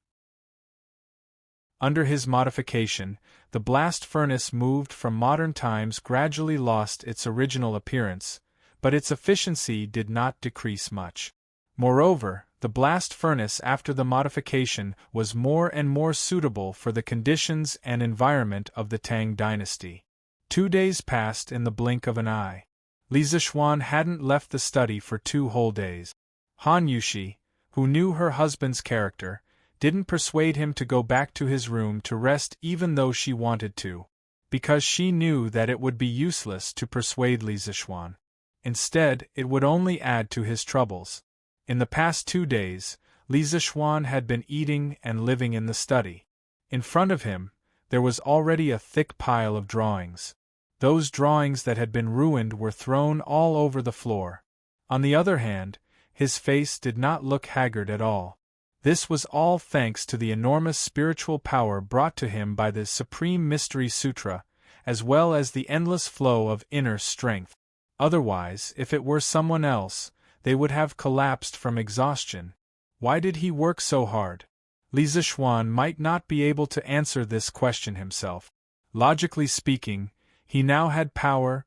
Under his modification, the blast furnace moved from modern times gradually lost its original appearance, but its efficiency did not decrease much. Moreover, the blast furnace after the modification was more and more suitable for the conditions and environment of the Tang Dynasty. 2 days passed in the blink of an eye. Li Zixuan hadn't left the study for 2 whole days. Han Yushi, who knew her husband's character, didn't persuade him to go back to his room to rest even though she wanted to, because she knew that it would be useless to persuade Li Zixuan. Instead, it would only add to his troubles. In the past 2 days, Li Zixuan had been eating and living in the study. In front of him, there was already a thick pile of drawings. Those drawings that had been ruined were thrown all over the floor. On the other hand, his face did not look haggard at all. This was all thanks to the enormous spiritual power brought to him by the Supreme Mystery Sutra, as well as the endless flow of inner strength. Otherwise, if it were someone else, they would have collapsed from exhaustion. Why did he work so hard? Li Zixuan might not be able to answer this question himself. Logically speaking, he now had power,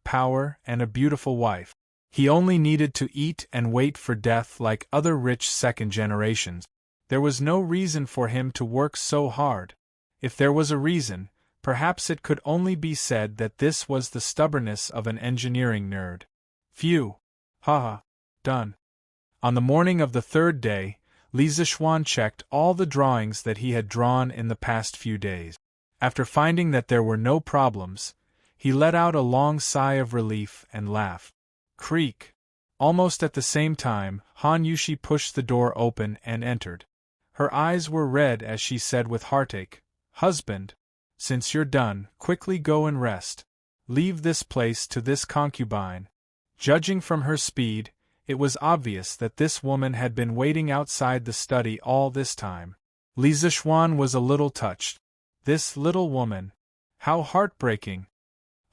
and a beautiful wife. He only needed to eat and wait for death like other rich second generations. There was no reason for him to work so hard. If there was a reason, perhaps it could only be said that this was the stubbornness of an engineering nerd. Phew! Haha! Done. On the morning of the 3rd day, Li Zixuan checked all the drawings that he had drawn in the past few days. After finding that there were no problems, He let out a long sigh of relief and laughed. Creak! Almost at the same time, Han Yushi pushed the door open and entered. Her eyes were red as she said with heartache, "Husband, since you're done, quickly go and rest. Leave this place to this concubine." Judging from her speed, it was obvious that this woman had been waiting outside the study all this time. Li Zixuan was a little touched. This little woman. How heartbreaking.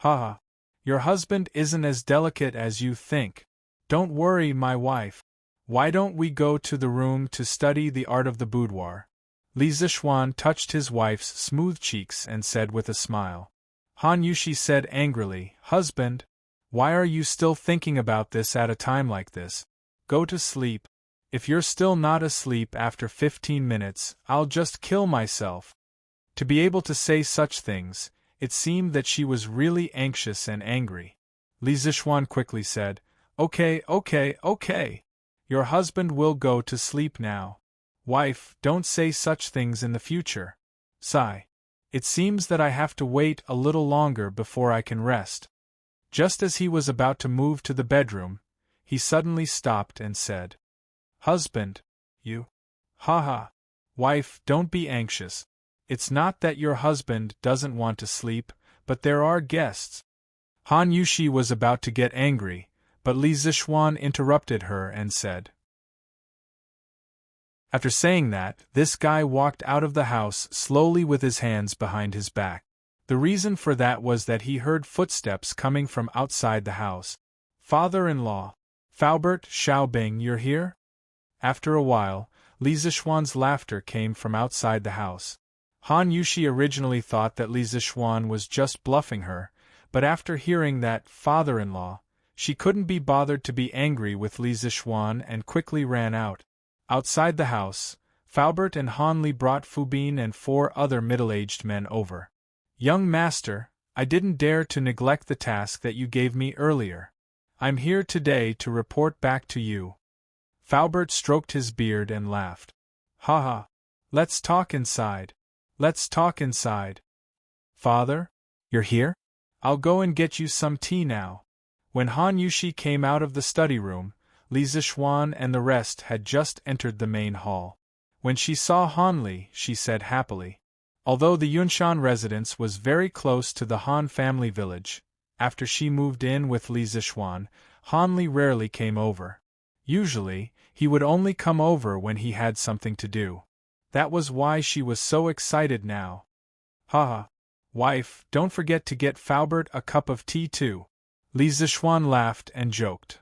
Haha. Your husband isn't as delicate as you think. Don't worry, my wife. Why don't we go to the room to study the art of the boudoir? Li Zixuan touched his wife's smooth cheeks and said with a smile. Han Yushi said angrily, "Husband, why are you still thinking about this at a time like this? Go to sleep. If you're still not asleep after 15 minutes, I'll just kill myself." To be able to say such things, it seemed that she was really anxious and angry. Li Zixuan quickly said, Okay. Your husband will go to sleep now. Wife, don't say such things in the future. Sigh. It seems that I have to wait a little longer before I can rest. Just as he was about to move to the bedroom, he suddenly stopped and said, Husband, you? Haha. Wife, don't be anxious. It's not that your husband doesn't want to sleep, but there are guests. Han Yushi was about to get angry, but Li Zixuan interrupted her and said. After saying that, this guy walked out of the house slowly with his hands behind his back. The reason for that was that he heard footsteps coming from outside the house. Father-in-law. Faubert, Xiaobing, you're here? After a while, Li Zixuan's laughter came from outside the house. Han Yushi originally thought that Li Zixuan was just bluffing her, but after hearing that father-in-law, she couldn't be bothered to be angry with Li Zixuan and quickly ran out. Outside the house, Faubert and Han Li brought Fubin and 4 other middle-aged men over. Young master, I didn't dare to neglect the task that you gave me earlier. I'm here today to report back to you. Faubert stroked his beard and laughed. Haha. Let's talk inside. Let's talk inside. Father? You're here? I'll go and get you some tea now. When Han Yushi came out of the study room, Li Zixuan and the rest had just entered the main hall. When she saw Han Li, she said happily. Although the Yunshan residence was very close to the Han family village, after she moved in with Li Zixuan, Han Li rarely came over. Usually, he would only come over when he had something to do. That was why she was so excited now. Haha. Wife, don't forget to get Faubert a cup of tea too. Li Zixuan laughed and joked.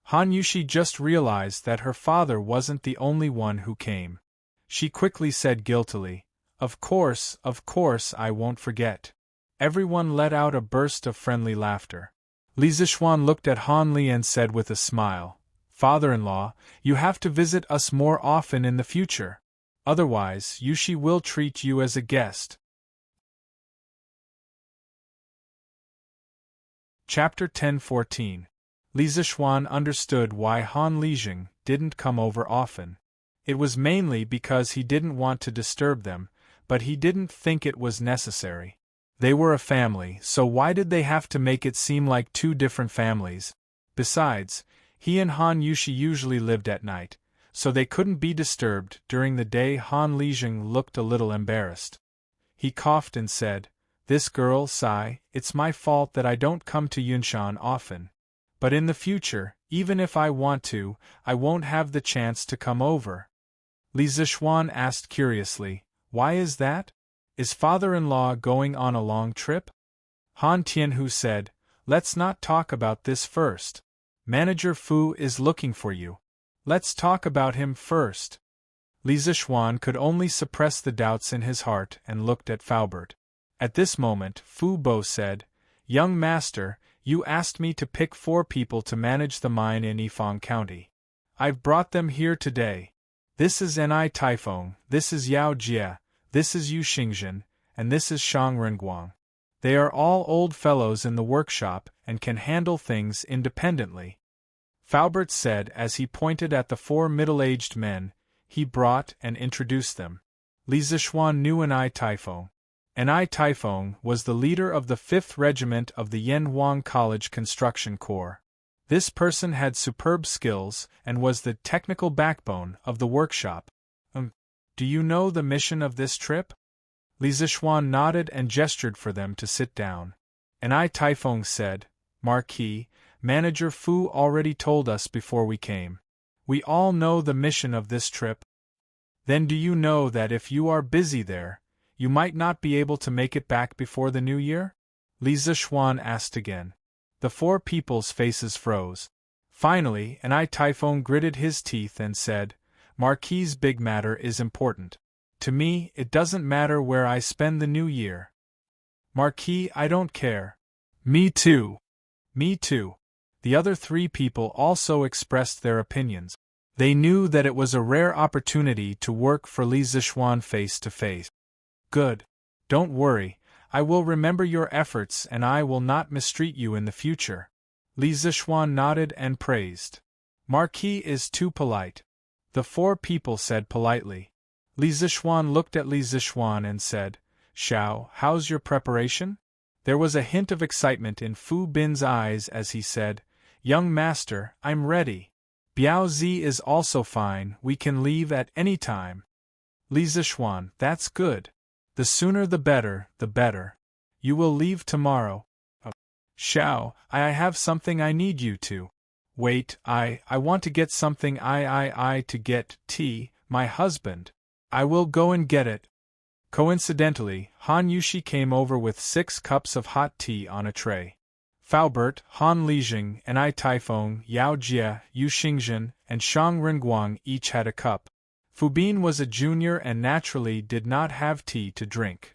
Han Yushi just realized that her father wasn't the only one who came. She quickly said guiltily, Of course, I won't forget. Everyone let out a burst of friendly laughter. Li Zixuan looked at Han Li and said with a smile, Father-in-law, you have to visit us more often in the future. Otherwise, Yushi will treat you as a guest. Chapter 10:14. Li Zixuan understood why Han Lijing didn't come over often. It was mainly because he didn't want to disturb them, but he didn't think it was necessary. They were a family, so why did they have to make it seem like 2 different families? Besides, he and Han Yushi usually lived at night, so they couldn't be disturbed during the day. Han Lijing looked a little embarrassed. He coughed and said, This girl, Sai, it's my fault that I don't come to Yunshan often. But in the future, even if I want to, I won't have the chance to come over. Li Zixuan asked curiously, Why is that? Is father-in-law going on a long trip? Han Tianhu said, Let's not talk about this first. Manager Fu is looking for you. Let's talk about him first. Li Zixuan could only suppress the doubts in his heart and looked at Faubert. At this moment, Fu Bo said, Young master, you asked me to pick 4 people to manage the mine in Yifang County. I've brought them here today. This is Ni Taifeng, this is Yao Jie, this is Yu Xingzhen, and this is Shang Renguang. They are all old fellows in the workshop and can handle things independently. Faubert said as he pointed at the 4 middle-aged men he brought and introduced them. Li Zixuan knew Ni Taifeng. and I Taifeng was the leader of the 5th Regiment of the Yanhuang College Construction Corps. This person had superb skills and was the technical backbone of the workshop. Do you know the mission of this trip? Li Zixuan nodded and gestured for them to sit down. And I Taifeng said, Marquis, Manager Fu already told us before we came. We all know the mission of this trip. Then do you know that if you are busy there, you might not be able to make it back before the new year? Li Zixuan asked again. The 4 people's faces froze. Finally, and I Taifeng gritted his teeth and said, Marquis' big matter is important. To me, it doesn't matter where I spend the new year. Marquis, I don't care. Me too. Me too. The other 3 people also expressed their opinions. They knew that it was a rare opportunity to work for Li Zixuan face to face. Good. Don't worry, I will remember your efforts and I will not mistreat you in the future. Li Zixuan nodded and praised. Marquis is too polite. The 4 people said politely. Li Zixuan looked at Li Zixuan and said, Xiao, how's your preparation? There was a hint of excitement in Fu Bin's eyes as he said, Young master, I'm ready. Biao Zi is also fine, we can leave at any time. Li Zixuan, that's good. The sooner the better, the better. You will leave tomorrow. Xiao, I have something I need you to. Wait, I want to get something I to get tea, my husband. I will go and get it. Coincidentally, Han Yushi came over with 6 cups of hot tea on a tray. Faubert, Han Lijing, and I Taifeng, Yao Jie, Yu Xingzhen, and Shang Renguang each had a cup. Fu Bin was a junior and naturally did not have tea to drink.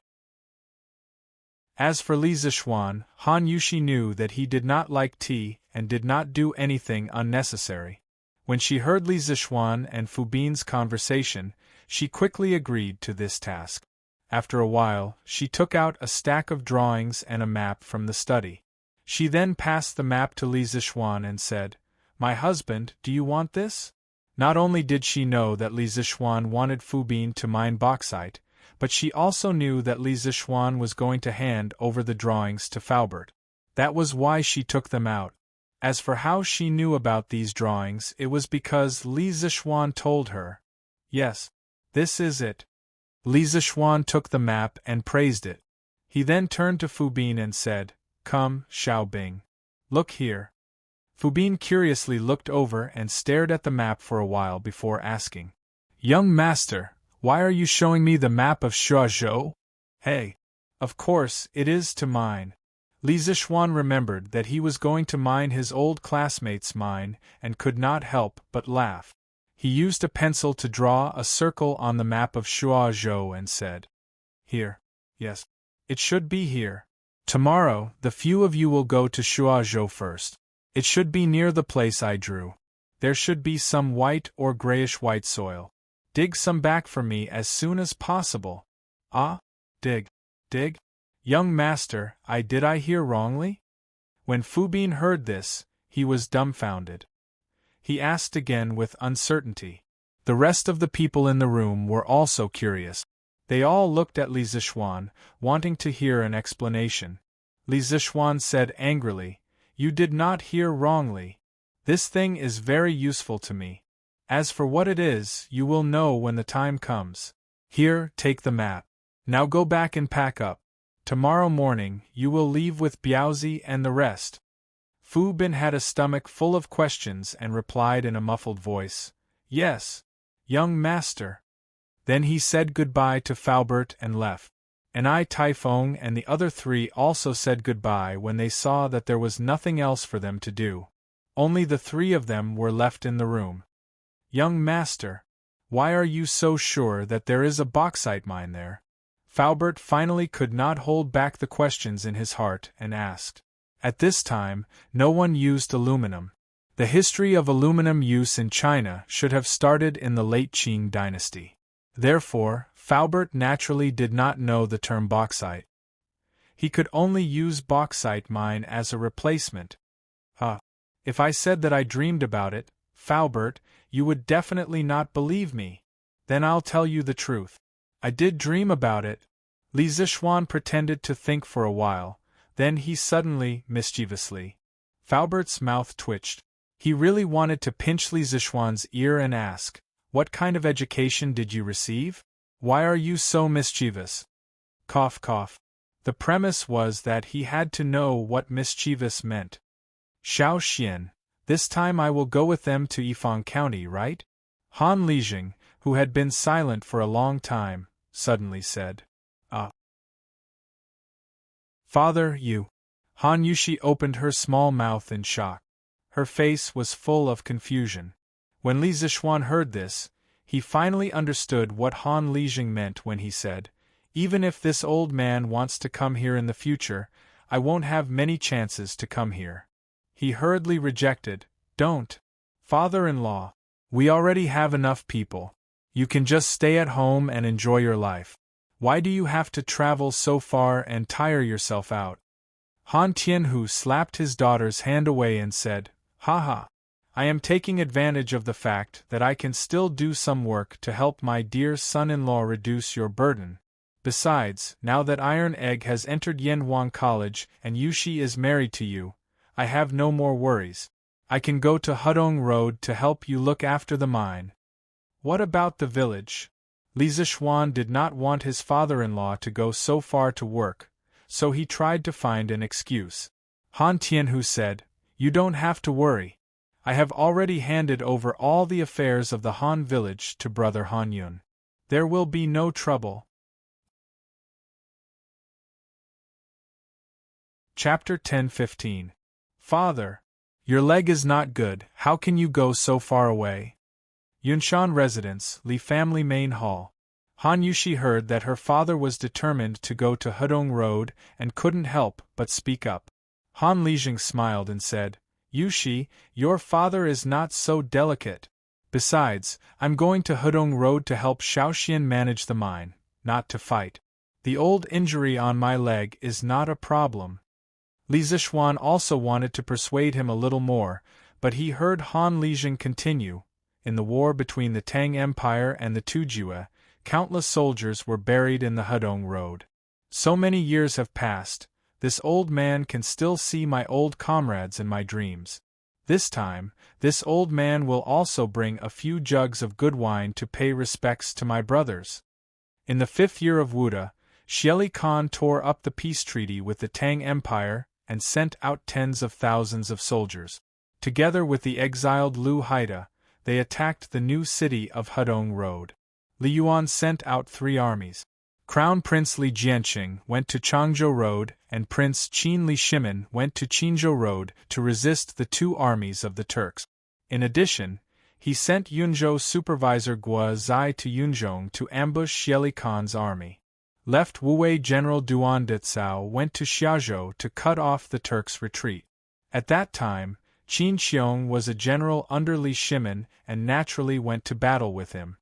As for Li Zixuan, Han Yushi knew that he did not like tea and did not do anything unnecessary. When she heard Li Zixuan and Fu Bin's conversation, she quickly agreed to this task. After a while, she took out a stack of drawings and a map from the study. She then passed the map to Li Zixuan and said, My husband, do you want this? Not only did she know that Li Zixuan wanted Fu Bin to mine bauxite, but she also knew that Li Zixuan was going to hand over the drawings to Faubert. That was why she took them out. As for how she knew about these drawings, it was because Li Zixuan told her. Yes, this is it. Li Zixuan took the map and praised it. He then turned to Fu Bin and said, Come, Xiaobing. Look here. Fu Bin curiously looked over and stared at the map for a while before asking, Young master, why are you showing me the map of Shuazhou? Hey. Of course, it is to mine. Li Zixuan remembered that he was going to mine his old classmate's mine and could not help but laugh. He used a pencil to draw a circle on the map of Shuazhou and said, Here. Yes. It should be here. Tomorrow, the few of you will go to Shuazhou first. It should be near the place I drew. There should be some white or grayish-white soil. Dig some back for me as soon as possible. Ah? Dig. Dig? Young master, did I hear wrongly? When Fu Bin heard this, he was dumbfounded. He asked again with uncertainty. The rest of the people in the room were also curious. They all looked at Li Zixuan, wanting to hear an explanation. Li Zixuan said angrily, You did not hear wrongly. This thing is very useful to me. As for what it is, you will know when the time comes. Here, take the map. Now go back and pack up. Tomorrow morning, you will leave with Biaozi and the rest. Fu Bin had a stomach full of questions and replied in a muffled voice, Yes, young master. Then he said goodbye to Faubert and left. And I Taifeng and the other 3 also said goodbye when they saw that there was nothing else for them to do. Only the 3 of them were left in the room. Young master, why are you so sure that there is a bauxite mine there? Faubert finally could not hold back the questions in his heart and asked. At this time, no one used aluminum. The history of aluminum use in China should have started in the late Qing Dynasty. Therefore, Faubert naturally did not know the term bauxite. He could only use bauxite mine as a replacement. If I said that I dreamed about it, Faubert, you would definitely not believe me. Then I'll tell you the truth. I did dream about it. Li Zishuan pretended to think for a while, then he suddenly, mischievously. Faubert's mouth twitched. He really wanted to pinch Li Zishuan's ear and ask, "What kind of education did you receive? Why are you so mischievous?" Cough cough. The premise was that he had to know what mischievous meant. "Xiao Xian, this time I will go with them to Yifang County, right?" Han Lijing, who had been silent for a long time, suddenly said. Father, you. Han Yushi opened her small mouth in shock. Her face was full of confusion. When Li Zishuan heard this, he finally understood what Han Lijing meant when he said, "Even if this old man wants to come here in the future, I won't have many chances to come here." He hurriedly rejected, "Don't. Father-in-law. We already have enough people. You can just stay at home and enjoy your life. Why do you have to travel so far and tire yourself out?" Han Tianhu slapped his daughter's hand away and said, "Haha. I am taking advantage of the fact that I can still do some work to help my dear son-in-law reduce your burden. Besides, now that Iron Egg has entered Yanhuang College and Yushi is married to you, I have no more worries. I can go to Hudong Road to help you look after the mine." What about the village? Li Zishuan did not want his father-in-law to go so far to work, so he tried to find an excuse. Han Tianhu said, "You don't have to worry. I have already handed over all the affairs of the Han village to Brother Han Yun. There will be no trouble." Chapter 10-15. Father, your leg is not good, how can you go so far away? Yunshan Residence, Li Family Main Hall. Han Yushi heard that her father was determined to go to Hudong Road and couldn't help but speak up. Han Lijing smiled and said, "Yushi, your father is not so delicate. Besides, I'm going to Hudong Road to help Shaoxian manage the mine, not to fight. The old injury on my leg is not a problem." Li Zishuan also wanted to persuade him a little more, but he heard Han Lijing continue, "In the war between the Tang Empire and the Tujue, countless soldiers were buried in the Hudong Road. So many years have passed, this old man can still see my old comrades in my dreams. This time, this old man will also bring a few jugs of good wine to pay respects to my brothers." In the 5th year of Wuda, Xieli Khan tore up the peace treaty with the Tang Empire and sent out tens of thousands of soldiers. Together with the exiled Lu Haida, they attacked the new city of Hudong Road. Li Yuan sent out 3 armies. Crown Prince Li Jianqing went to Changzhou Road and Prince Qin Li Shimin went to Qinzhou Road to resist the 2 armies of the Turks. In addition, he sent Yunzhou supervisor Guo Zai to Yunzhong to ambush Xieli Khan's army. Left Wuwei General Duan Dicao went to Xiaozhou to cut off the Turks' retreat. At that time, Qin Xiong was a general under Li Shimin and naturally went to battle with him.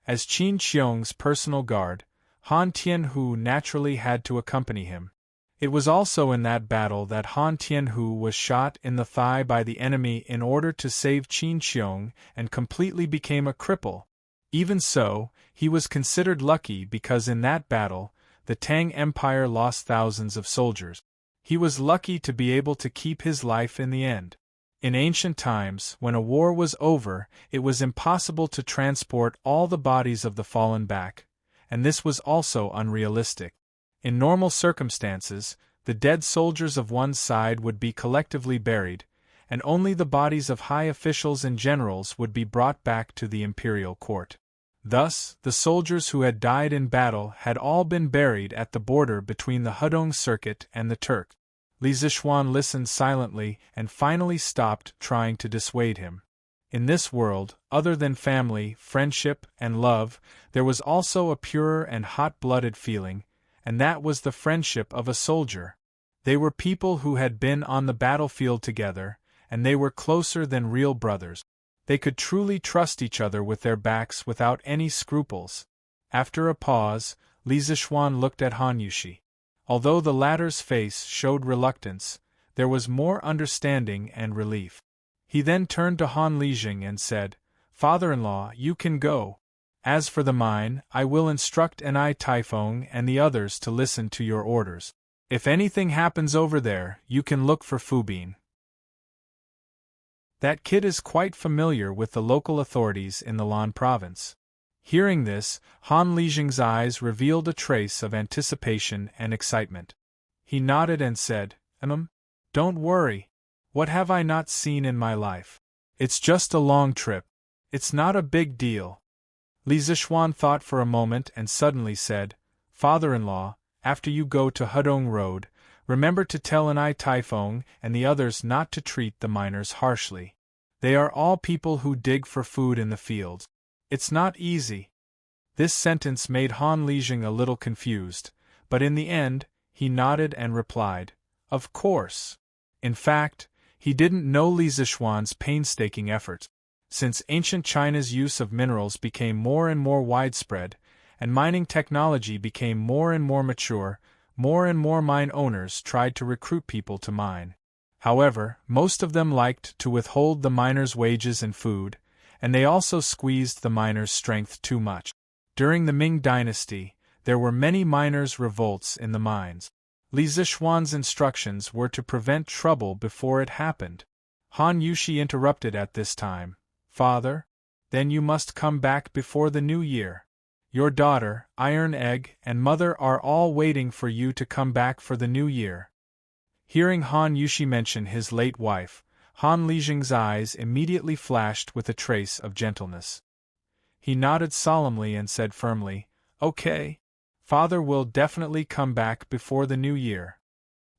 As Qin Xiong's personal guard, Han Tianhu naturally had to accompany him. It was also in that battle that Han Tianhu was shot in the thigh by the enemy in order to save Qin Xiong and completely became a cripple. Even so, he was considered lucky because in that battle, the Tang Empire lost thousands of soldiers. He was lucky to be able to keep his life in the end. In ancient times, when a war was over, it was impossible to transport all the bodies of the fallen back, and this was also unrealistic. In normal circumstances, the dead soldiers of one side would be collectively buried, and only the bodies of high officials and generals would be brought back to the imperial court. Thus, the soldiers who had died in battle had all been buried at the border between the Hudong Circuit and the Turk. Li Zishuan listened silently and finally stopped trying to dissuade him. In this world, other than family, friendship, and love, there was also a purer and hot-blooded feeling, and that was the friendship of a soldier. They were people who had been on the battlefield together, and they were closer than real brothers. They could truly trust each other with their backs without any scruples. After a pause, Li Zishuan looked at Han Yushi. Although the latter's face showed reluctance, there was more understanding and relief. He then turned to Han Lijing and said, "Father-in-law, you can go. As for the mine, I will instruct Ni Taifeng and the others to listen to your orders. If anything happens over there, you can look for Fubin. That kid is quite familiar with the local authorities in the Lan province. Hearing this, Han Lijing's eyes revealed a trace of anticipation and excitement. He nodded and said, Don't worry. What have I not seen in my life? It's just a long trip. It's not a big deal. Li Zishuan thought for a moment and suddenly said, Father-in-law, after you go to Hudong Road, remember to tell Ni Taifeng and the others not to treat the miners harshly. They are all people who dig for food in the fields. It's not easy. This sentence made Han Lijing a little confused, but in the end, he nodded and replied, Of course. In fact, he didn't know Li Zishuan's painstaking efforts. Since ancient China's use of minerals became more and more widespread, and mining technology became more and more mature, more and more mine owners tried to recruit people to mine. However, most of them liked to withhold the miners' wages and food, and they also squeezed the miners' strength too much. During the Ming Dynasty, there were many miners' revolts in the mines. Li Zishuan's instructions were to prevent trouble before it happened. Han Yushi interrupted at this time. Father? Then you must come back before the new year. Your daughter, Iron Egg, and mother are all waiting for you to come back for the new year. Hearing Han Yushi mention his late wife, Han Lijing's eyes immediately flashed with a trace of gentleness. He nodded solemnly and said firmly, Okay. Father will definitely come back before the new year.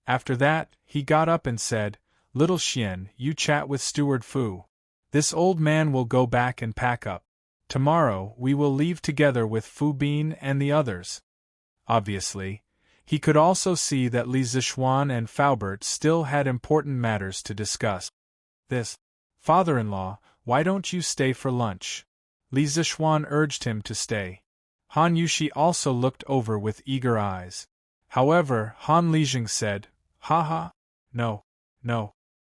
After that, he got up and said, Little Xian, you chat with Steward Fu. This old man will go back and pack up. Tomorrow we will leave together with Fu Bin and the others. Obviously, he could also see that Li Zishuan and Faubert still had important matters to discuss. Father-in-law, why don't you stay for lunch? Li Zishuan urged him to stay. Han Yushi also looked over with eager eyes. However, Han Lijing said, No.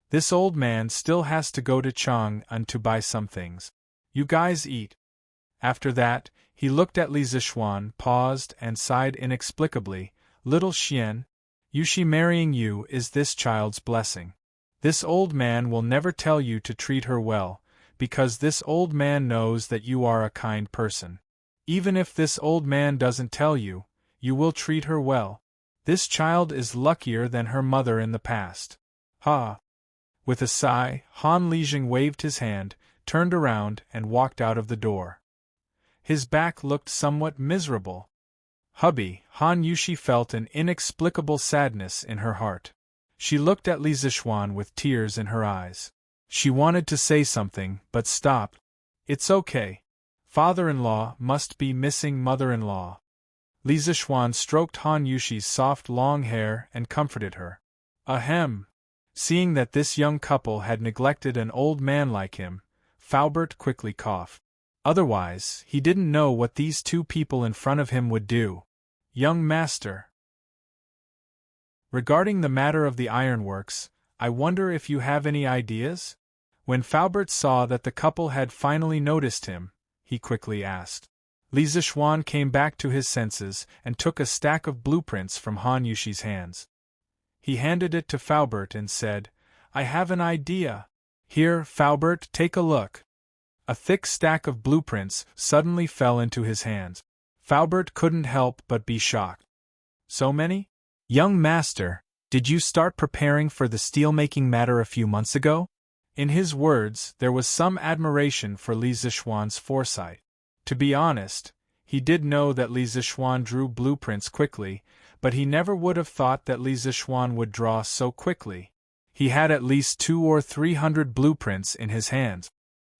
This old man still has to go to Chang'an to buy some things. You guys eat. After that, he looked at Li Zishuan, paused, and sighed inexplicably, Little Xian, Yushi marrying you is this child's blessing. This old man will never tell you to treat her well, because this old man knows that you are a kind person. Even if this old man doesn't tell you, you will treat her well. This child is luckier than her mother in the past. With a sigh, Han Lijing waved his hand, turned around, and walked out of the door. His back looked somewhat miserable. Hubby, Han Yushi felt an inexplicable sadness in her heart. She looked at Li Zishuan with tears in her eyes. She wanted to say something, but stopped. It's okay. Father-in-law must be missing mother-in-law. Li Zishuan stroked Han Yushi's soft long hair and comforted her. Ahem. Seeing that this young couple had neglected an old man like him, Faubert quickly coughed. Otherwise, he didn't know what these two people in front of him would do. Young master. Regarding the matter of the ironworks, I wonder if you have any ideas? When Faubert saw that the couple had finally noticed him, he quickly asked. Li Zishuan came back to his senses and took a stack of blueprints from Han Yushi's hands. He handed it to Faubert and said, I have an idea. Here, Faubert, take a look. A thick stack of blueprints suddenly fell into his hands. Faubert couldn't help but be shocked. So many? Young master, did you start preparing for the steelmaking matter a few months ago? In his words, there was some admiration for Li Zishuan's foresight. To be honest, he did know that Li Zishuan drew blueprints quickly, but he never would have thought that Li Zishuan would draw so quickly. He had at least 200 or 300 blueprints in his hands.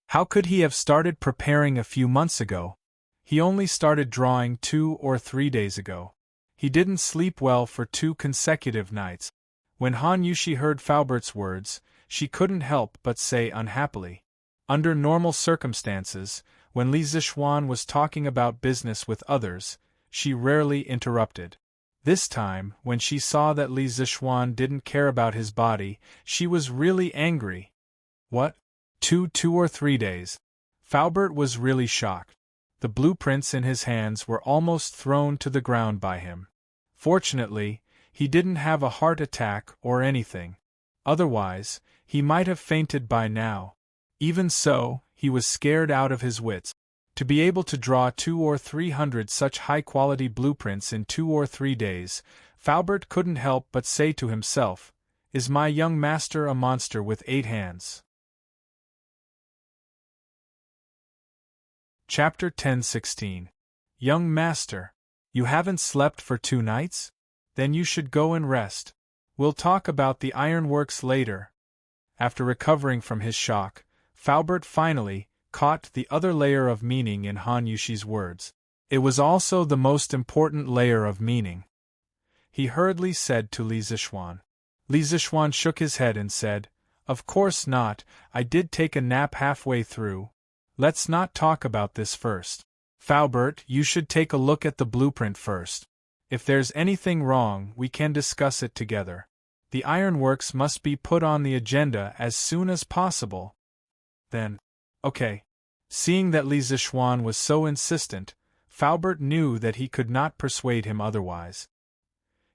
How could he have started preparing a few months ago? He only started drawing 2 or 3 days ago. He didn't sleep well for 2 consecutive nights. When Han Yushi heard Faubert's words, she couldn't help but say unhappily. Under normal circumstances, when Li Zishuan was talking about business with others, she rarely interrupted. This time, when she saw that Li Zishuan didn't care about his body, she was really angry. What? 2 or 3 days? Faubert was really shocked. The blueprints in his hands were almost thrown to the ground by him. Fortunately, he didn't have a heart attack or anything. Otherwise, he might have fainted by now. Even so, he was scared out of his wits. To be able to draw 200 or 300 such high-quality blueprints in 2 or 3 days, Faubert couldn't help but say to himself, "Is my young master a monster with 8 hands?" Chapter 10:16. Young master, you haven't slept for 2 nights? Then you should go and rest. We'll talk about the ironworks later. After recovering from his shock, Faubert finally caught the other layer of meaning in Han Yushi's words. It was also the most important layer of meaning. He hurriedly said to Li Zixuan. Li Zixuan shook his head and said, "Of course not, I did take a nap halfway through. Let's not talk about this first. Faubert, you should take a look at the blueprint first. If there's anything wrong, we can discuss it together. The ironworks must be put on the agenda as soon as possible." Then, okay. Seeing that Li Zixuan was so insistent, Faubert knew that he could not persuade him otherwise.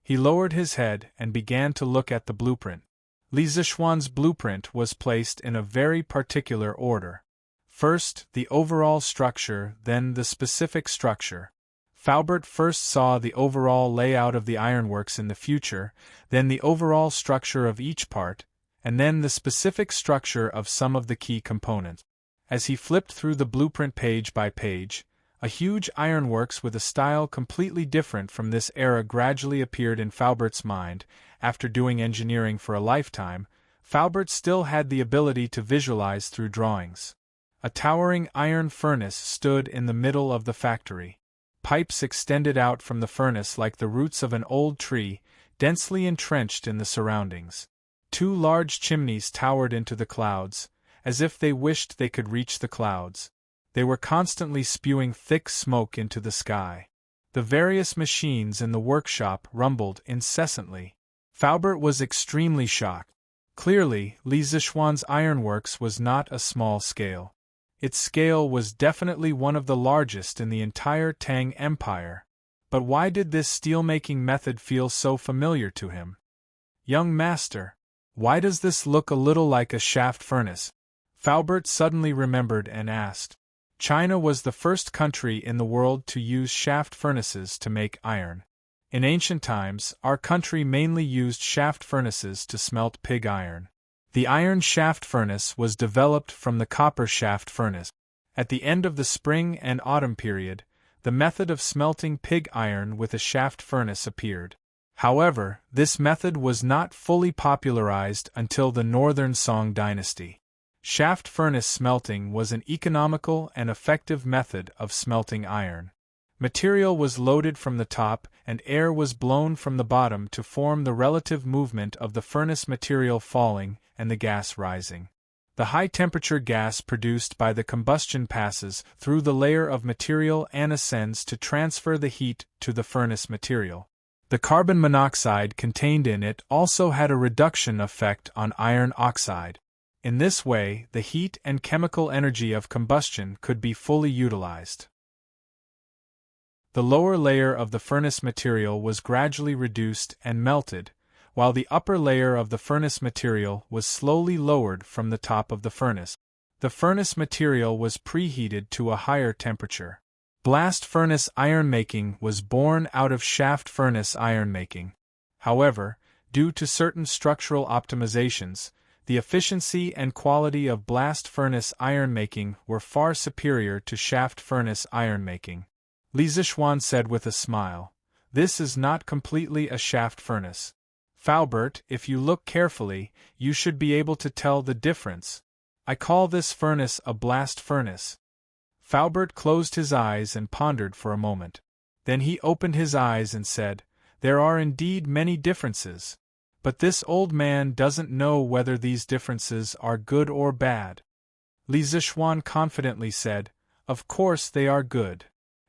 He lowered his head and began to look at the blueprint. Li Zixuan's blueprint was placed in a very particular order. First, the overall structure, then the specific structure. Faubert first saw the overall layout of the ironworks in the future, then the overall structure of each part, and then the specific structure of some of the key components. As he flipped through the blueprint page by page, a huge ironworks with a style completely different from this era gradually appeared in Faubert's mind. After doing engineering for a lifetime, Faubert still had the ability to visualize through drawings. A towering iron furnace stood in the middle of the factory. Pipes extended out from the furnace like the roots of an old tree, densely entrenched in the surroundings. 2 large chimneys towered into the clouds, as if they wished they could reach the clouds. They were constantly spewing thick smoke into the sky. The various machines in the workshop rumbled incessantly. Faubert was extremely shocked. Clearly, Li Zixuan's ironworks was not a small scale. Its scale was definitely one of the largest in the entire Tang Empire. But why did this steelmaking method feel so familiar to him? "Young master, why does this look a little like a shaft furnace?" Faubert suddenly remembered and asked. China was the first country in the world to use shaft furnaces to make iron. In ancient times, our country mainly used shaft furnaces to smelt pig iron. The iron shaft furnace was developed from the copper shaft furnace. At the end of the spring and autumn period, the method of smelting pig iron with a shaft furnace appeared. However, this method was not fully popularized until the Northern Song Dynasty. Shaft furnace smelting was an economical and effective method of smelting iron. Material was loaded from the top and air was blown from the bottom to form the relative movement of the furnace material falling and the gas rising. The high-temperature gas produced by the combustion passes through the layer of material and ascends to transfer the heat to the furnace material. The carbon monoxide contained in it also had a reduction effect on iron oxide. In this way, the heat and chemical energy of combustion could be fully utilized. The lower layer of the furnace material was gradually reduced and melted, while the upper layer of the furnace material was slowly lowered from the top of the furnace. The furnace material was preheated to a higher temperature. Blast furnace ironmaking was born out of shaft furnace ironmaking. However, due to certain structural optimizations, the efficiency and quality of blast furnace ironmaking were far superior to shaft furnace ironmaking. Li Zixuan said with a smile, "This is not completely a shaft furnace. Faubert, if you look carefully, you should be able to tell the difference. I call this furnace a blast furnace." Faubert closed his eyes and pondered for a moment. Then he opened his eyes and said, "There are indeed many differences. But this old man doesn't know whether these differences are good or bad." Li Zixuan confidently said, "Of course they are good."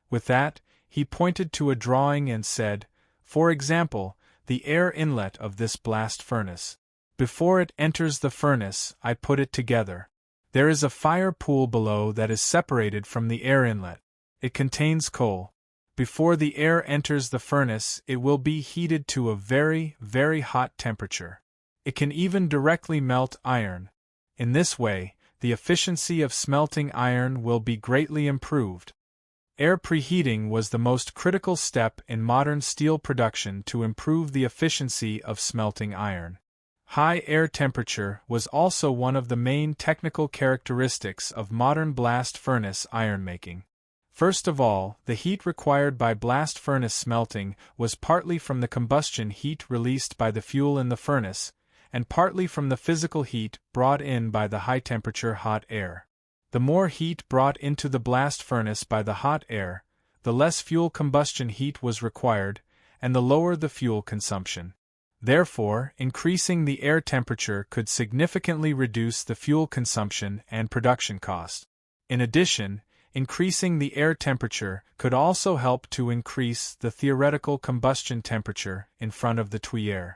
With that, he pointed to a drawing and said, "For example, the air inlet of this blast furnace. Before it enters the furnace, I put it together. There is a fire pool below that is separated from the air inlet. It contains coal. Before the air enters the furnace, it will be heated to a very, very hot temperature. It can even directly melt iron. In this way, the efficiency of smelting iron will be greatly improved. Air preheating was the most critical step in modern steel production to improve the efficiency of smelting iron. High air temperature was also one of the main technical characteristics of modern blast furnace ironmaking. First of all, the heat required by blast furnace smelting was partly from the combustion heat released by the fuel in the furnace, and partly from the physical heat brought in by the high-temperature hot air. The more heat brought into the blast furnace by the hot air, the less fuel combustion heat was required, and the lower the fuel consumption. Therefore, increasing the air temperature could significantly reduce the fuel consumption and production cost. In addition, increasing the air temperature could also help to increase the theoretical combustion temperature in front of the tuyere.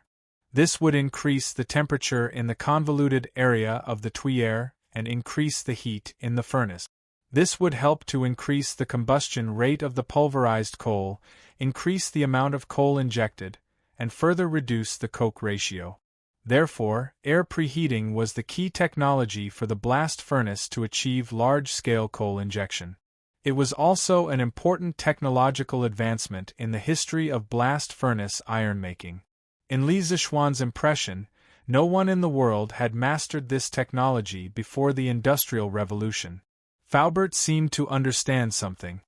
This would increase the temperature in the convoluted area of the tuyere and increase the heat in the furnace. This would help to increase the combustion rate of the pulverized coal, increase the amount of coal injected, and further reduce the coke ratio. Therefore, air preheating was the key technology for the blast furnace to achieve large-scale coal injection. It was also an important technological advancement in the history of blast furnace ironmaking. In Li Zixuan's impression, no one in the world had mastered this technology before the Industrial Revolution. Faubert seemed to understand something.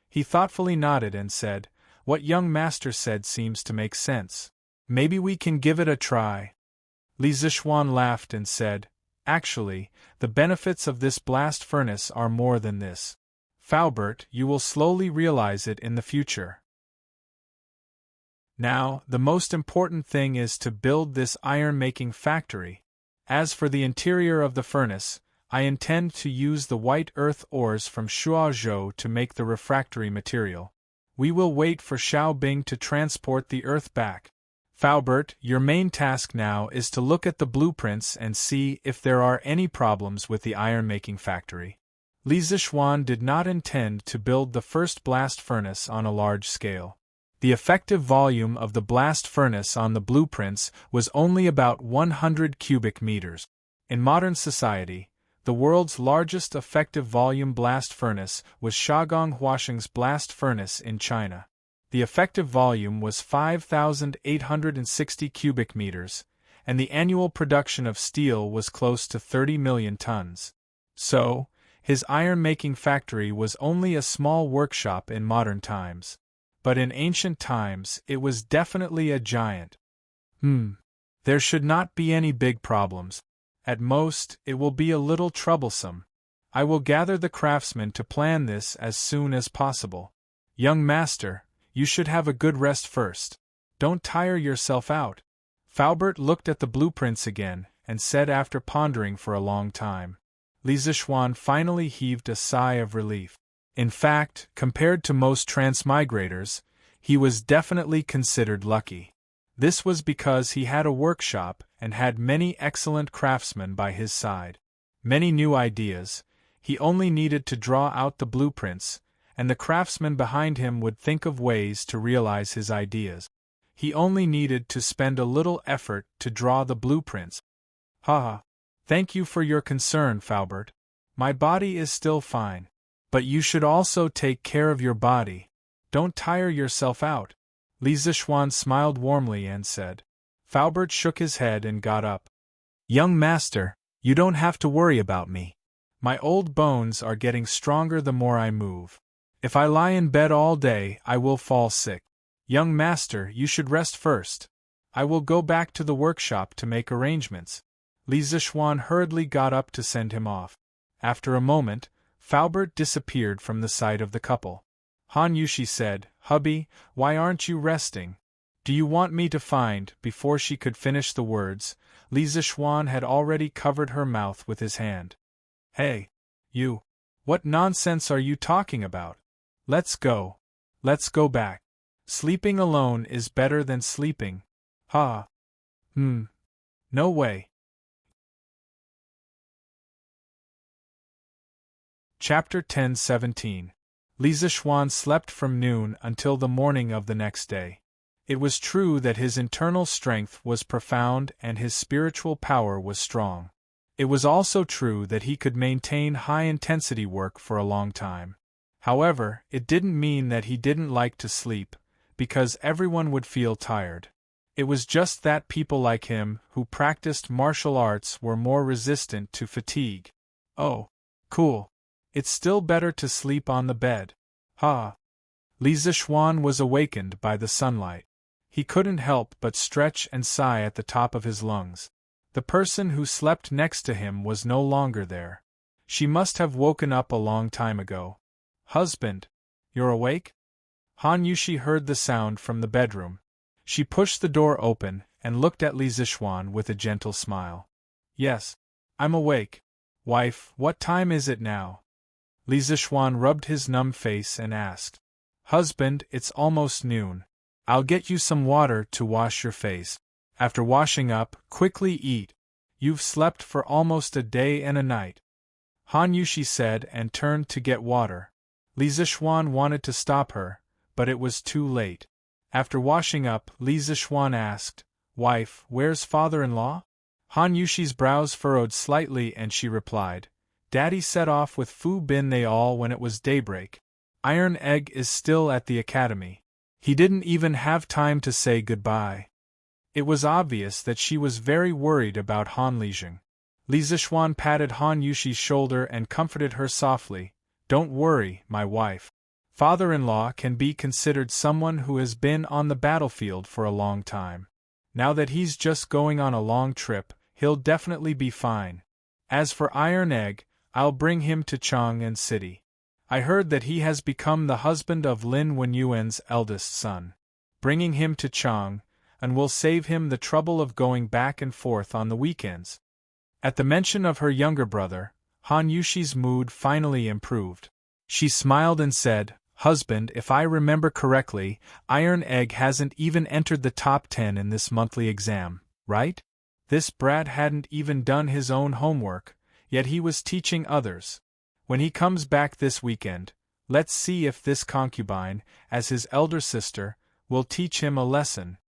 He thoughtfully nodded and said, "What young master said seems to make sense. Maybe we can give it a try." Li Zixuan laughed and said, "Actually, the benefits of this blast furnace are more than this. Faubert, you will slowly realize it in the future. Now, the most important thing is to build this iron-making factory. As for the interior of the furnace, I intend to use the white earth ores from Shuozhou to make the refractory material. We will wait for Xiaobing to transport the earth back. Faubert, your main task now is to look at the blueprints and see if there are any problems with the iron-making factory." Li Zixuan did not intend to build the first blast furnace on a large scale. The effective volume of the blast furnace on the blueprints was only about 100 cubic meters. In modern society, the world's largest effective volume blast furnace was Shagong Huasheng's blast furnace in China. The effective volume was 5,860 cubic meters, and the annual production of steel was close to 30 million tons. So, his iron-making factory was only a small workshop in modern times. But in ancient times, it was definitely a giant. There should not be any big problems. At most, it will be a little troublesome. I will gather the craftsmen to plan this as soon as possible. Young master, you should have a good rest first. Don't tire yourself out. Faubert looked at the blueprints again, and said after pondering for a long time. Li Zixuan finally heaved a sigh of relief. In fact, compared to most transmigrators, he was definitely considered lucky. This was because he had a workshop and had many excellent craftsmen by his side. Many new ideas, he only needed to draw out the blueprints, and the craftsmen behind him would think of ways to realize his ideas. He only needed to spend a little effort to draw the blueprints. Haha. Thank you for your concern, Faubert. My body is still fine. But you should also take care of your body. Don't tire yourself out. Li Zixuan smiled warmly and said. Faubert shook his head and got up. Young master, you don't have to worry about me. My old bones are getting stronger the more I move. If I lie in bed all day, I will fall sick. Young master, you should rest first. I will go back to the workshop to make arrangements. Li Zixuan hurriedly got up to send him off. After a moment, Faubert disappeared from the sight of the couple. Han Yushi said, Hubby, why aren't you resting? Do you want me to find? Before she could finish the words, Li Zixuan had already covered her mouth with his hand. Hey! You! What nonsense are you talking about? Let's go. Let's go back. Sleeping alone is better than sleeping. Ha! No way. Chapter 10-17. Li Zixuan slept from noon until the morning of the next day. It was true that his internal strength was profound and his spiritual power was strong. It was also true that he could maintain high-intensity work for a long time. However, it didn't mean that he didn't like to sleep, because everyone would feel tired. It was just that people like him who practiced martial arts were more resistant to fatigue. Oh, cool. It's still better to sleep on the bed. Ha! Li Zixuan was awakened by the sunlight. He couldn't help but stretch and sigh at the top of his lungs. The person who slept next to him was no longer there. She must have woken up a long time ago. Husband, you're awake? Han Yushi heard the sound from the bedroom. She pushed the door open and looked at Li Zixuan with a gentle smile. Yes, I'm awake. Wife, what time is it now? Li Zixuan rubbed his numb face and asked. Husband, it's almost noon. I'll get you some water to wash your face. After washing up, quickly eat. You've slept for almost a day and a night. Han Yushi said and turned to get water. Li Zixuan wanted to stop her, but it was too late. After washing up, Li Zixuan asked, Wife, where's father-in-law? Han Yushi's brows furrowed slightly and she replied, Daddy set off with Fu Bin they all when it was daybreak. Iron Egg is still at the academy. He didn't even have time to say goodbye. It was obvious that she was very worried about Han Lijing. Li Zixuan patted Han Yushi's shoulder and comforted her softly. Don't worry, my wife. Father-in-law can be considered someone who has been on the battlefield for a long time. Now that he's just going on a long trip, he'll definitely be fine. As for Iron Egg, I'll bring him to Chang'an City. I heard that he has become the husband of Lin Wenyuan's eldest son. Bringing him to Chang'an will save him the trouble of going back and forth on the weekends. At the mention of her younger brother, Han Yushi's mood finally improved. She smiled and said, Husband, if I remember correctly, Iron Egg hasn't even entered the top 10 in this monthly exam, right? This brat hadn't even done his own homework, yet he was teaching others. When he comes back this weekend, let's see if this concubine, as his elder sister, will teach him a lesson.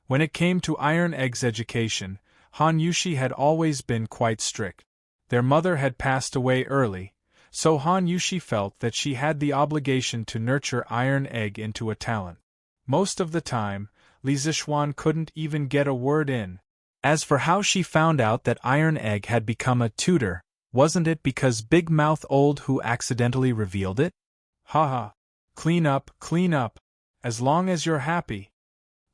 When it came to Iron Egg's education, Han Yushi had always been quite strict. Their mother had passed away early, so Han Yushi felt that she had the obligation to nurture Iron Egg into a talent. Most of the time, Li Zixuan couldn't even get a word in. As for how she found out that Iron Egg had become a tutor, wasn't it because Big Mouth Old who accidentally revealed it? Haha. Clean up, as long as you're happy.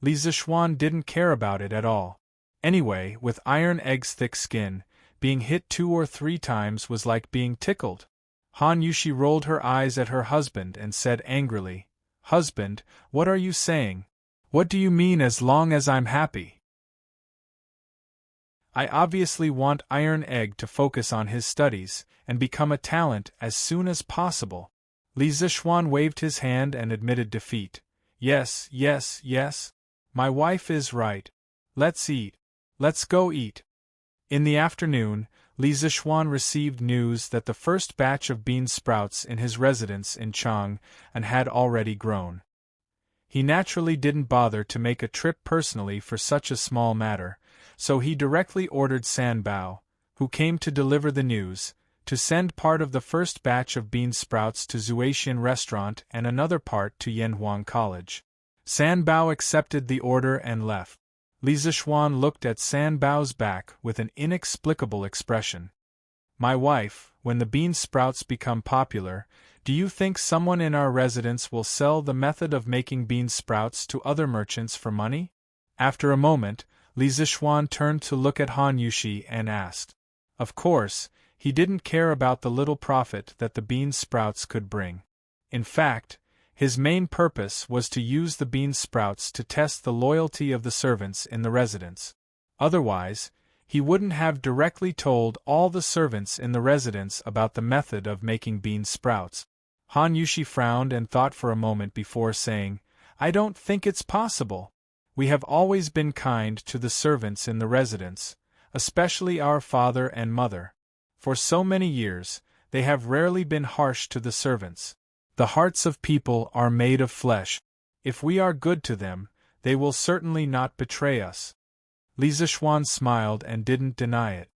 Li Zixuan didn't care about it at all. Anyway, with Iron Egg's thick skin, being hit 2 or 3 times was like being tickled. Han Yushi rolled her eyes at her husband and said angrily, Husband, what are you saying? What do you mean as long as I'm happy? I obviously want Iron Egg to focus on his studies and become a talent as soon as possible. Li Zixuan waved his hand and admitted defeat. Yes. My wife is right. Let's eat. Let's go eat. In the afternoon, Li Zixuan received news that the first batch of bean sprouts in his residence in Chang'an had already grown. He naturally didn't bother to make a trip personally for such a small matter, so he directly ordered San Bao, who came to deliver the news, to send part of the first batch of bean sprouts to Zuaitian Restaurant and another part to Yanhuang College. San Bao accepted the order and left. Li Zixuan looked at San Bao's back with an inexplicable expression. My wife, when the bean sprouts become popular, do you think someone in our residence will sell the method of making bean sprouts to other merchants for money? After a moment, Li Zixuan turned to look at Han Yushi and asked. Of course, he didn't care about the little profit that the bean sprouts could bring. In fact, his main purpose was to use the bean sprouts to test the loyalty of the servants in the residence. Otherwise, he wouldn't have directly told all the servants in the residence about the method of making bean sprouts. Han Yushi frowned and thought for a moment before saying, I don't think it's possible. We have always been kind to the servants in the residence, especially our father and mother. For so many years, they have rarely been harsh to the servants. The hearts of people are made of flesh. If we are good to them, they will certainly not betray us. Li Zishuan smiled and didn't deny it.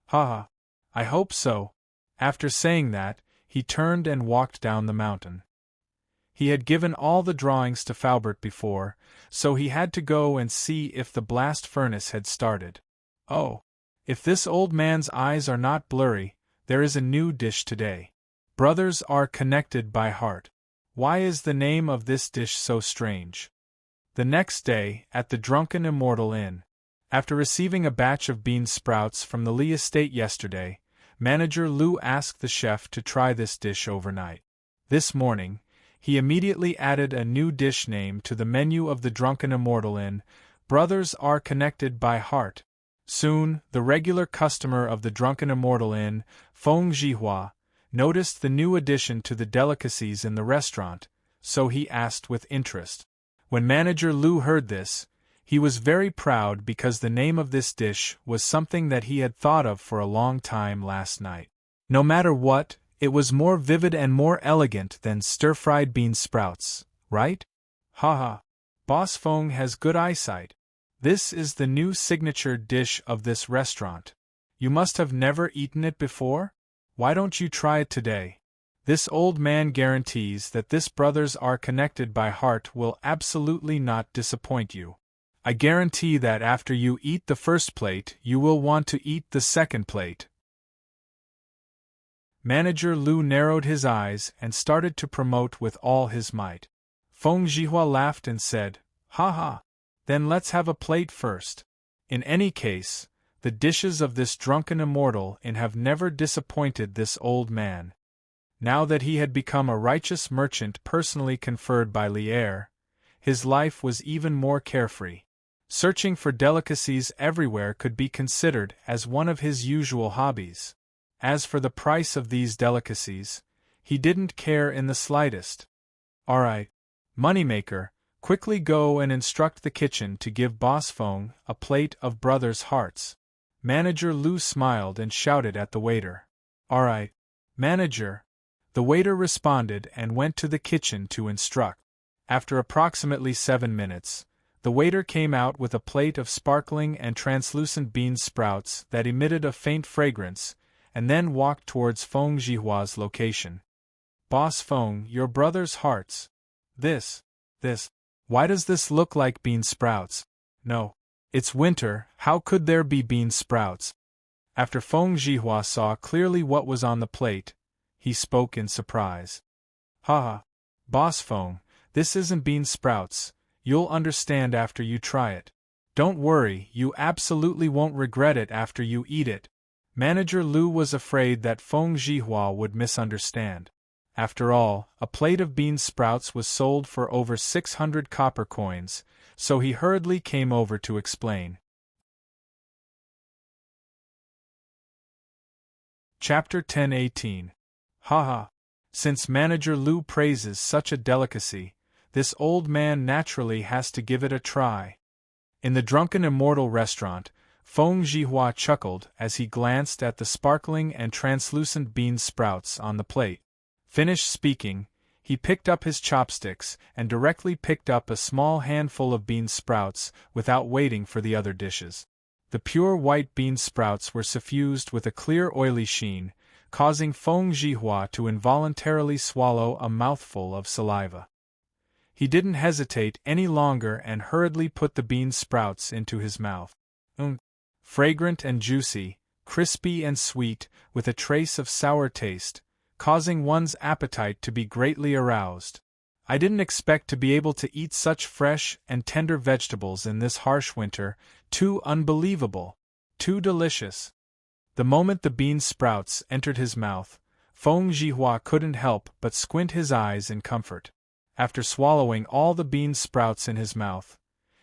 Haha. I hope so. After saying that, he turned and walked down the mountain. He had given all the drawings to Faubert before, so he had to go and see if the blast furnace had started. Oh! If this old man's eyes are not blurry, there is a new dish today. Brothers are connected by heart. Why is the name of this dish so strange? The next day, at the Drunken Immortal Inn, after receiving a batch of bean sprouts from the Li estate yesterday, Manager Lu asked the chef to try this dish overnight. This morning, he immediately added a new dish name to the menu of the Drunken Immortal Inn: Brothers are connected by heart. Soon, the regular customer of the Drunken Immortal Inn, Feng Jihua, noticed the new addition to the delicacies in the restaurant, so he asked with interest. When Manager Lu heard this, he was very proud because the name of this dish was something that he had thought of for a long time last night. No matter what, it was more vivid and more elegant than stir-fried bean sprouts, right? Haha. Boss Feng has good eyesight. This is the new signature dish of this restaurant. You must have never eaten it before? Why don't you try it today? This old man guarantees that this brothers are connected by heart will absolutely not disappoint you. I guarantee that after you eat the first plate, you will want to eat the second plate. Manager Lu narrowed his eyes and started to promote with all his might. Feng Jihua laughed and said, "Ha ha. Then let's have a plate first." In any case, the dishes of this Drunken Immortal Inn have never disappointed this old man. Now that he had become a righteous merchant personally conferred by Lier, his life was even more carefree. Searching for delicacies everywhere could be considered as one of his usual hobbies. As for the price of these delicacies, he didn't care in the slightest. Alright, moneymaker, quickly go and instruct the kitchen to give Boss Feng a plate of brothers' hearts. Manager Lu smiled and shouted at the waiter. Alright, manager. The waiter responded and went to the kitchen to instruct. After approximately 7 minutes, the waiter came out with a plate of sparkling and translucent bean sprouts that emitted a faint fragrance, and then walked towards Feng Jihua's location. Boss Feng, your brother's hearts. This. Why does this look like bean sprouts? No. It's winter, how could there be bean sprouts? After Feng Jihua saw clearly what was on the plate, he spoke in surprise. Haha. Boss Feng, this isn't bean sprouts, you'll understand after you try it. Don't worry, you absolutely won't regret it after you eat it. Manager Lu was afraid that Feng Jihua would misunderstand. After all, a plate of bean sprouts was sold for over 600 copper coins, so he hurriedly came over to explain. Chapter 10:18. Haha. Since Manager Lu praises such a delicacy, this old man naturally has to give it a try. In the Drunken Immortal restaurant, Feng Jihua chuckled as he glanced at the sparkling and translucent bean sprouts on the plate. Finished speaking, he picked up his chopsticks and directly picked up a small handful of bean sprouts without waiting for the other dishes. The pure white bean sprouts were suffused with a clear oily sheen, causing Feng Jihua to involuntarily swallow a mouthful of saliva. He didn't hesitate any longer and hurriedly put the bean sprouts into his mouth. Fragrant and juicy, crispy and sweet, with a trace of sour taste, causing one's appetite to be greatly aroused. I didn't expect to be able to eat such fresh and tender vegetables in this harsh winter. Too unbelievable. Too delicious. The moment the bean sprouts entered his mouth, Feng Jihua couldn't help but squint his eyes in comfort. After swallowing all the bean sprouts in his mouth,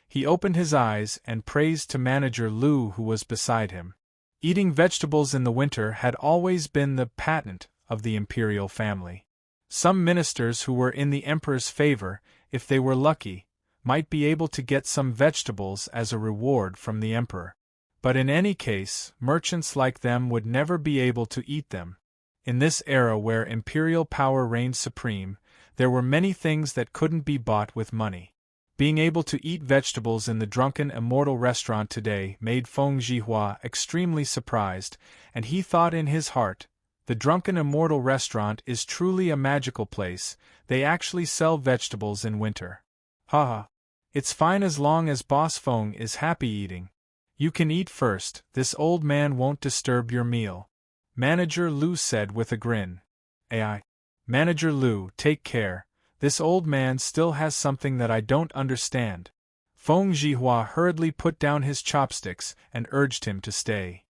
he opened his eyes and praised to Manager Lu, who was beside him. Eating vegetables in the winter had always been the patent of the imperial family. Some ministers who were in the emperor's favor, if they were lucky, might be able to get some vegetables as a reward from the emperor. But in any case, merchants like them would never be able to eat them. In this era where imperial power reigned supreme, there were many things that couldn't be bought with money. Being able to eat vegetables in the Drunken Immortal restaurant today made Feng Zhihua extremely surprised, and he thought in his heart, the Drunken Immortal restaurant is truly a magical place, they actually sell vegetables in winter. Haha. It's fine as long as Boss Feng is happy eating. You can eat first, this old man won't disturb your meal. Manager Lu said with a grin. Ai. Manager Lu, take care. This old man still has something that I don't understand. Feng Zhihua hurriedly put down his chopsticks and urged him to stay.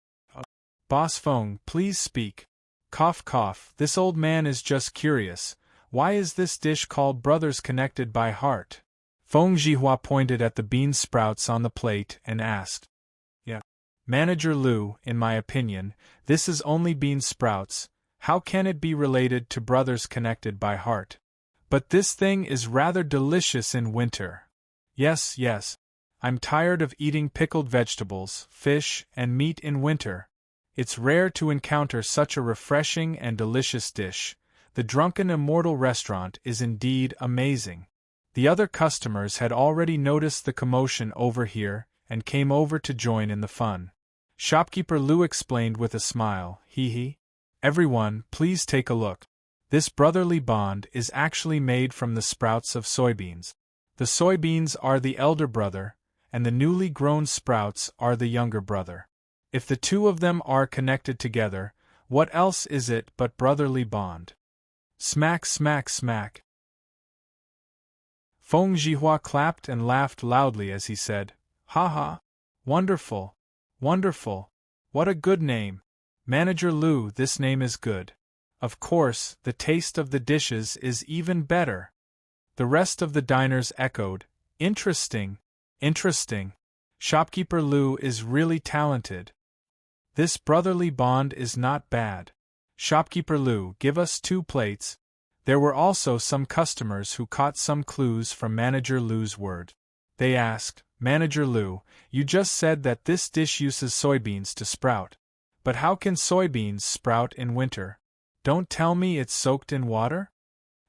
Boss Feng, please speak. Cough cough, this old man is just curious. Why is this dish called Brothers Connected by Heart? Feng Zhihua pointed at the bean sprouts on the plate and asked. Yeah. Manager Lu, in my opinion, this is only bean sprouts. How can it be related to Brothers Connected by Heart? But this thing is rather delicious in winter. Yes, yes. I'm tired of eating pickled vegetables, fish, and meat in winter. It's rare to encounter such a refreshing and delicious dish. The Drunken Immortal restaurant is indeed amazing. The other customers had already noticed the commotion over here and came over to join in the fun. Shopkeeper Lu explained with a smile, hee hee. Everyone, please take a look. This brotherly bond is actually made from the sprouts of soybeans. The soybeans are the elder brother, and the newly grown sprouts are the younger brother. If the two of them are connected together, what else is it but brotherly bond? Smack smack smack. Feng Zhihua clapped and laughed loudly as he said, ha ha. Wonderful. Wonderful. What a good name. Manager Lu, this name is good. Of course, the taste of the dishes is even better. The rest of the diners echoed, interesting, interesting. Shopkeeper Lu is really talented. This brotherly bond is not bad. Shopkeeper Lu, give us 2 plates. There were also some customers who caught some clues from Manager Lu's word. They asked, Manager Lu, you just said that this dish uses soybeans to sprout. But how can soybeans sprout in winter? Don't tell me it's soaked in water?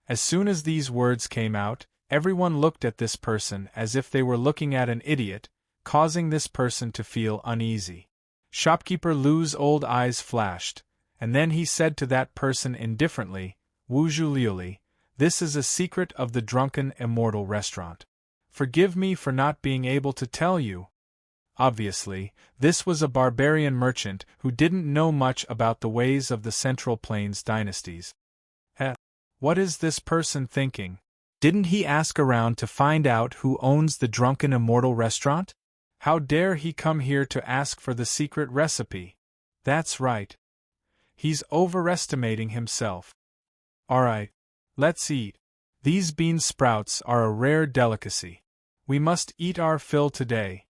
As soon as these words came out, everyone looked at this person as if they were looking at an idiot, causing this person to feel uneasy. Shopkeeper Lu's old eyes flashed, and then he said to that person indifferently, Wu Zhuliuli, this is a secret of the Drunken Immortal restaurant. Forgive me for not being able to tell you. Obviously, this was a barbarian merchant who didn't know much about the ways of the Central Plains dynasties. What is this person thinking? Didn't he ask around to find out who owns the Drunken Immortal restaurant? How dare he come here to ask for the secret recipe? That's right. He's overestimating himself. Alright, let's eat. These bean sprouts are a rare delicacy. We must eat our fill today.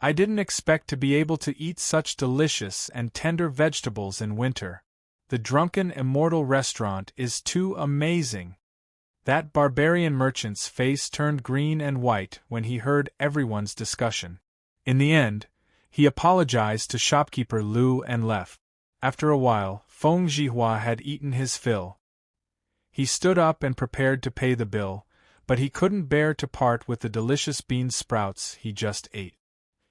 I didn't expect to be able to eat such delicious and tender vegetables in winter. The Drunken Immortal restaurant is too amazing. That barbarian merchant's face turned green and white when he heard everyone's discussion. In the end, he apologized to shopkeeper Lu and left. After a while, Feng Zhihua had eaten his fill. He stood up and prepared to pay the bill, but he couldn't bear to part with the delicious bean sprouts he just ate.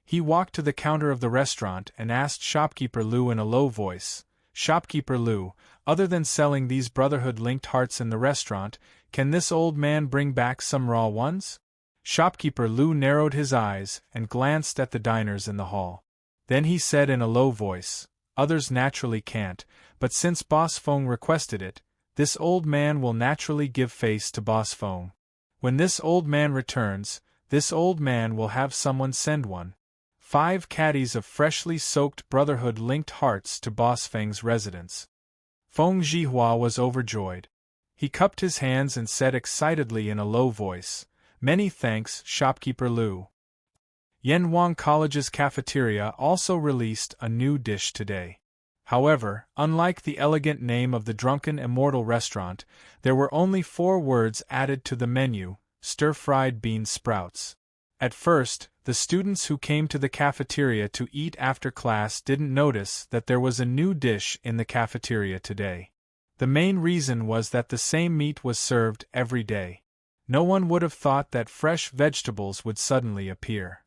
He walked to the counter of the restaurant and asked Shopkeeper Lu in a low voice, Shopkeeper Lu, other than selling these Brotherhood-linked hearts in the restaurant, can this old man bring back some raw ones? Shopkeeper Lu narrowed his eyes and glanced at the diners in the hall. Then he said in a low voice, others naturally can't, but since Boss Feng requested it, this old man will naturally give face to Boss Feng. When this old man returns, this old man will have someone send one. 5 caddies of freshly soaked Brotherhood-linked hearts to Boss Feng's residence. Feng Zhihua was overjoyed. He cupped his hands and said excitedly in a low voice, Many thanks, Shopkeeper Lu. Yanwang College's cafeteria also released a new dish today. However, unlike the elegant name of the Drunken Immortal restaurant, there were only 4 words added to the menu, stir-fried bean sprouts. At first, the students who came to the cafeteria to eat after class didn't notice that there was a new dish in the cafeteria today. The main reason was that the same meat was served every day. No one would have thought that fresh vegetables would suddenly appear.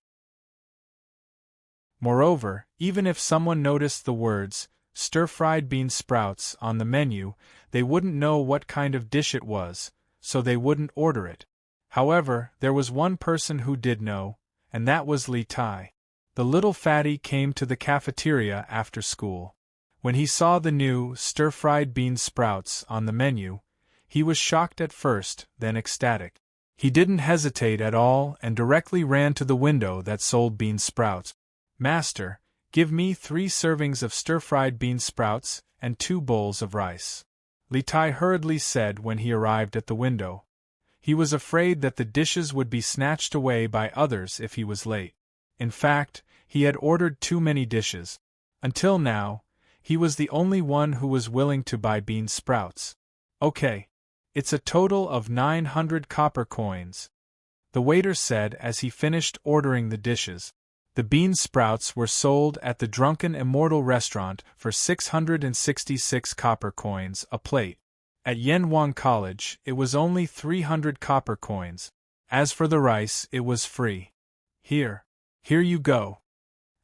Moreover, even if someone noticed the words, stir-fried bean sprouts, on the menu, they wouldn't know what kind of dish it was, so they wouldn't order it. However, there was one person who did know, and that was Li Tai. The little fatty came to the cafeteria after school. When he saw the new, stir-fried bean sprouts on the menu, he was shocked at first, then ecstatic. He didn't hesitate at all and directly ran to the window that sold bean sprouts. "Master, give me 3 servings of stir-fried bean sprouts and 2 bowls of rice," Li Tai hurriedly said when he arrived at the window. He was afraid that the dishes would be snatched away by others if he was late. In fact, he had ordered too many dishes. Until now, he was the only one who was willing to buy bean sprouts. "Okay. It's a total of 900 copper coins," the waiter said as he finished ordering the dishes. The bean sprouts were sold at the Drunken Immortal restaurant for 666 copper coins a plate. At Yanwang College, it was only 300 copper coins. As for the rice, it was free. Here you go."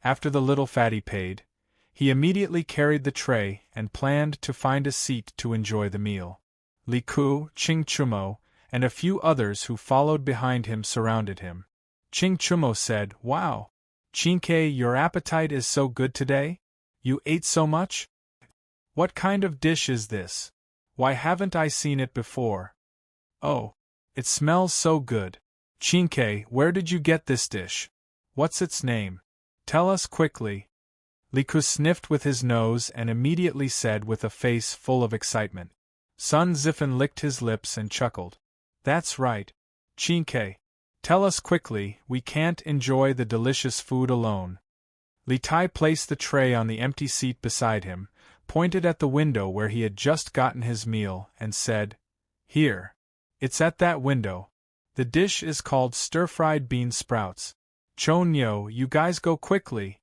After the little fatty paid, he immediately carried the tray and planned to find a seat to enjoy the meal. Li Ku, Ching Chumo, and a few others who followed behind him surrounded him. Ching Chumo said, "Wow! Chinke, your appetite is so good today? You ate so much? What kind of dish is this? Why haven't I seen it before? Oh, it smells so good. Chinke, where did you get this dish? What's its name? Tell us quickly." Li Ku sniffed with his nose and immediately said with a face full of excitement. Sun Zifen licked his lips and chuckled. "That's right. Chinke, tell us quickly, we can't enjoy the delicious food alone." Li Tai placed the tray on the empty seat beside him, pointed at the window where he had just gotten his meal, and said, "Here. It's at that window. The dish is called stir-fried bean sprouts. Chonyo, you guys go quickly."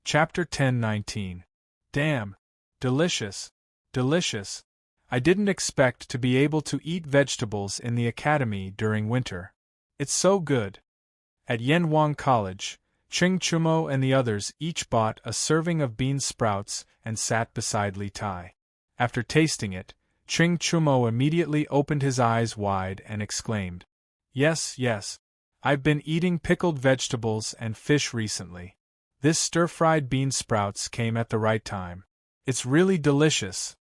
Chapter 10-19. Damn. Delicious. Delicious. I didn't expect to be able to eat vegetables in the academy during winter. It's so good. At Yanwang College, Ching Chumo and the others each bought a serving of bean sprouts and sat beside Li Tai. After tasting it, Ching Chumo immediately opened his eyes wide and exclaimed, Yes, I've been eating pickled vegetables and fish recently. This stir-fried bean sprouts came at the right time. It's really delicious."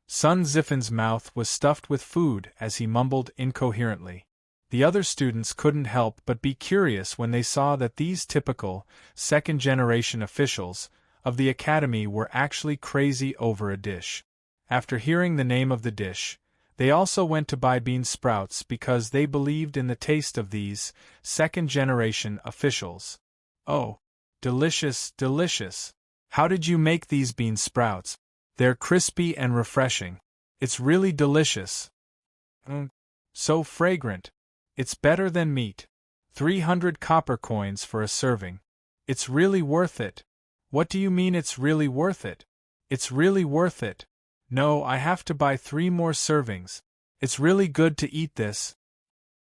Sun Zifen's mouth was stuffed with food as he mumbled incoherently. The other students couldn't help but be curious when they saw that these typical, second-generation officials of the academy were actually crazy over a dish. After hearing the name of the dish, they also went to buy bean sprouts because they believed in the taste of these second-generation officials. "Oh, delicious, delicious. How did you make these bean sprouts? They're crispy and refreshing. It's really delicious. So fragrant. It's better than meat. 300 copper coins for a serving. It's really worth it." "What do you mean it's really worth it?" "It's really worth it. No, I have to buy 3 more servings. It's really good to eat this.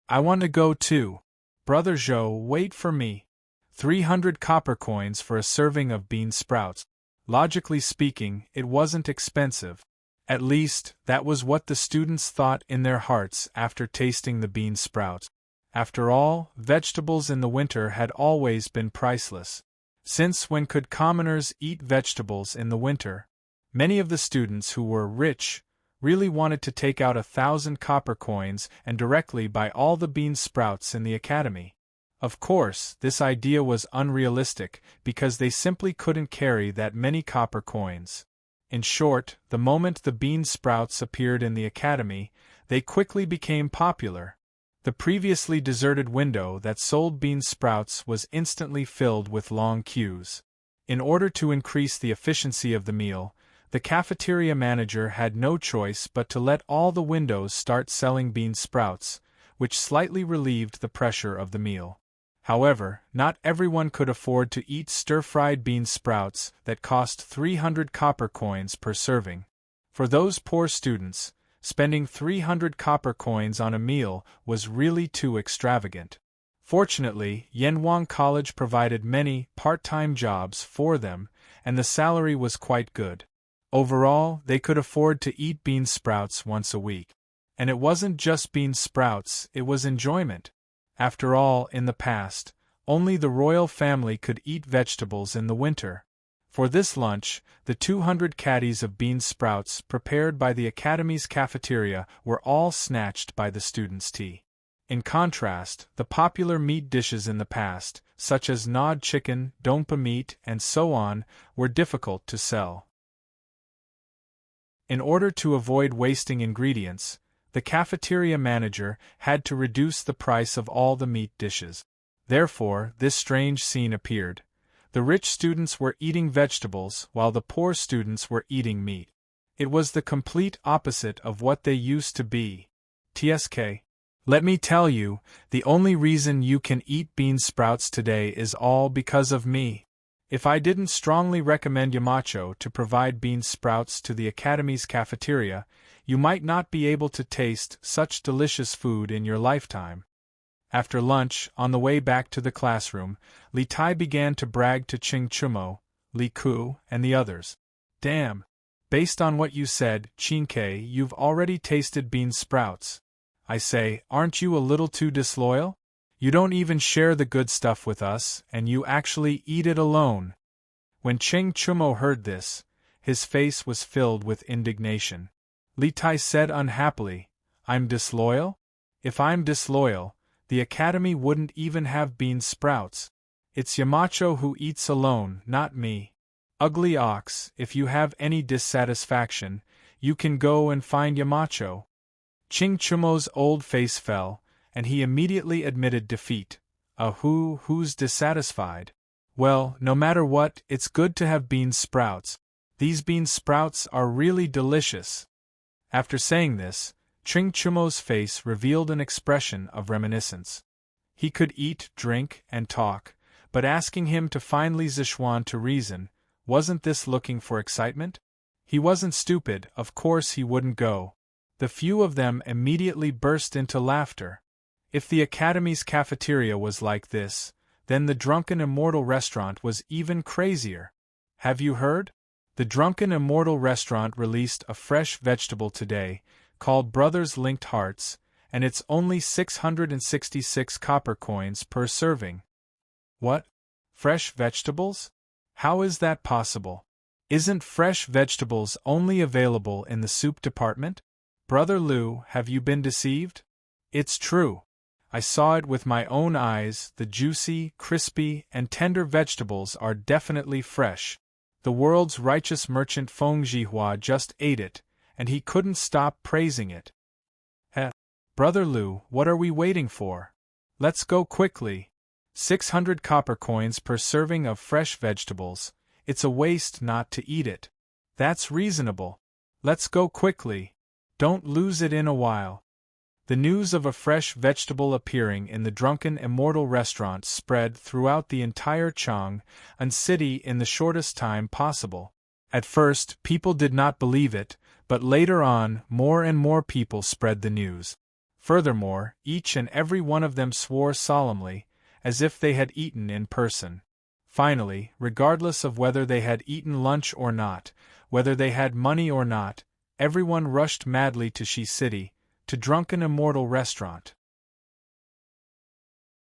I want to go too. Brother Zhou, wait for me. 300 copper coins for a serving of bean sprouts." Logically speaking, it wasn't expensive. At least, that was what the students thought in their hearts after tasting the bean sprouts. After all, vegetables in the winter had always been priceless. Since when could commoners eat vegetables in the winter? Many of the students who were rich really wanted to take out 1,000 copper coins and directly buy all the bean sprouts in the academy. Of course, this idea was unrealistic because they simply couldn't carry that many copper coins. In short, the moment the bean sprouts appeared in the academy, they quickly became popular. The previously deserted window that sold bean sprouts was instantly filled with long queues. In order to increase the efficiency of the meal, the cafeteria manager had no choice but to let all the windows start selling bean sprouts, which slightly relieved the pressure of the meal. However, not everyone could afford to eat stir-fried bean sprouts that cost 300 copper coins per serving. For those poor students, spending 300 copper coins on a meal was really too extravagant. Fortunately, Yanwang College provided many part-time jobs for them, and the salary was quite good. Overall, they could afford to eat bean sprouts once a week. And it wasn't just bean sprouts, it was enjoyment. After all, in the past, only the royal family could eat vegetables in the winter. For this lunch, the 200 caddies of bean sprouts prepared by the Academy's cafeteria were all snatched by the students' tea. In contrast, the popular meat dishes in the past, such as gnawed chicken, dompa meat, and so on, were difficult to sell. In order to avoid wasting ingredients, the cafeteria manager had to reduce the price of all the meat dishes. Therefore, this strange scene appeared. The rich students were eating vegetables while the poor students were eating meat. It was the complete opposite of what they used to be. TSK. Let me tell you, the only reason you can eat bean sprouts today is all because of me. If I didn't strongly recommend Yamacho to provide bean sprouts to the Academy's cafeteria, you might not be able to taste such delicious food in your lifetime. After lunch, on the way back to the classroom, Li Tai began to brag to Ching Chumo, Li Ku, and the others. Damn! Based on what you said, Qingke, you've already tasted bean sprouts. I say, aren't you a little too disloyal? You don't even share the good stuff with us, and you actually eat it alone. When Ching Chumo heard this, his face was filled with indignation. Li Tai said unhappily, I'm disloyal? If I'm disloyal, the Academy wouldn't even have bean sprouts. It's Yamacho who eats alone, not me. Ugly ox, if you have any dissatisfaction, you can go and find Yamacho. Ching Chumo's old face fell, and he immediately admitted defeat. Who's dissatisfied? Well, no matter what, it's good to have bean sprouts. These bean sprouts are really delicious. After saying this, Ching Chumo's face revealed an expression of reminiscence. He could eat, drink, and talk, but asking him to find Li Zixuan to reason, wasn't this looking for excitement? He wasn't stupid, of course he wouldn't go. The few of them immediately burst into laughter. If the Academy's cafeteria was like this, then the Drunken Immortal restaurant was even crazier. Have you heard? The Drunken Immortal restaurant released a fresh vegetable today, called Brothers Linked Hearts, and it's only 666 copper coins per serving. What? Fresh vegetables? How is that possible? Isn't fresh vegetables only available in the soup department? Brother Liu, have you been deceived? It's true. I saw it with my own eyes. The juicy, crispy, and tender vegetables are definitely fresh. The world's righteous merchant Feng Jihua just ate it, and he couldn't stop praising it. Brother Liu, what are we waiting for? Let's go quickly. 600 copper coins per serving of fresh vegetables. It's a waste not to eat it. That's reasonable. Let's go quickly. Don't lose it in a while. The news of a fresh vegetable appearing in the Drunken Immortal restaurant spread throughout the entire Chang'an city in the shortest time possible. At first, people did not believe it, but later on, more and more people spread the news. Furthermore, each and every one of them swore solemnly, as if they had eaten in person. Finally, regardless of whether they had eaten lunch or not, whether they had money or not, everyone rushed madly to Shi City, to Drunken Immortal restaurant.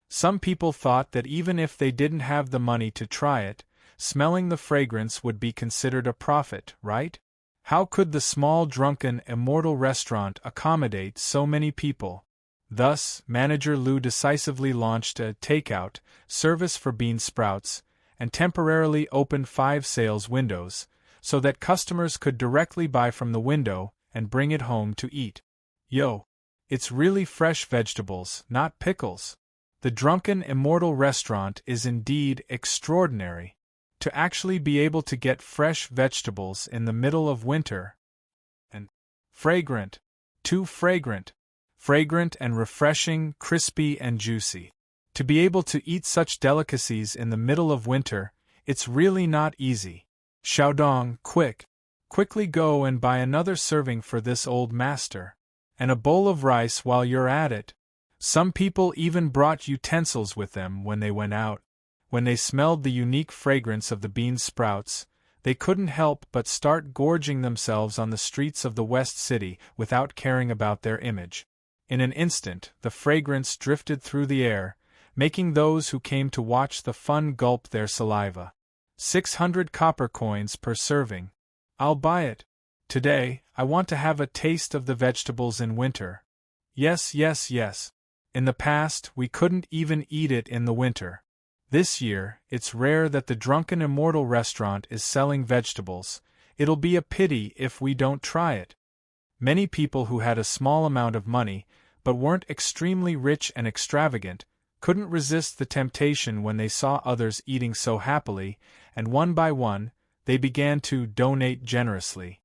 Some people thought that even if they didn't have the money to try it, smelling the fragrance would be considered a profit, right? How could the small Drunken Immortal restaurant accommodate so many people? Thus, Manager Liu decisively launched a takeout service for bean sprouts, and temporarily opened 5 sales windows, so that customers could directly buy from the window and bring it home to eat. Yo! It's really fresh vegetables, not pickles. The Drunken Immortal restaurant is indeed extraordinary. To actually be able to get fresh vegetables in the middle of winter. And fragrant. Too fragrant. Fragrant and refreshing, crispy and juicy. To be able to eat such delicacies in the middle of winter, it's really not easy. Xiaodong, quickly go and buy another serving for this old master. And a bowl of rice while you're at it. Some people even brought utensils with them when they went out. When they smelled the unique fragrance of the bean sprouts, they couldn't help but start gorging themselves on the streets of the West City without caring about their image. In an instant, the fragrance drifted through the air, making those who came to watch the fun gulp their saliva. 600 copper coins per serving. I'll buy it. Today, I want to have a taste of the vegetables in winter. Yes. In the past, we couldn't even eat it in the winter. This year, it's rare that the Drunken Immortal restaurant is selling vegetables. It'll be a pity if we don't try it. Many people who had a small amount of money, but weren't extremely rich and extravagant, couldn't resist the temptation when they saw others eating so happily, and one by one, they began to donate generously.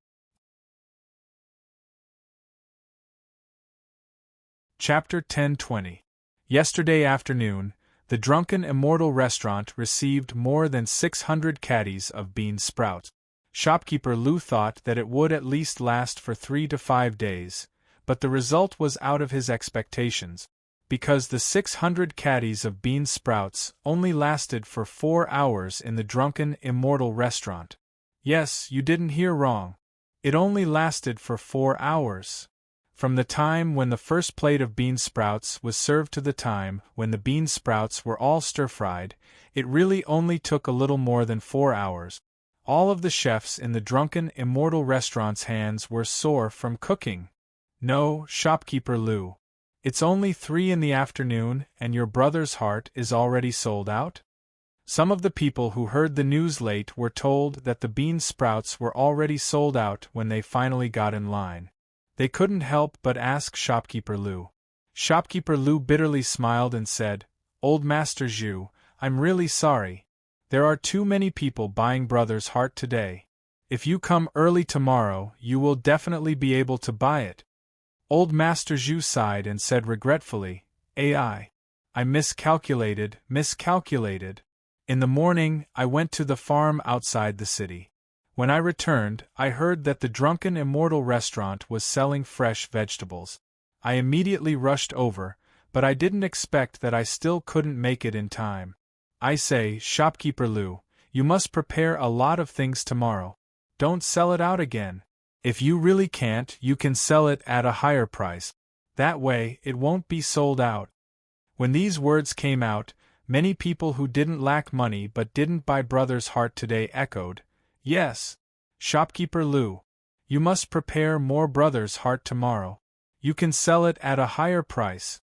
Chapter 10:20. Yesterday afternoon, the Drunken Immortal restaurant received more than 600 caddies of bean sprouts. Shopkeeper Lu thought that it would at least last for 3 to 5 days, but the result was out of his expectations, because the 600 caddies of bean sprouts only lasted for 4 hours in the Drunken Immortal restaurant. Yes, you didn't hear wrong. It only lasted for 4 hours. From the time when the first plate of bean sprouts was served to the time when the bean sprouts were all stir-fried, it really only took a little more than 4 hours. All of the chefs in the Drunken Immortal restaurant's hands were sore from cooking. No, Shopkeeper Lu. It's only 3 in the afternoon and your brother's heart is already sold out? Some of the people who heard the news late were told that the bean sprouts were already sold out when they finally got in line. They couldn't help but ask Shopkeeper Lu. Shopkeeper Lu bitterly smiled and said, "Old Master Zhu, I'm really sorry. There are too many people buying brother's heart today. If you come early tomorrow, you will definitely be able to buy it." Old Master Zhu sighed and said regretfully, I miscalculated. In the morning, I went to the farm outside the city. When I returned, I heard that the Drunken Immortal restaurant was selling fresh vegetables. I immediately rushed over, but I didn't expect that I still couldn't make it in time. I say, Shopkeeper Lu, you must prepare a lot of things tomorrow. Don't sell it out again. If you really can't, you can sell it at a higher price. That way, it won't be sold out. When these words came out, many people who didn't lack money but didn't buy brother's heart today echoed, "Yes, Shopkeeper Lu. You must prepare more brother's heart tomorrow. You can sell it at a higher price."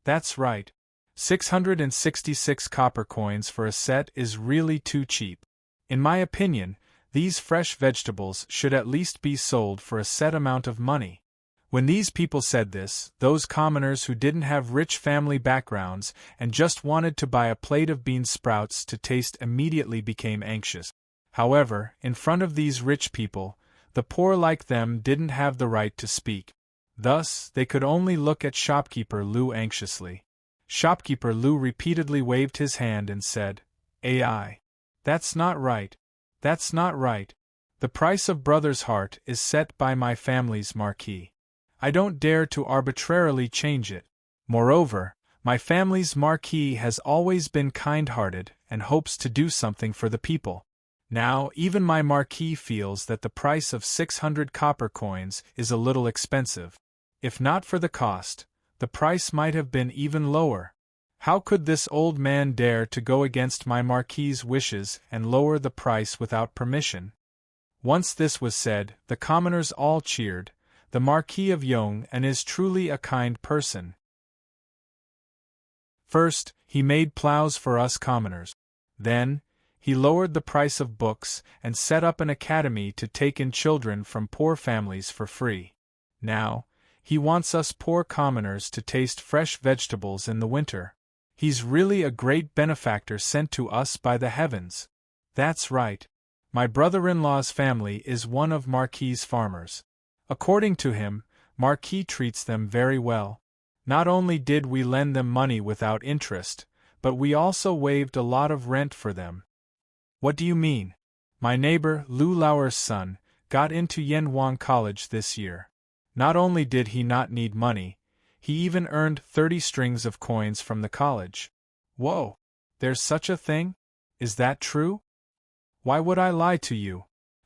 That's right. 666 copper coins for a set is really too cheap. In my opinion, these fresh vegetables should at least be sold for a set amount of money. When these people said this, those commoners who didn't have rich family backgrounds and just wanted to buy a plate of bean sprouts to taste immediately became anxious. However, in front of these rich people, the poor like them didn't have the right to speak. Thus, they could only look at Shopkeeper Lu anxiously. Shopkeeper Lu repeatedly waved his hand and said, That's not right. That's not right. The price of brother's heart is set by my family's marquis. I don't dare to arbitrarily change it. Moreover, my family's marquis has always been kind-hearted and hopes to do something for the people. Now, even my marquis feels that the price of 600 copper coins is a little expensive. If not for the cost, the price might have been even lower. How could this old man dare to go against my marquis's wishes and lower the price without permission? Once this was said, the commoners all cheered. The Marquis of Yong and is truly a kind person. First, he made plows for us commoners. Then, he lowered the price of books and set up an academy to take in children from poor families for free. Now, he wants us poor commoners to taste fresh vegetables in the winter. He's really a great benefactor sent to us by the heavens. That's right. My brother-in-law's family is one of Marquis's farmers. According to him, Marquis treats them very well. Not only did we lend them money without interest, but we also waived a lot of rent for them. What do you mean? My neighbor, Lu Lauer's son, got into Yenhuang College this year. Not only did he not need money, he even earned 30 strings of coins from the college. Whoa! There's such a thing? Is that true? Why would I lie to you?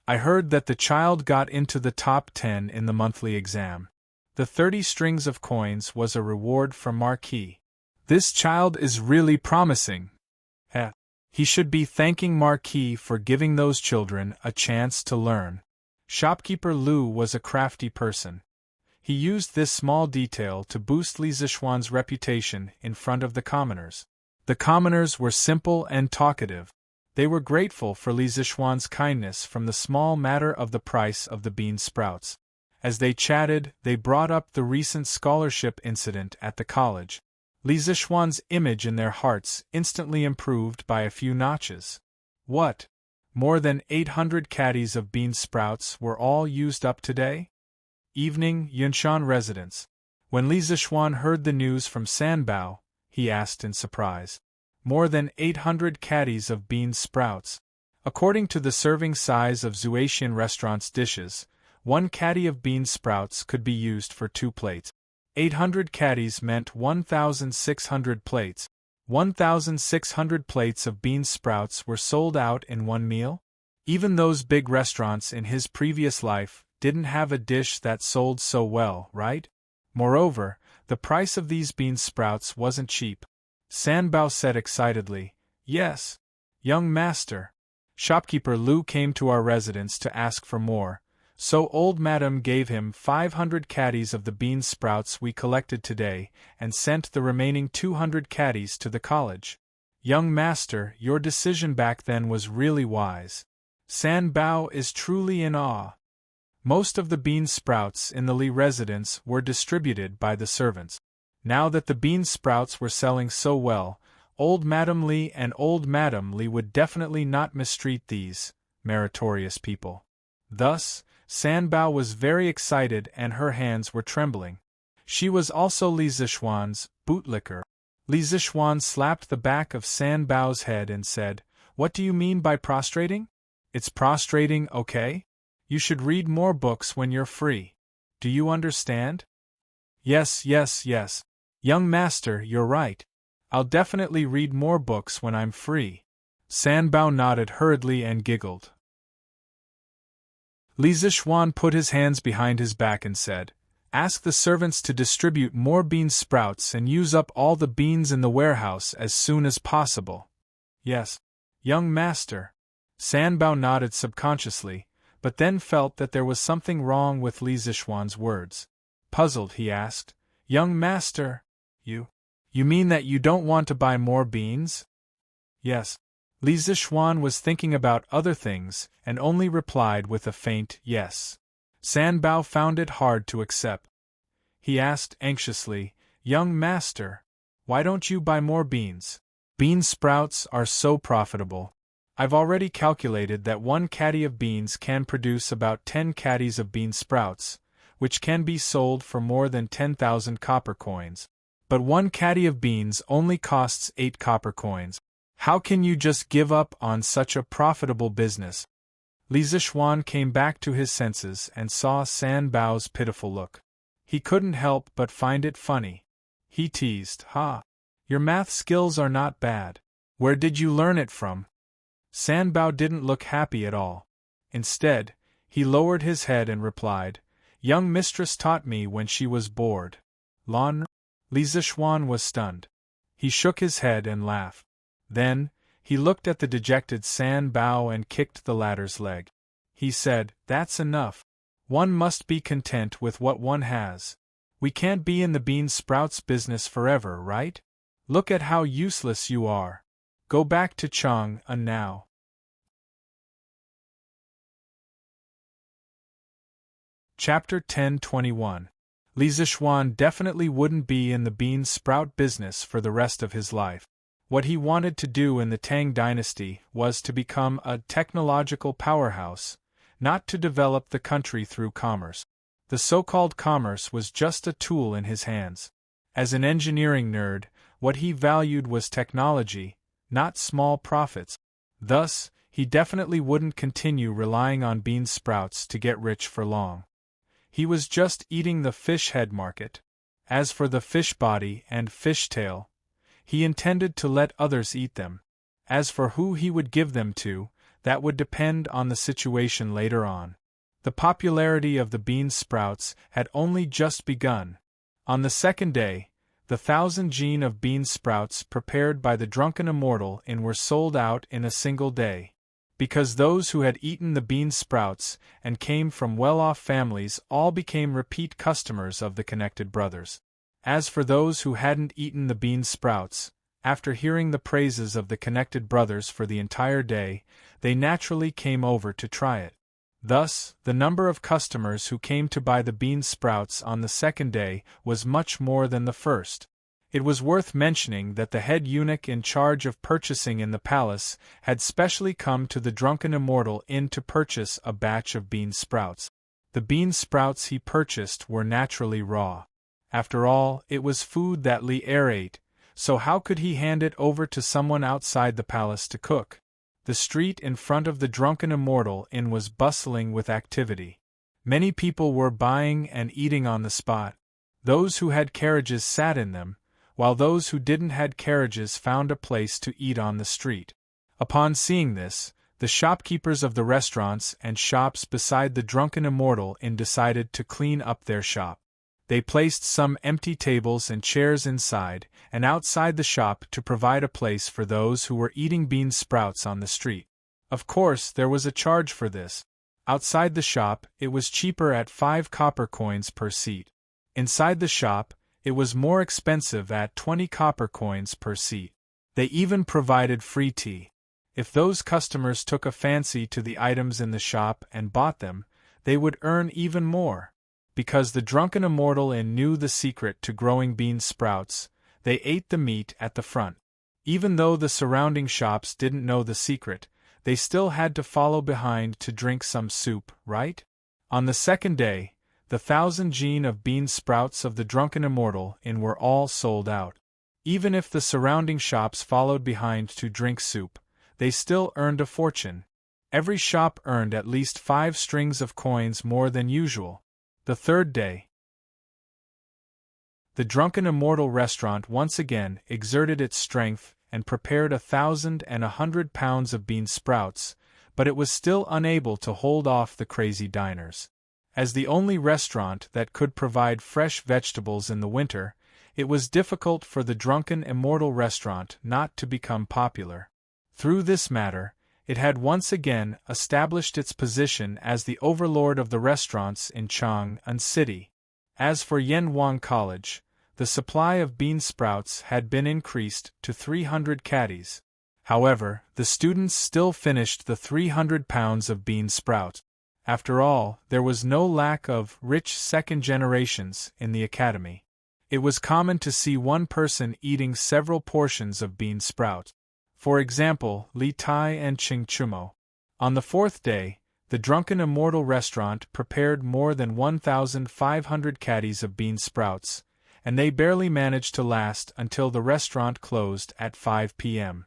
I heard that the child got into the top 10 in the monthly exam. The 30 strings of coins was a reward from Marquis. This child is really promising. He should be thanking Marquis for giving those children a chance to learn. Shopkeeper Lu was a crafty person. He used this small detail to boost Li Zixuan's reputation in front of the commoners. The commoners were simple and talkative. They were grateful for Li Zixuan's kindness from the small matter of the price of the bean sprouts. As they chatted, they brought up the recent scholarship incident at the college. Li Zixuan's image in their hearts instantly improved by a few notches. What? More than 800 caddies of bean sprouts were all used up today? Evening, Yunshan residence. When Li Zixuan heard the news from Sanbao, he asked in surprise. More than 800 caddies of bean sprouts. According to the serving size of Zuatian restaurants' dishes, 1 caddy of bean sprouts could be used for 2 plates. 800 caddies meant 1,600 plates. 1,600 plates of bean sprouts were sold out in one meal? Even those big restaurants in his previous life didn't have a dish that sold so well, right? Moreover, the price of these bean sprouts wasn't cheap. Sanbao said excitedly, "Yes, young master. Shopkeeper Lu came to our residence to ask for more, so old madam gave him 500 caddies of the bean sprouts we collected today and sent the remaining 200 caddies to the college. Young master, your decision back then was really wise." Sanbao is truly in awe. Most of the bean sprouts in the Li residence were distributed by the servants. Now that the bean sprouts were selling so well, old Madam Li and old Madam Li would definitely not mistreat these meritorious people. Thus, Sanbao was very excited and her hands were trembling. She was also Li Zixuan's bootlicker. Li Zixuan slapped the back of Sanbao's head and said, "What do you mean by prostrating? It's prostrating, okay? You should read more books when you're free. Do you understand?" Yes. Young master, you're right. I'll definitely read more books when I'm free. Sanbao nodded hurriedly and giggled. Li Zixuan put his hands behind his back and said, "Ask the servants to distribute more bean sprouts and use up all the beans in the warehouse as soon as possible." Yes, young master. Sanbao nodded subconsciously, but then felt that there was something wrong with Li Zixuan's words. Puzzled, he asked, "Young master, you mean that you don't want to buy more beans?" Yes. Li Zixuan was thinking about other things and only replied with a faint yes. Sanbao found it hard to accept. He asked anxiously, "Young master, why don't you buy more beans? Bean sprouts are so profitable. I've already calculated that 1 caddy of beans can produce about 10 caddies of bean sprouts, which can be sold for more than 10,000 copper coins. But 1 caddy of beans only costs 8 copper coins. How can you just give up on such a profitable business?" Li Zixuan came back to his senses and saw Sanbao's pitiful look. He couldn't help but find it funny. He teased, "Your math skills are not bad. Where did you learn it from?" Sanbao didn't look happy at all. Instead, he lowered his head and replied, "Young mistress taught me when she was bored." Li Zixuan was stunned. He shook his head and laughed. Then, he looked at the dejected Sanbao and kicked the latter's leg. He said, "That's enough. One must be content with what one has. We can't be in the bean sprouts business forever, right? Look at how useless you are. Go back to Chang'an now." Chapter 10:21. Li Zixuan definitely wouldn't be in the bean sprout business for the rest of his life. What he wanted to do in the Tang Dynasty was to become a technological powerhouse, not to develop the country through commerce. The so-called commerce was just a tool in his hands. As an engineering nerd, what he valued was technology, not small profits. Thus, he definitely wouldn't continue relying on bean sprouts to get rich for long. He was just eating the fish head market. As for the fish body and fish tail, he intended to let others eat them. As for who he would give them to, that would depend on the situation later on. The popularity of the bean sprouts had only just begun. On the second day, the 1,000 gene of bean sprouts prepared by the drunken immortal were sold out in a single day. Because those who had eaten the bean sprouts and came from well-off families all became repeat customers of the Connected Brothers. As for those who hadn't eaten the bean sprouts, after hearing the praises of the Connected Brothers for the entire day, they naturally came over to try it. Thus, the number of customers who came to buy the bean sprouts on the second day was much more than the first. It was worth mentioning that the head eunuch in charge of purchasing in the palace had specially come to the drunken immortal to purchase a batch of bean sprouts. The bean sprouts he purchased were naturally raw. After all, it was food that Li ate, so how could he hand it over to someone outside the palace to cook? The street in front of the drunken immortal was bustling with activity. Many people were buying and eating on the spot. Those who had carriages sat in them, while those who didn't had carriages found a place to eat on the street. Upon seeing this, the shopkeepers of the restaurants and shops beside the drunken immortal decided to clean up their shop. They placed some empty tables and chairs inside and outside the shop to provide a place for those who were eating bean sprouts on the street. Of course, there was a charge for this. Outside the shop, it was cheaper at 5 copper coins per seat. Inside the shop, it was more expensive at 20 copper coins per seat. They even provided free tea. If those customers took a fancy to the items in the shop and bought them, they would earn even more. Because the drunken immortal knew the secret to growing bean sprouts, they ate the meat at the front. Even though the surrounding shops didn't know the secret, they still had to follow behind to drink some soup, right? On the second day, the 1,000 gene of bean sprouts of the drunken immortal were all sold out. Even if the surrounding shops followed behind to drink soup, they still earned a fortune. Every shop earned at least 5 strings of coins more than usual. The third day, the drunken immortal restaurant once again exerted its strength and prepared 1,100 pounds of bean sprouts, but it was still unable to hold off the crazy diners. As the only restaurant that could provide fresh vegetables in the winter, it was difficult for the drunken immortal restaurant not to become popular. Through this matter, it had once again established its position as the overlord of the restaurants in Chang'an City. As for Yanwang College, the supply of bean sprouts had been increased to 300 caddies. However, the students still finished the 300 pounds of bean sprouts. After all, there was no lack of rich second generations in the academy. It was common to see one person eating several portions of bean sprouts. For example, Li Tai and Ching Chumo. On the fourth day, the drunken immortal restaurant prepared more than 1,500 caddies of bean sprouts, and they barely managed to last until the restaurant closed at 5 p.m.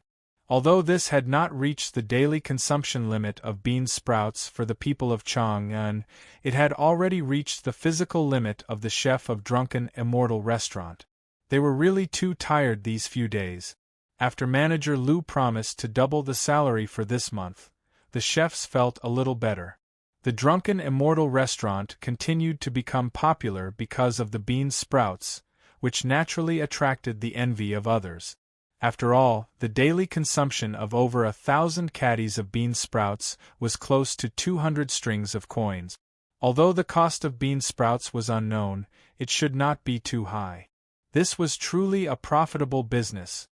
Although this had not reached the daily consumption limit of bean sprouts for the people of Chang'an, it had already reached the physical limit of the chef of drunken immortal restaurant. They were really too tired these few days. After manager Lu promised to double the salary for this month, the chefs felt a little better. The drunken immortal restaurant continued to become popular because of the bean sprouts, which naturally attracted the envy of others. After all, the daily consumption of over 1,000 caddies of bean sprouts was close to 200 strings of coins. Although the cost of bean sprouts was unknown, it should not be too high. This was truly a profitable business.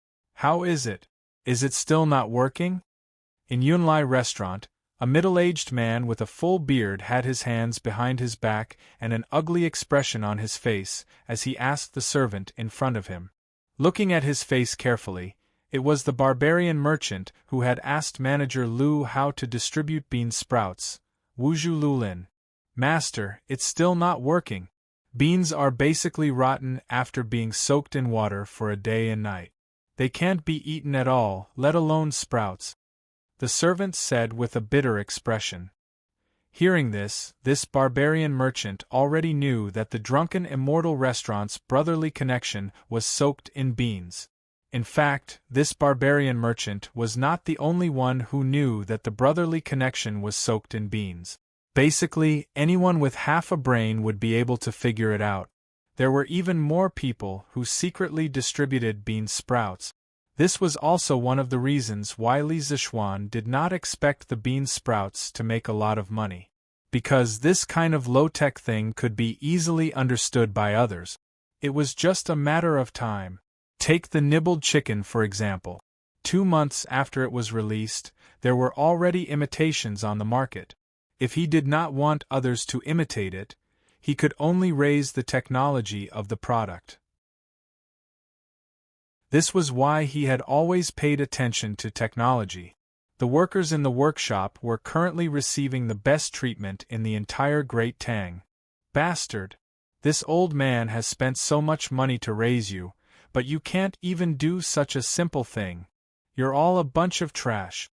How is it? Is it still not working? In Yunlai restaurant, a middle-aged man with a full beard had his hands behind his back and an ugly expression on his face as he asked the servant in front of him. Looking at his face carefully, it was the barbarian merchant who had asked manager Lu how to distribute bean sprouts. Wuzhu Lulin. Master, it's still not working. Beans are basically rotten after being soaked in water for a day and night. They can't be eaten at all, let alone sprouts," the servant said with a bitter expression. Hearing this barbarian merchant already knew that the drunken immortal restaurant's brotherly connection was soaked in beans. In fact, this barbarian merchant was not the only one who knew that the brotherly connection was soaked in beans. Basically, anyone with half a brain would be able to figure it out. There were even more people who secretly distributed bean sprouts. This was also one of the reasons why Li Zixuan did not expect the bean sprouts to make a lot of money. Because this kind of low-tech thing could be easily understood by others. It was just a matter of time. Take the nibbled chicken for example. 2 months after it was released, there were already imitations on the market. If he did not want others to imitate it, he could only raise the technology of the product. This was why he had always paid attention to technology. The workers in the workshop were currently receiving the best treatment in the entire Great Tang. "Bastard! This old man has spent so much money to raise you, but you can't even do such a simple thing. You're all a bunch of trash,"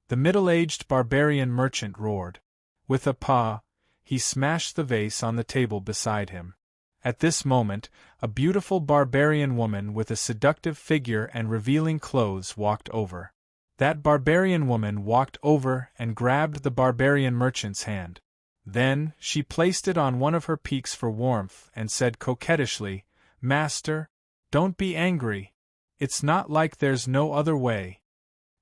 the middle-aged barbarian merchant roared. With a paw, he smashed the vase on the table beside him. At this moment, a beautiful barbarian woman with a seductive figure and revealing clothes walked over. That barbarian woman walked over and grabbed the barbarian merchant's hand. Then, she placed it on one of her peaks for warmth and said coquettishly, "Master, don't be angry. It's not like there's no other way."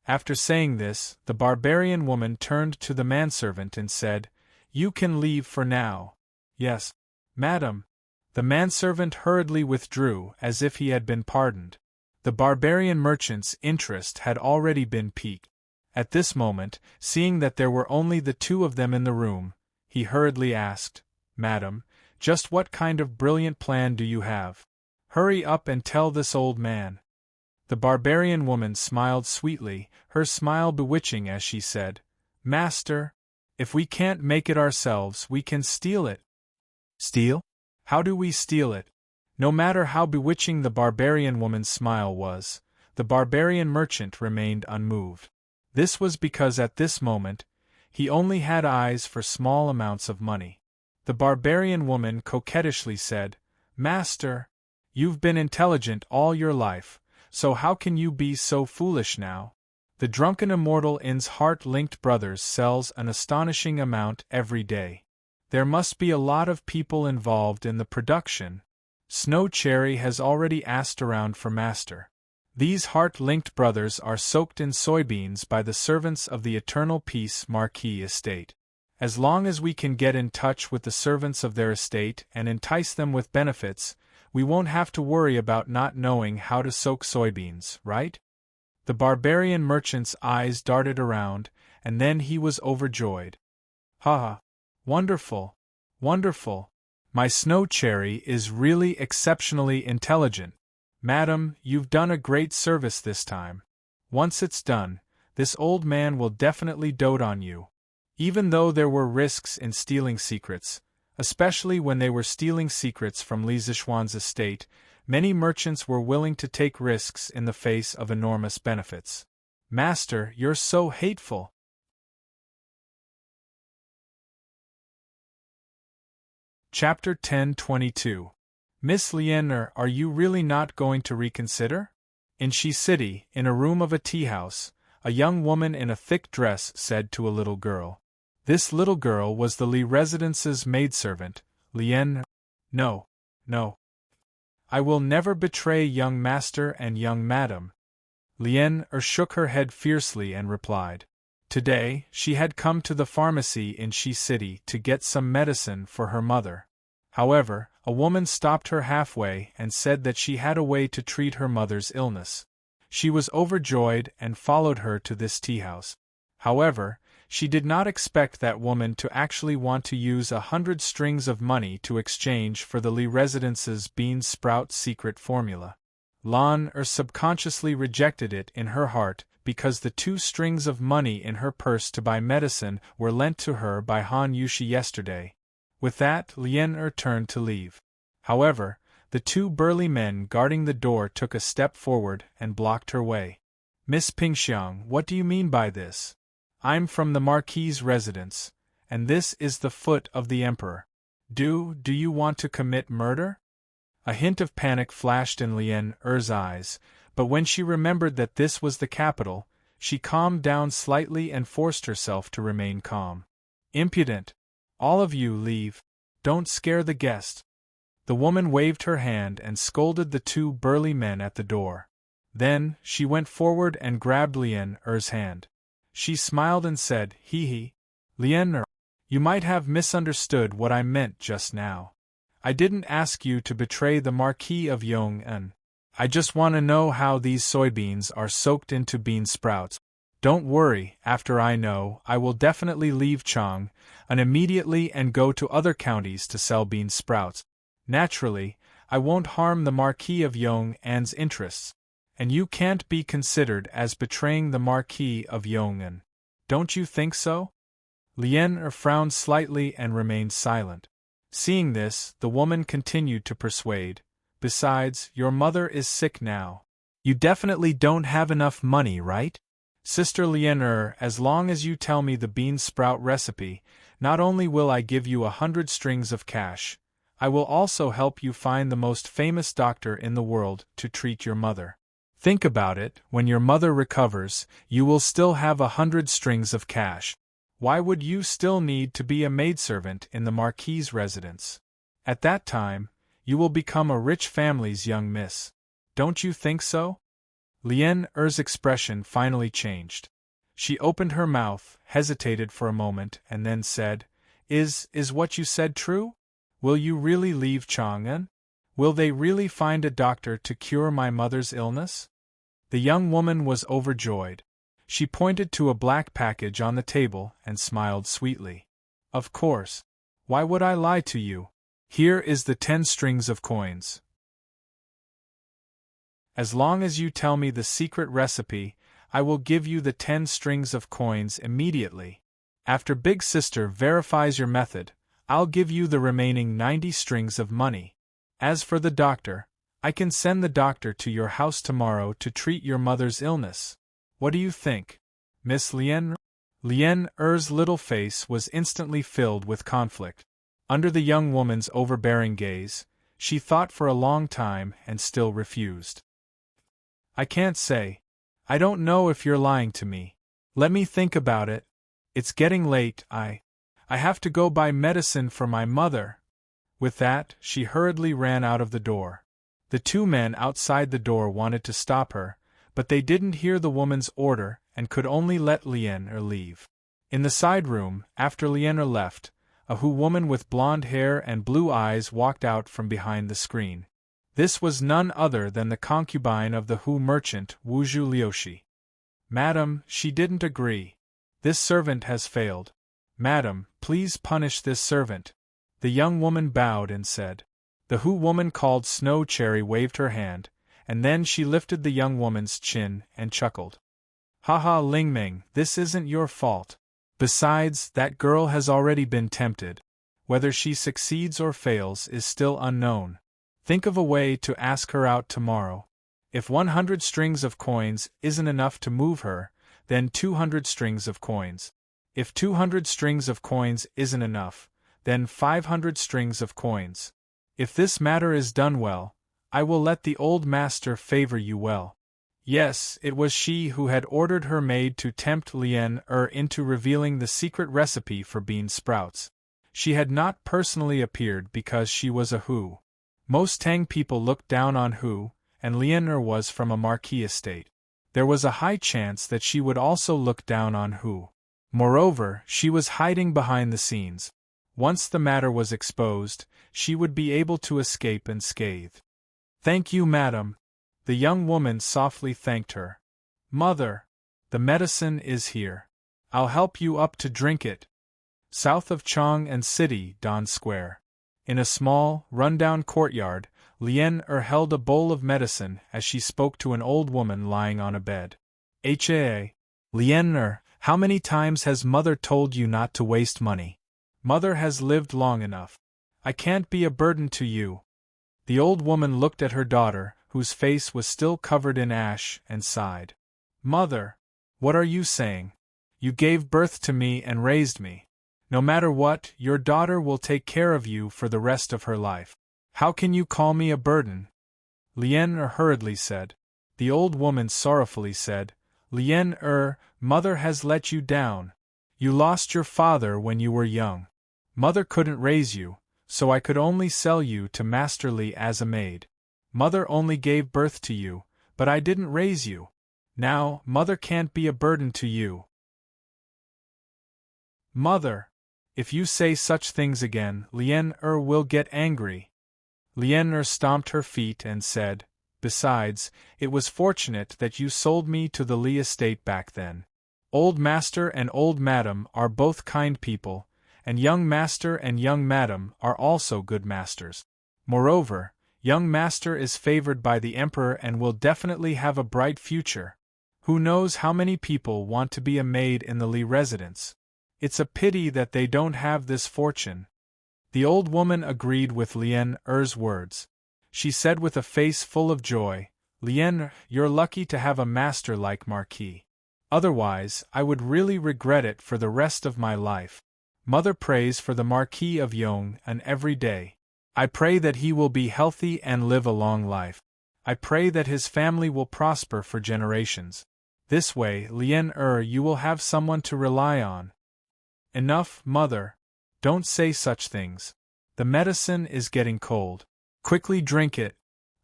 After saying this, the barbarian woman turned to the manservant and said, "You can leave for now." "Yes, madam." The manservant hurriedly withdrew as if he had been pardoned. The barbarian merchant's interest had already been piqued. At this moment, seeing that there were only the two of them in the room, he hurriedly asked, "Madam, just what kind of brilliant plan do you have? Hurry up and tell this old man." The barbarian woman smiled sweetly, her smile bewitching as she said, "Master, if we can't make it ourselves, we can steal it." "Steal? How do we steal it?" No matter how bewitching the barbarian woman's smile was, the barbarian merchant remained unmoved. This was because at this moment, he only had eyes for small amounts of money. The barbarian woman coquettishly said, "Master, you've been intelligent all your life, so how can you be so foolish now? The Drunken Immortal Inn's Heart-Linked Brothers sells an astonishing amount every day. There must be a lot of people involved in the production. Snow Cherry has already asked around for master. These Heart-Linked Brothers are soaked in soybeans by the servants of the Eternal Peace Marquis estate. As long as we can get in touch with the servants of their estate and entice them with benefits, we won't have to worry about not knowing how to soak soybeans, right?" The barbarian merchant's eyes darted around, and then he was overjoyed. "Ha ha! Wonderful! Wonderful! My Snow Cherry is really exceptionally intelligent. Madam, you've done a great service this time. Once it's done, this old man will definitely dote on you." Even though there were risks in stealing secrets, especially when they were stealing secrets from Li Zixuan's estate, many merchants were willing to take risks in the face of enormous benefits. "Master, you're so hateful." Chapter 10:22. Miss Lien, are you really not going to reconsider? In Shi City, in a room of a tea-house, a young woman in a thick dress said to a little girl. This little girl was the Li residence's maidservant. "Lien, no, no. I will never betray young master and young madam." Lien shook her head fiercely and replied. Today, she had come to the pharmacy in Shi City to get some medicine for her mother. However, a woman stopped her halfway and said that she had a way to treat her mother's illness. She was overjoyed and followed her to this tea-house. However, she did not expect that woman to actually want to use 100 strings of money to exchange for the Li residence's bean sprout secret formula. Lan subconsciously rejected it in her heart because the 2 strings of money in her purse to buy medicine were lent to her by Han Yushi yesterday. With that, Lien turned to leave. However, the two burly men guarding the door took a step forward and blocked her way. Miss Pingxiang, what do you mean by this? I'm from the Marquis's residence, and this is the foot of the Emperor. Do you want to commit murder? A hint of panic flashed in Lien Er's eyes, but when she remembered that this was the capital, she calmed down slightly and forced herself to remain calm. Impudent! All of you leave. Don't scare the guest. The woman waved her hand and scolded the two burly men at the door. Then, she went forward and grabbed Lien Er's hand. She smiled and said, Hee. Lien Er, you might have misunderstood what I meant just now. I didn't ask you to betray the Marquis of Yong'an. I just want to know how these soybeans are soaked into bean sprouts. Don't worry, after I know, I will definitely leave Chang'an immediately and go to other counties to sell bean sprouts. Naturally, I won't harm the Marquis of Yong'an's interests, and you can't be considered as betraying the Marquis of Yong'an. Don't you think so? Lien Er frowned slightly and remained silent. Seeing this, the woman continued to persuade. Besides, your mother is sick now. You definitely don't have enough money, right? Sister Lien Er, as long as you tell me the bean sprout recipe, not only will I give you 100 strings of cash, I will also help you find the most famous doctor in the world to treat your mother. Think about it, when your mother recovers, you will still have 100 strings of cash. Why would you still need to be a maidservant in the Marquis's residence? At that time, you will become a rich family's young miss. Don't you think so? Lien Er's expression finally changed. She opened her mouth, hesitated for a moment, and then said, Is what you said true? Will you really leave Chang'an? Will they really find a doctor to cure my mother's illness? The young woman was overjoyed. She pointed to a black package on the table and smiled sweetly. Of course. Why would I lie to you? Here is the 10 strings of coins. As long as you tell me the secret recipe, I will give you the 10 strings of coins immediately. After Big Sister verifies your method, I'll give you the remaining 90 strings of money. As for the doctor, I can send the doctor to your house tomorrow to treat your mother's illness. What do you think, Miss Lien? Lien Er's little face was instantly filled with conflict. Under the young woman's overbearing gaze, she thought for a long time and still refused. I can't say. I don't know if you're lying to me. Let me think about it. It's getting late, I have to go buy medicine for my mother. With that, she hurriedly ran out of the door. The two men outside the door wanted to stop her, but they didn't hear the woman's order and could only let Lien Er leave. In the side room, after Lien Er left, a Hu woman with blonde hair and blue eyes walked out from behind the screen. This was none other than the concubine of the Hu merchant Wuzhu Liushi. Madam, she didn't agree. This servant has failed. Madam, please punish this servant. The young woman bowed and said. The Hu woman called Snow Cherry waved her hand, and then she lifted the young woman's chin and chuckled. Haha, Ling Ming, this isn't your fault. Besides, that girl has already been tempted. Whether she succeeds or fails is still unknown. Think of a way to ask her out tomorrow. If 100 strings of coins isn't enough to move her, then 200 strings of coins. If 200 strings of coins isn't enough, then 500 strings of coins. If this matter is done well, I will let the old master favor you well. Yes, it was she who had ordered her maid to tempt Lien Er into revealing the secret recipe for bean sprouts. She had not personally appeared because she was a Hu. Most Tang people looked down on Hu, and Lien Er was from a marquis estate. There was a high chance that she would also look down on Hu. Moreover, she was hiding behind the scenes. Once the matter was exposed, she would be able to escape unscathed. Thank you, madam. The young woman softly thanked her. Mother, the medicine is here. I'll help you up to drink it. South of Chang'an City, Dan Square. In a small, run-down courtyard, Lien Er held a bowl of medicine as she spoke to an old woman lying on a bed. Lien Er, how many times has Mother told you not to waste money? Mother has lived long enough. I can't be a burden to you. The old woman looked at her daughter, whose face was still covered in ash, and sighed. Mother! What are you saying? You gave birth to me and raised me. No matter what, your daughter will take care of you for the rest of her life. How can you call me a burden? Lien hurriedly said. The old woman sorrowfully said, Lien mother has let you down. You lost your father when you were young. Mother couldn't raise you, so I could only sell you to Master Li as a maid. Mother only gave birth to you, but I didn't raise you. Now, mother can't be a burden to you. Mother! If you say such things again, Lien will get angry. Lien stomped her feet and said, Besides, it was fortunate that you sold me to the Li estate back then. Old Master and Old Madam are both kind people, and young Master and young Madam are also good masters. Moreover, young Master is favored by the Emperor and will definitely have a bright future. Who knows how many people want to be a maid in the Li residence? It's a pity that they don't have this fortune. The old woman agreed with Lien words. She said with a face full of joy, Lien, you're lucky to have a master like Marquis. Otherwise, I would really regret it for the rest of my life. Mother prays for the Marquis of Yong'an every day. I pray that he will be healthy and live a long life. I pray that his family will prosper for generations. This way, Lien you will have someone to rely on. Enough, mother. Don't say such things. The medicine is getting cold. Quickly drink it,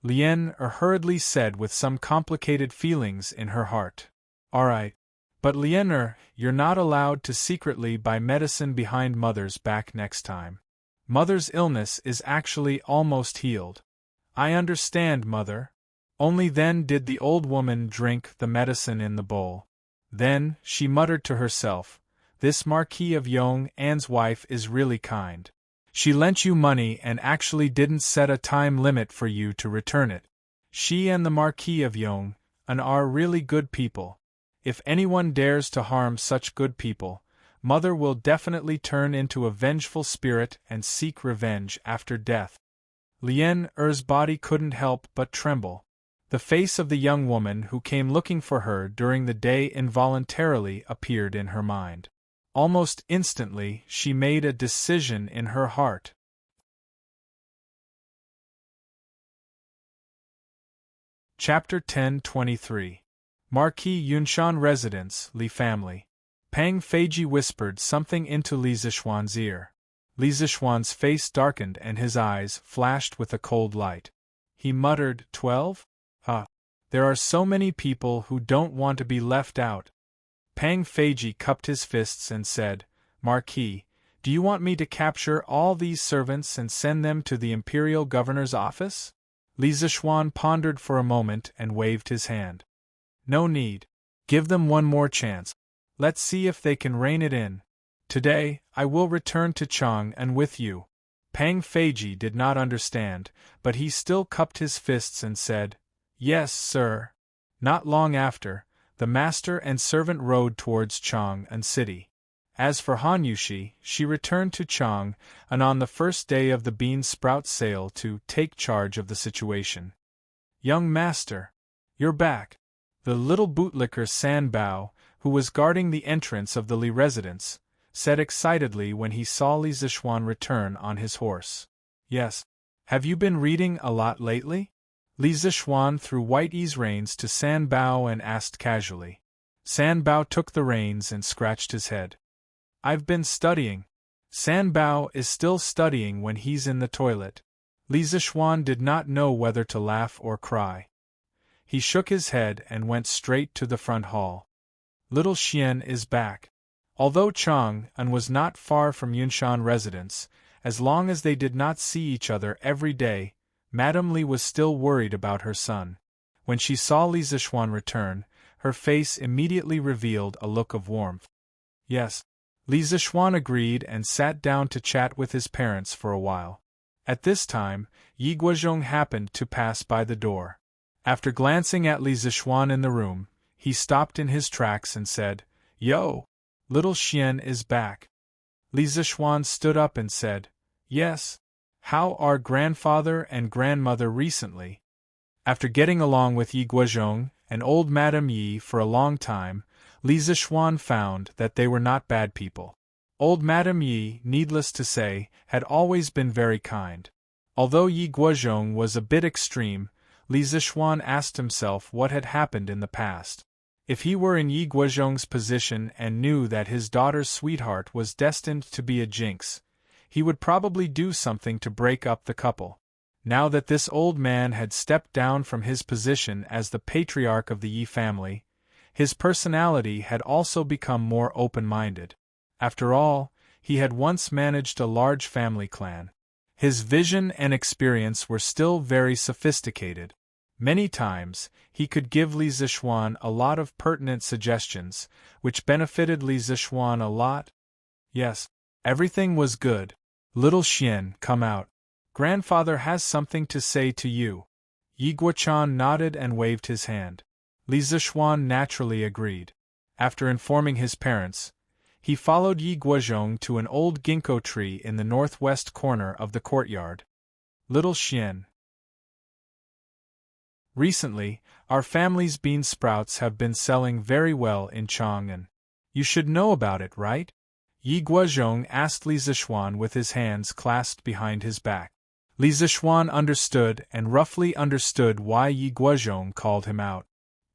Lien hurriedly said with some complicated feelings in her heart. All right. But Lien you're not allowed to secretly buy medicine behind Mother's back next time. Mother's illness is actually almost healed. I understand, Mother. Only then did the old woman drink the medicine in the bowl. Then, she muttered to herself, This Marquis of Yong'an's wife is really kind. She lent you money and actually didn't set a time limit for you to return it. She and the Marquis of Yong'an are really good people. If anyone dares to harm such good people, Mother will definitely turn into a vengeful spirit and seek revenge after death. Lien body couldn't help but tremble. The face of the young woman who came looking for her during the day involuntarily appeared in her mind. Almost instantly, she made a decision in her heart. Chapter 10:23 Marquis Yunshan Residence, Li Family. Pang Feiji whispered something into Li Zixuan's ear. Li Zixuan's face darkened and his eyes flashed with a cold light. He muttered, 12? There are so many people who don't want to be left out. Pang Feiji cupped his fists and said, Marquis, do you want me to capture all these servants and send them to the imperial governor's office? Li Zixuan pondered for a moment and waved his hand. No need. Give them one more chance. Let's see if they can rein it in. Today, I will return to Chang'an with you. Pang Feiji did not understand, but he still cupped his fists and said, Yes, sir. Not long after, the master and servant rode towards Chang'an City. As for Han Yushi, she returned to Chang'an on the first day of the bean sprout sale to take charge of the situation. Young master, you're back. The little bootlicker San Bao, who was guarding the entrance of the Li residence, said excitedly when he saw Li Zixuan return on his horse. Yes. Have you been reading a lot lately? Li Zixuan threw White E's reins to San Bao and asked casually. San Bao took the reins and scratched his head. I've been studying. San Bao is still studying when he's in the toilet. Li Zixuan did not know whether to laugh or cry. He shook his head and went straight to the front hall. Little Xian is back. Although Chang'an was not far from Yunshan residence, as long as they did not see each other every day, Madame Li was still worried about her son. When she saw Li Zixuan return, her face immediately revealed a look of warmth. Yes. Li Zixuan agreed and sat down to chat with his parents for a while. At this time, Yi Guozhong happened to pass by the door. After glancing at Li Zixuan in the room, he stopped in his tracks and said, Yo! Little Xian is back. Li Zixuan stood up and said, Yes. How are grandfather and grandmother recently? After getting along with Yi Guozhong and old Madame Yi for a long time, Li Zixuan found that they were not bad people. Old Madame Yi, needless to say, had always been very kind. Although Yi Guozhong was a bit extreme, Li Zixuan asked himself what had happened in the past. If he were in Yi Guozhong's position and knew that his daughter's sweetheart was destined to be a jinx, he would probably do something to break up the couple. Now that this old man had stepped down from his position as the patriarch of the Yi family, his personality had also become more open-minded. After all, he had once managed a large family clan. His vision and experience were still very sophisticated. Many times, he could give Li Zixuan a lot of pertinent suggestions, which benefited Li Zixuan a lot. Yes, everything was good. Little Xian, come out. Grandfather has something to say to you. Yi Guochan nodded and waved his hand. Li Zixuan naturally agreed. After informing his parents, he followed Yi Guozhong to an old ginkgo tree in the northwest corner of the courtyard. Little Xian. Recently, our family's bean sprouts have been selling very well in Chang'an. You should know about it, right? Yi Guozhong asked Li Zixuan with his hands clasped behind his back. Li Zixuan understood and roughly understood why Yi Guozhong called him out.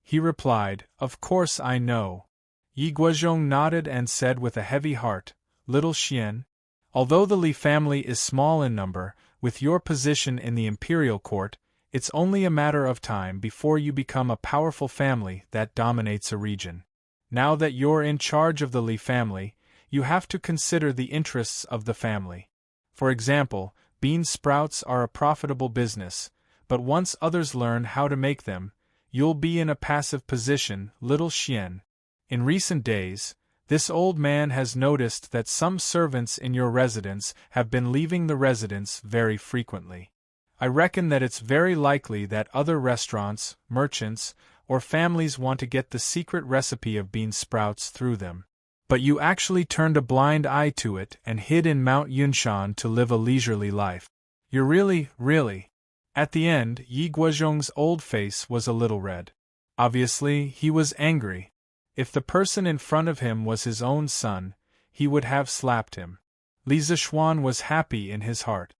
He replied, "Of course I know." Yi Guozhong nodded and said with a heavy heart, "Little Xian, although the Li family is small in number, with your position in the imperial court, it's only a matter of time before you become a powerful family that dominates a region. Now that you're in charge of the Li family, you have to consider the interests of the family. For example, bean sprouts are a profitable business, but once others learn how to make them, you'll be in a passive position, Little Xian. In recent days, this old man has noticed that some servants in your residence have been leaving the residence very frequently. I reckon that it's very likely that other restaurants, merchants, or families want to get the secret recipe of bean sprouts through them. But you actually turned a blind eye to it and hid in Mount Yunshan to live a leisurely life. You're really. At the end, Yi Guozhong's old face was a little red. Obviously, he was angry. If the person in front of him was his own son, he would have slapped him. Li Zixuan was happy in his heart.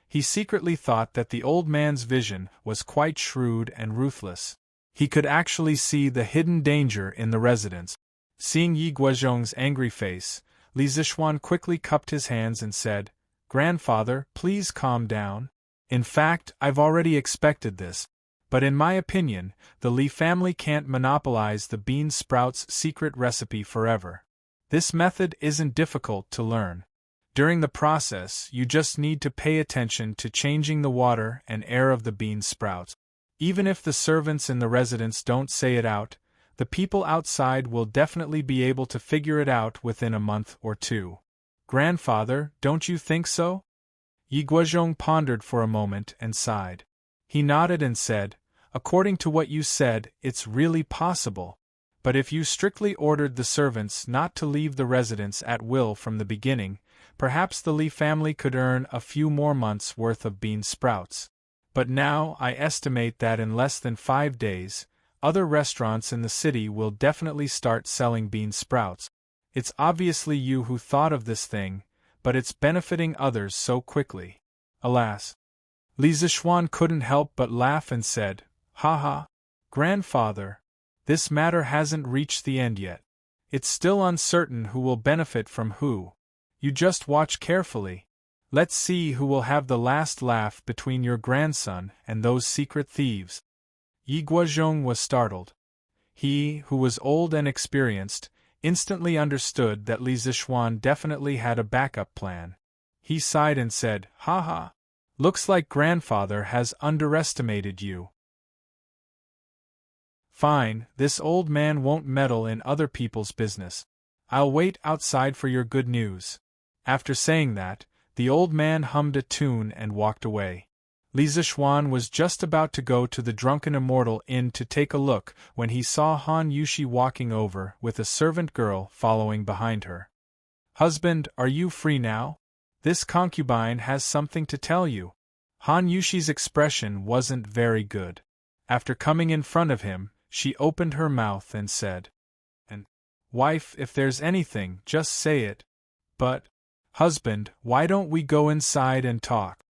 He secretly thought that the old man's vision was quite shrewd and ruthless. He could actually see the hidden danger in the residence. Seeing Yi Guozhong's angry face, Li Zixuan quickly cupped his hands and said, "Grandfather, please calm down. In fact, I've already expected this. But in my opinion, the Li family can't monopolize the bean sprouts secret recipe forever. This method isn't difficult to learn. During the process, you just need to pay attention to changing the water and air of the bean sprouts. Even if the servants in the residence don't say it out, the people outside will definitely be able to figure it out within a month or two. Grandfather, don't you think so?" Yi Guozhong pondered for a moment and sighed. He nodded and said, "According to what you said, it's really possible. But if you strictly ordered the servants not to leave the residence at will from the beginning, perhaps the Li family could earn a few more months' worth of bean sprouts. But now I estimate that in less than 5 days, other restaurants in the city will definitely start selling bean sprouts. It's obviously you who thought of this thing, but it's benefiting others so quickly. Alas." Li Zixuan couldn't help but laugh and said, "Ha! Grandfather, this matter hasn't reached the end yet. It's still uncertain who will benefit from who. You just watch carefully. Let's see who will have the last laugh between your grandson and those secret thieves." Yi Guozhong was startled. He, who was old and experienced, instantly understood that Li Zixuan definitely had a backup plan. He sighed and said, "Ha! Looks like grandfather has underestimated you." "Fine, this old man won't meddle in other people's business. I'll wait outside for your good news." After saying that, the old man hummed a tune and walked away. Li Zixuan was just about to go to the Drunken Immortal Inn to take a look when he saw Han Yushi walking over with a servant girl following behind her. "Husband, are you free now?" This concubine has something to tell you. Han Yushi's expression wasn't very good. After coming in front of him, she opened her mouth and said, "And, wife, if there's anything, just say it. But, husband, why don't we go inside and talk?"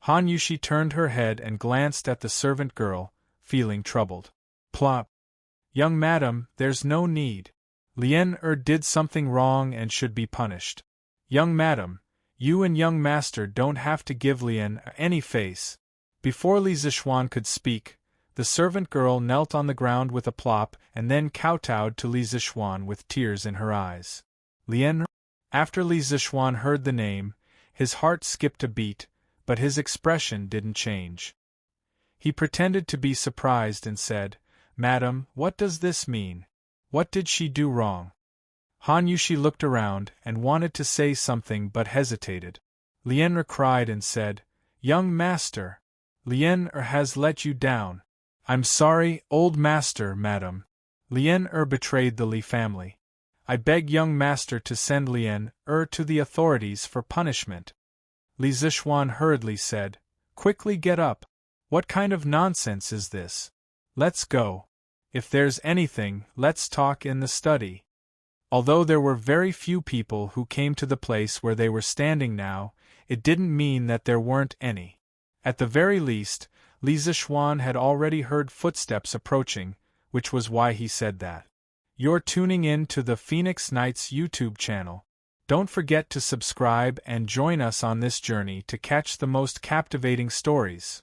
Han Yushi turned her head and glanced at the servant girl, feeling troubled. Plop. "Young madam, there's no need. Lien did something wrong and should be punished. Young madam, you and young master don't have to give Lien any face." Before Li Zixuan could speak, the servant girl knelt on the ground with a plop and then kowtowed to Li Zixuan with tears in her eyes. Lien. After Li Zixuan heard the name, his heart skipped a beat, but his expression didn't change. He pretended to be surprised and said, "Madam, what does this mean? What did she do wrong?" Han Yushi looked around and wanted to say something but hesitated. Lien cried and said, "Young master, Lien has let you down." "I'm sorry, old master, madam." Lien betrayed the Li family. "I beg young master to send Lien to the authorities for punishment." Li Zixuan hurriedly said, "Quickly get up. What kind of nonsense is this? Let's go. If there's anything, let's talk in the study." Although there were very few people who came to the place where they were standing now, it didn't mean that there weren't any. At the very least, Li Zixuan had already heard footsteps approaching, which was why he said that. You're tuning in to the Phoenix Nights YouTube channel. Don't forget to subscribe and join us on this journey to catch the most captivating stories.